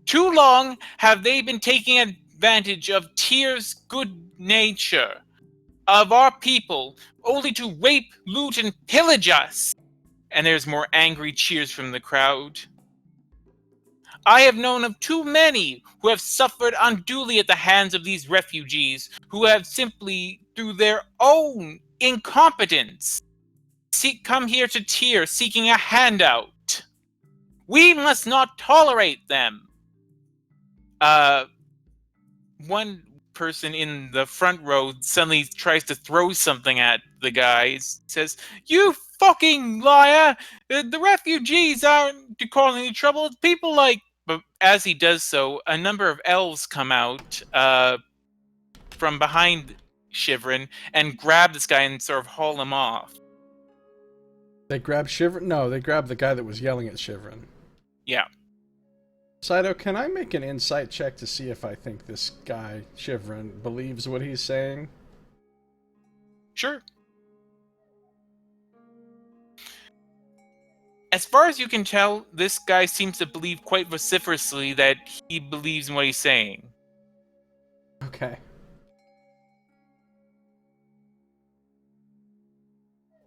Too long have they been taking advantage of Tyr's good nature, of our people, only to rape, loot, and pillage us. And there's more angry cheers from the crowd. I have known of too many who have suffered unduly at the hands of these refugees, who have simply, through their own incompetence, come here to Tyr seeking a handout. We must not tolerate them. One person in the front row suddenly tries to throw something at the guy. Says, "You fucking liar! The refugees aren't causing any trouble. It's people like..." But as he does so, a number of elves come out from behind Shivrin and grab this guy and sort of haul him off. They grab Shivrin? No, they grab the guy that was yelling at Shivrin. Yeah. Scito, can I make an insight check to see if I think this guy, Shivrin, believes what he's saying? Sure. As far as you can tell, this guy seems to believe quite vociferously that he believes in what he's saying. Okay.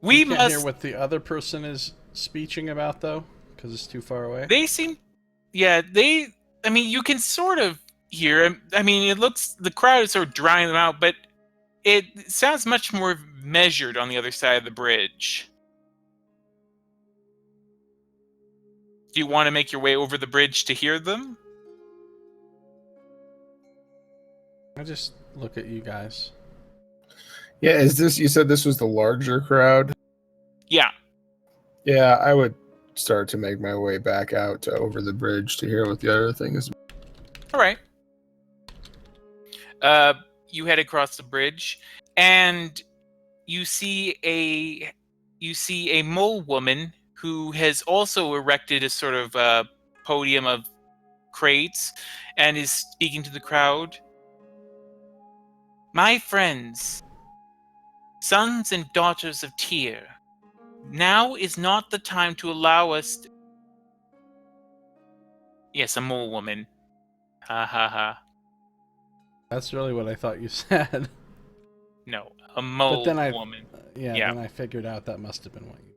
We You can't must. hear what the other person is speeching about, though, because it's too far away. They seem. Yeah, they. I mean, you can sort of hear. I mean, it looks. The crowd is sort of drowning them out, but it sounds much more measured on the other side of the bridge. Do you want to make your way over the bridge to hear them? I just look at you guys. Yeah, is this? You said this was the larger crowd. Yeah. Yeah, I would start to make my way back out to over the bridge to hear what the other thing is. All right. You head across the bridge, and you see a mole woman who has also erected a sort of podium of crates and is speaking to the crowd. My friends, sons and daughters of Tyr, now is not the time to allow us. Yes, a mole woman. Ha ha ha. That's really what I thought you said. No, a mole But then woman. Yeah, Yeah. then I figured out that must have been what you...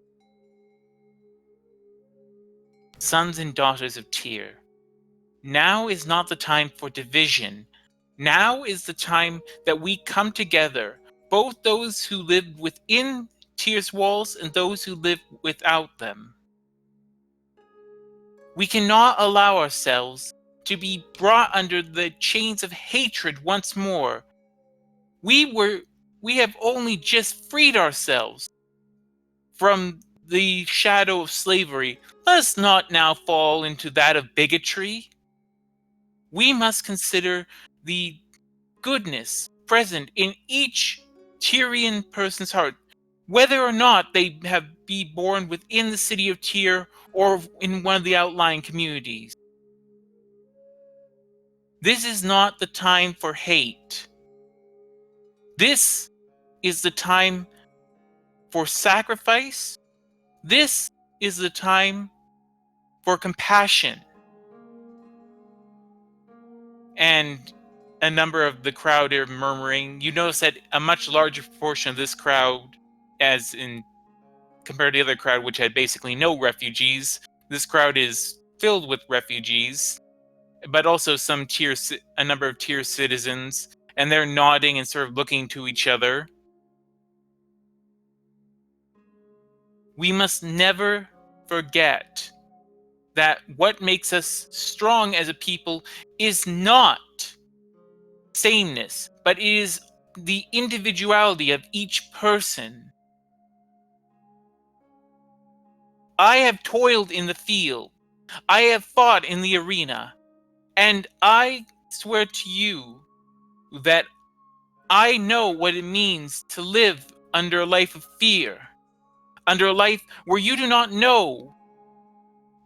Sons and daughters of Tyr, now is not the time for division. Now is the time that we come together, both those who live within Tyr's walls and those who live without them. We cannot allow ourselves to be brought under the chains of hatred once more. We have only just freed ourselves from the shadow of slavery. Let us not now fall into that of bigotry. We must consider the goodness present in each Tyrian person's heart, whether or not they be born within the city of Tyr or in one of the outlying communities. This is not the time for hate. This is the time for sacrifice. This is the time for compassion. And a number of the crowd are murmuring. You notice that a much larger proportion of this crowd, as in compared to the other crowd, which had basically no refugees, this crowd is filled with refugees, but also a number of Tyr citizens, and they're nodding and sort of looking to each other. We must never forget that what makes us strong as a people is not sameness, but it is the individuality of each person. I have toiled in the field. I have fought in the arena. And I swear to you that I know what it means to live under a life of fear, under a life where you do not know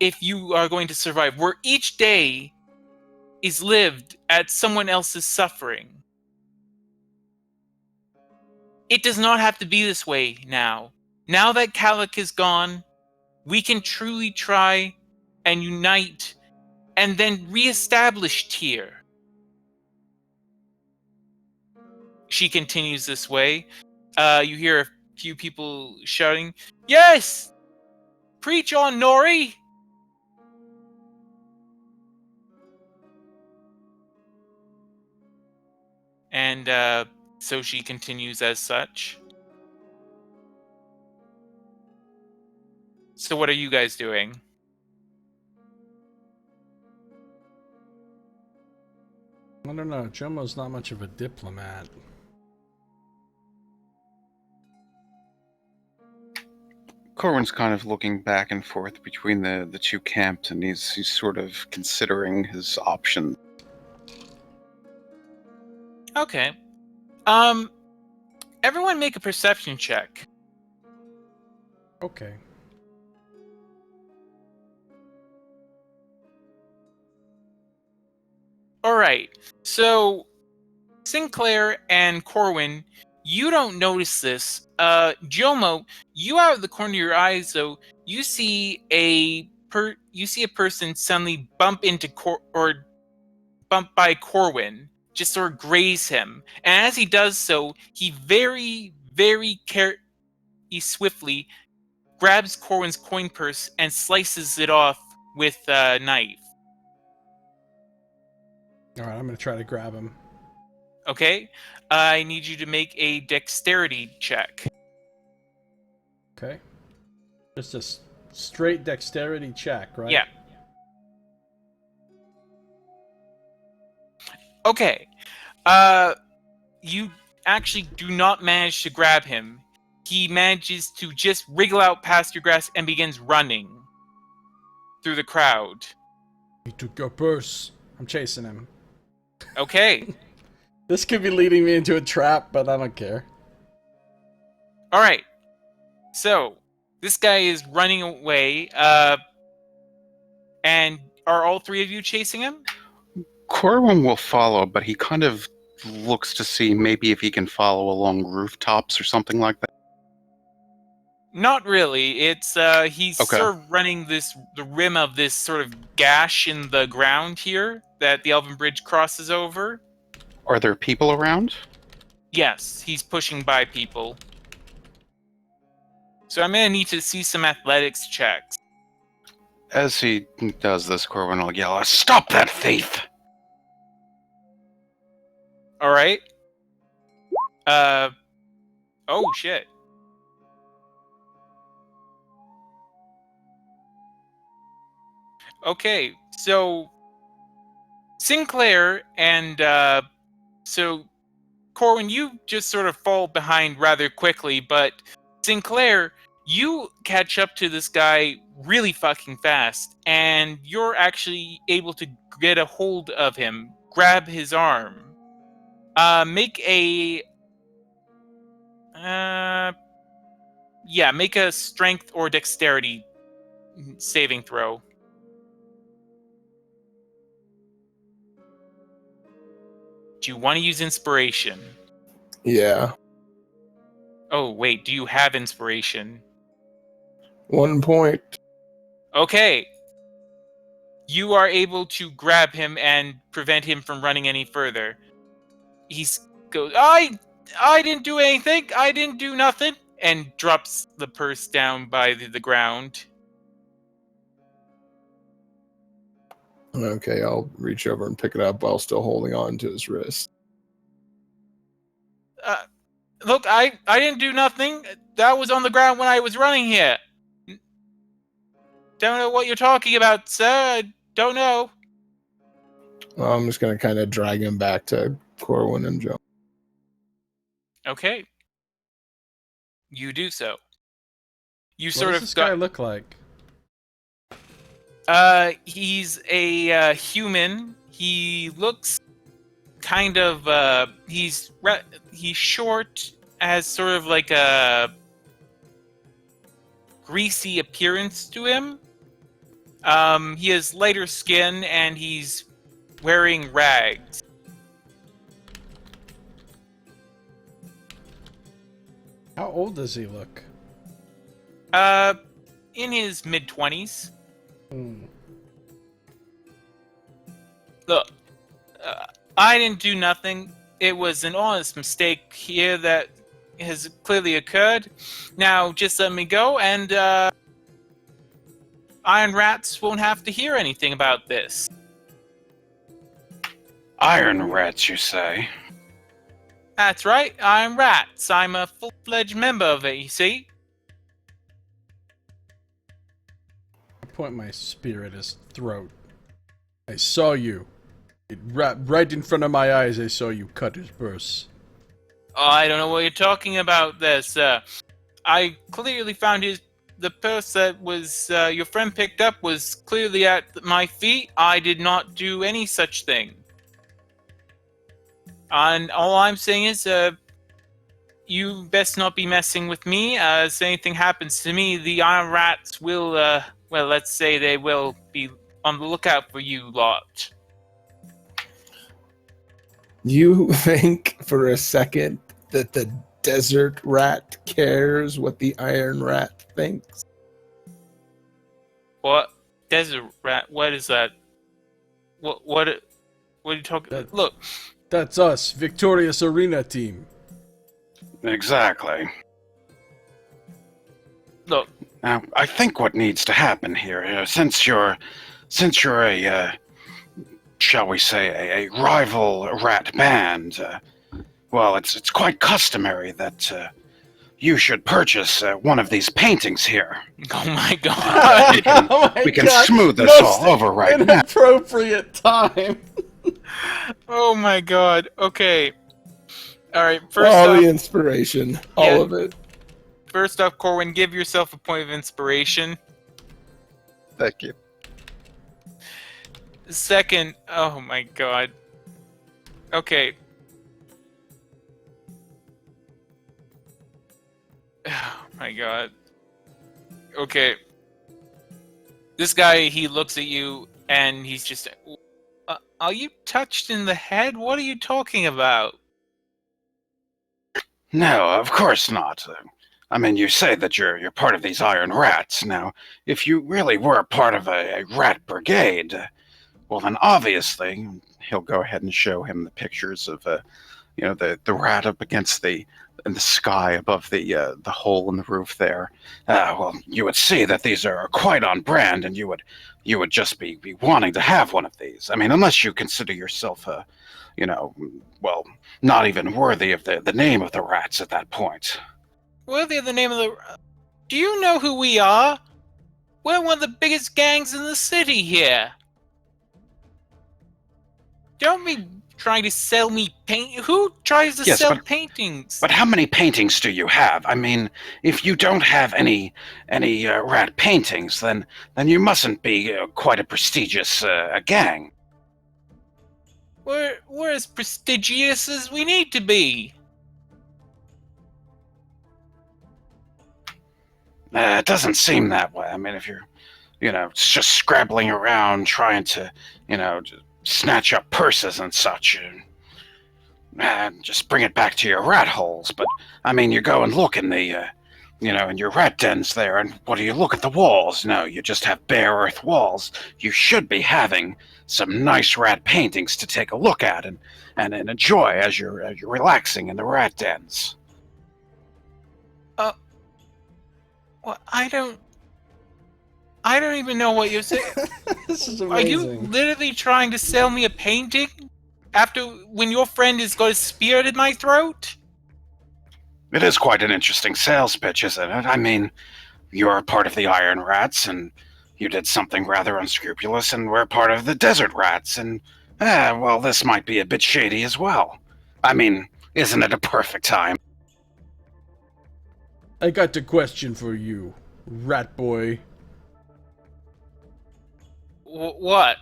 if you are going to survive, where each day is lived at someone else's suffering. It does not have to be this way now. Now that Kalik is gone, we can truly try and unite and then reestablish Tyr. She continues this way. You hear a few people shouting, "Yes! Preach on, Nori!" And so she continues as such. So what are you guys doing? I don't know. Jomo's not much of a diplomat. Corwin's kind of looking back and forth between the two camps, and he's sort of considering his options. Okay. Everyone make a perception check. Okay. All right. So Sinclair and Corwin, you don't notice this. Jomo, you out of the corner of your eyes, though, you see a person suddenly bump by Corwin, just sort of graze him. And as he does so, he he swiftly grabs Corwin's coin purse and slices it off with a knife. All right, I'm gonna try to grab him. Okay? I need you to make a dexterity check. Okay. Just a straight dexterity check, right? Yeah. Okay. You actually do not manage to grab him. He manages to just wriggle out past your grasp and begins running through the crowd. He took your purse. I'm chasing him. Okay. This could be leading me into a trap, but I don't care. All right. So, this guy is running away. And are all three of you chasing him? Corwin will follow, but he kind of looks to see maybe if he can follow along rooftops or something like that. Not really. It's he's Okay. sort of running the rim of this sort of gash in the ground here that the Elven Bridge crosses over. Are there people around? Yes, he's pushing by people. So I'm gonna need to see some athletics checks. As he does this, Corwin will yell, "Stop that thief!" All right. Oh shit. Okay, so Sinclair and so Corwin, you just sort of fall behind rather quickly, but Sinclair, you catch up to this guy really fucking fast, and you're actually able to get a hold of him, grab his arm. Make a make a strength or dexterity saving throw. Do you want to use inspiration? Yeah. Oh, wait, do you have inspiration? 1 point. Okay. You are able to grab him and prevent him from running any further. He goes, I didn't do anything. I didn't do nothing. And drops the purse down by the ground. Okay, I'll reach over and pick it up while still holding on to his wrist. Look, I didn't do nothing. That was on the ground when I was running here. Don't know what you're talking about, sir. I don't know. Well, I'm just going to kind of drag him back to Corwin and Joe. Okay. You do so. You What sort does of this guy look like? He's a human. He looks kind of he's short, has sort of like a greasy appearance to him. He has lighter skin and he's wearing rags. How old does he look? In his mid-20s. Hmm. Look, I didn't do nothing. It was an honest mistake here that has clearly occurred. Now, just let me go, and Iron Rats won't have to hear anything about this. Iron rats, you say? That's right, Iron Rats. I'm a full-fledged member of it, you see? I point my spear at his throat. I saw you. Right in front of my eyes, I saw you cut his purse. Oh, I don't know what you're talking about there, sir. I clearly found the purse that was your friend picked up was clearly at my feet. I did not do any such thing. And all I'm saying is, you best not be messing with me. As anything happens to me, the Iron Rats will, well, let's say they will be on the lookout for you lot. You think for a second that the desert rat cares what the iron rat thinks? What? Desert rat? What is that? What are you talking? Look, That's us, Victorious Arena team. Exactly. look. Now, I think what needs to happen here, since you're a, shall we say, a rival rat band, well, it's quite customary that you should purchase one of these paintings here. Oh my god. We can smooth this all over right now. Inappropriate time. Oh my god. Okay. All right. First All off, the inspiration, all of it. First off, Corwin, give yourself a point of inspiration. Thank you. Second, oh my god. Okay. Oh my god. Okay. This guy, he looks at you and he's just, are you touched in the head? What are you talking about? No, of course not. I mean, you say that you're part of these iron rats. Now, if you really were part of a rat brigade, well, then obviously he'll go ahead and show him the pictures of, the rat up against in the sky above the hole in the roof there. Well, you would see that these are quite on brand, and you would just be wanting to have one of these. I mean, unless you consider yourself well, not even worthy of the name of the rats at that point. Worthy of the name of the... Do you know who we are? We're one of the biggest gangs in the city here. Don't be trying to sell me paint. Who tries to sell paintings? But how many paintings do you have? I mean, if you don't have any rat paintings, then you mustn't be quite a prestigious gang. We're as prestigious as we need to be. It doesn't seem that way. I mean, if you're, just scrabbling around trying to, just snatch up purses and such, and just bring it back to your rat holes. But, I mean, you go and look in the, in your rat dens there, and what do you look at the walls? No, you just have bare earth walls. You should be having some nice rat paintings to take a look at and enjoy as you're relaxing in the rat dens. Well, I don't even know what you're saying. This is amazing. Are you literally trying to sell me a painting when your friend has got a spear in my throat? It is quite an interesting sales pitch, isn't it? I mean, you're part of the Iron Rats, and you did something rather unscrupulous, and we're part of the Desert Rats, and, well, this might be a bit shady as well. I mean, isn't it a perfect time? I got a question for you, rat boy. What?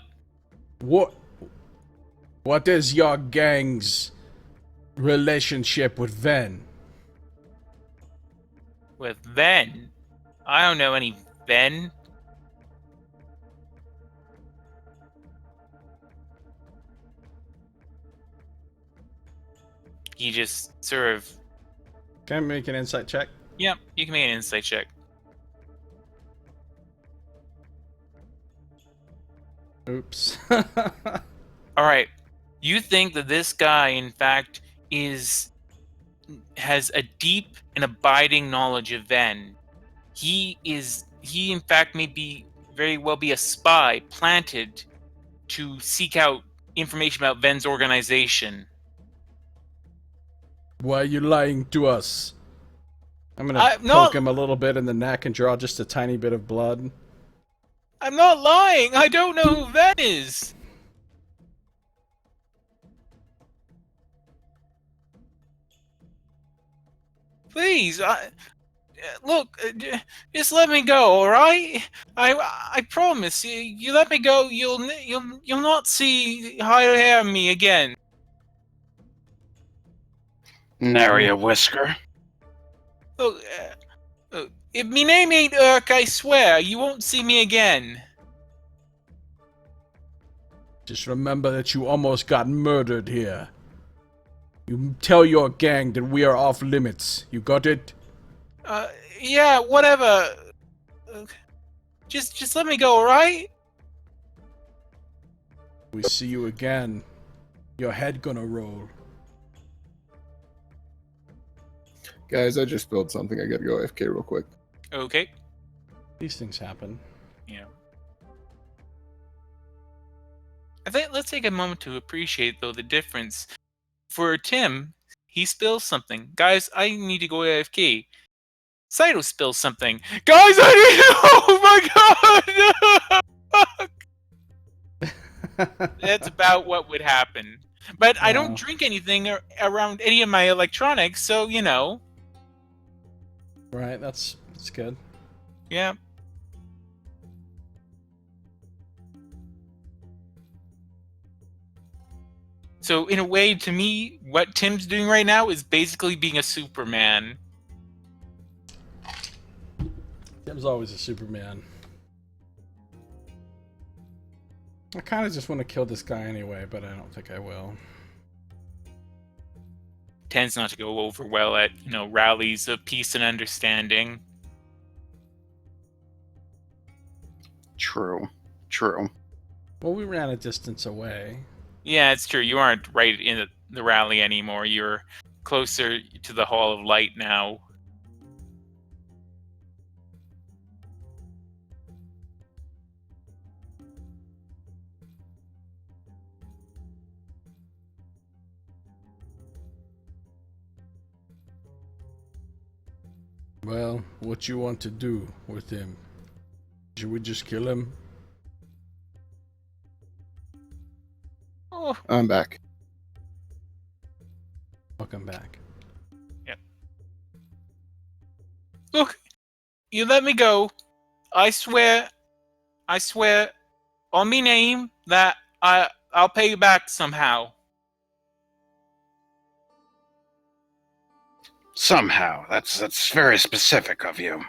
What is your gang's relationship with Ven? With Ven? I don't know any Ven. He just sort of... Can I make an insight check? Yep, you can make an insight check. Oops. Alright. You think that this guy, in fact, has a deep and abiding knowledge of Ven. He in fact may very well be a spy planted to seek out information about Ven's organization. Why are you lying to us? I'm gonna poke him a little bit in the neck and draw just a tiny bit of blood. I'm not lying! I don't know who Ven is! Please, look, just let me go, all right? I promise. You let me go, you'll not see hair on me again. Nary a whisker. Look, if me name ain't Urk, I swear you won't see me again. Just remember that you almost got murdered here. You tell your gang that we are off limits. You got it? Yeah, whatever. Just let me go, alright? We see you again. Your head gonna roll. Guys, I just spilled something. I gotta go AFK real quick. Okay. These things happen. Yeah. I think let's take a moment to appreciate, though, the difference. For Tim, he spills something. Guys, I need to go AFK. Scito spills something. Guys, I need... Oh my god! That's about what would happen. But I don't drink anything around any of my electronics, so, you know. Right, that's good. Yeah. So, in a way, to me, what Tim's doing right now is basically being a Superman. Tim's always a Superman. I kind of just want to kill this guy anyway, but I don't think I will. Tends not to go over well at, rallies of peace and understanding. True. Well, we ran a distance away. Yeah, it's true. You aren't right in the rally anymore. You're closer to the Hall of Light now. Well, what you want to do with him? Should we just kill him? Oh, I'm back. Welcome back. look, you let me go. I swear, on me name that I'll pay you back somehow. Somehow. That's very specific of you.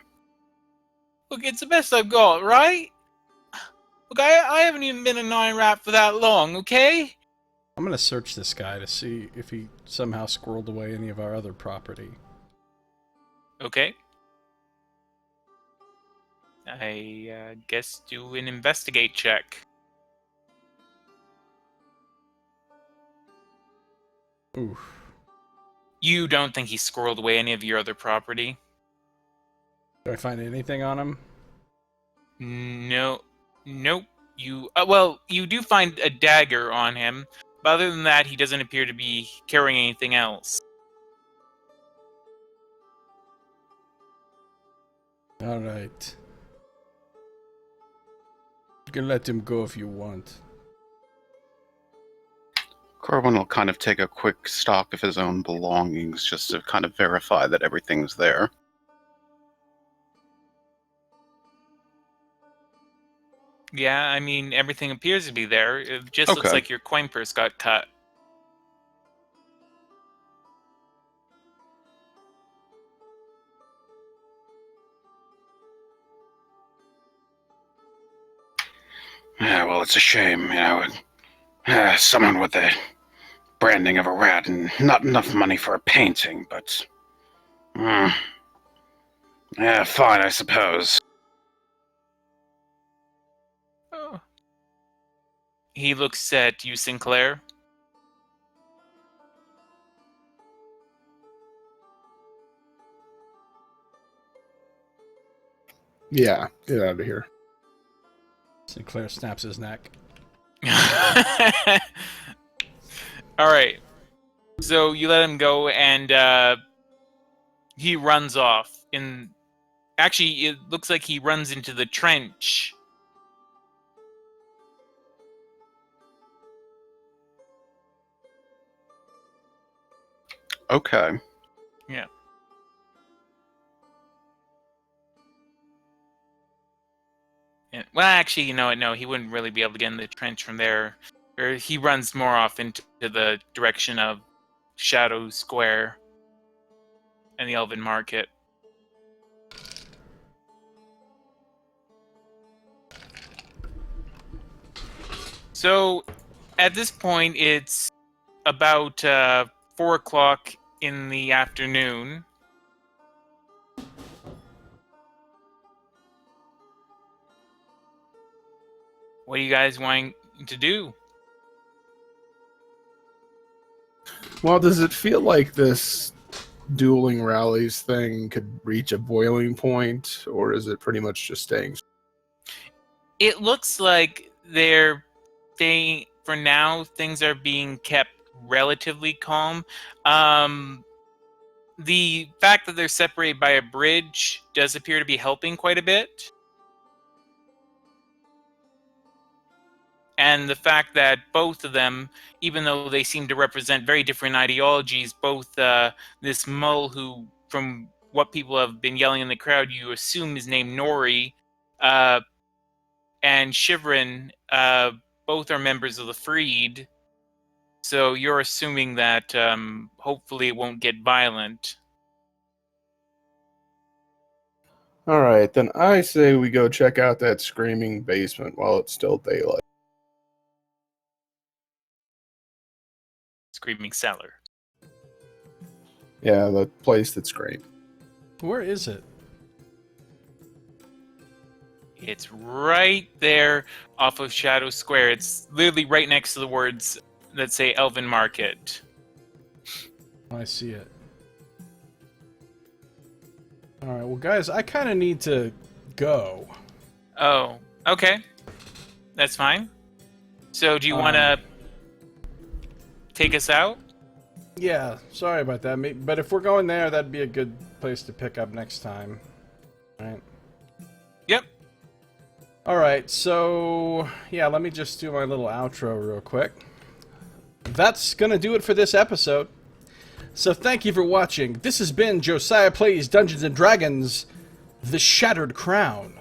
Look, it's the best I've got, right? Look, I haven't even been a 9-rat for that long, okay? I'm gonna search this guy to see if he somehow squirreled away any of our other property. Okay. I guess do an investigate check. Oof. You don't think he squirreled away any of your other property? Do I find anything on him? No. Nope. You you do find a dagger on him, but other than that, he doesn't appear to be carrying anything else. Alright. You can let him go if you want. Corwin will kind of take a quick stock of his own belongings just to kind of verify that everything's there. Yeah, I mean, everything appears to be there. It just looks Okay. like your coin purse got cut. Yeah, well, it's a shame, someone with the branding of a rat and not enough money for a painting, but... yeah, fine, I suppose. Oh. He looks at you, Sinclair. Yeah, get out of here. Sinclair snaps his neck. Alright. So you let him go, and he runs off. Actually, it looks like he runs into the trench. Okay. Yeah. Well, actually, no, he wouldn't really be able to get in the trench from there. Or he runs more off into the direction of Shadow Square and the Elven Market. So, at this point, it's about 4 o'clock in the afternoon. What are you guys wanting to do? Well, does it feel like this dueling rallies thing could reach a boiling point, or is it pretty much just staying? It looks like for now, things are being kept relatively calm. The fact that they're separated by a bridge does appear to be helping quite a bit. And the fact that both of them, even though they seem to represent very different ideologies, both this Mull, who, from what people have been yelling in the crowd, you assume is named Nori, and Shivrin, both are members of the Freed. So you're assuming that hopefully it won't get violent. All right, then I say we go check out that screaming basement while it's still daylight. Screaming Cellar. Yeah, the place that screamed. Where is it? It's right there off of Shadow Square. It's literally right next to the words that say Elven Market. I see it. Alright, well guys, I kind of need to go. Oh, okay. That's fine. So do you want to take us out? Yeah, sorry about that. But if we're going there, that'd be a good place to pick up next time. Alright. Yep. Alright, so yeah, let me just do my little outro real quick. That's gonna do it for this episode. So thank you for watching. This has been Josiah Plays Dungeons & Dragons, The Shattered Crown.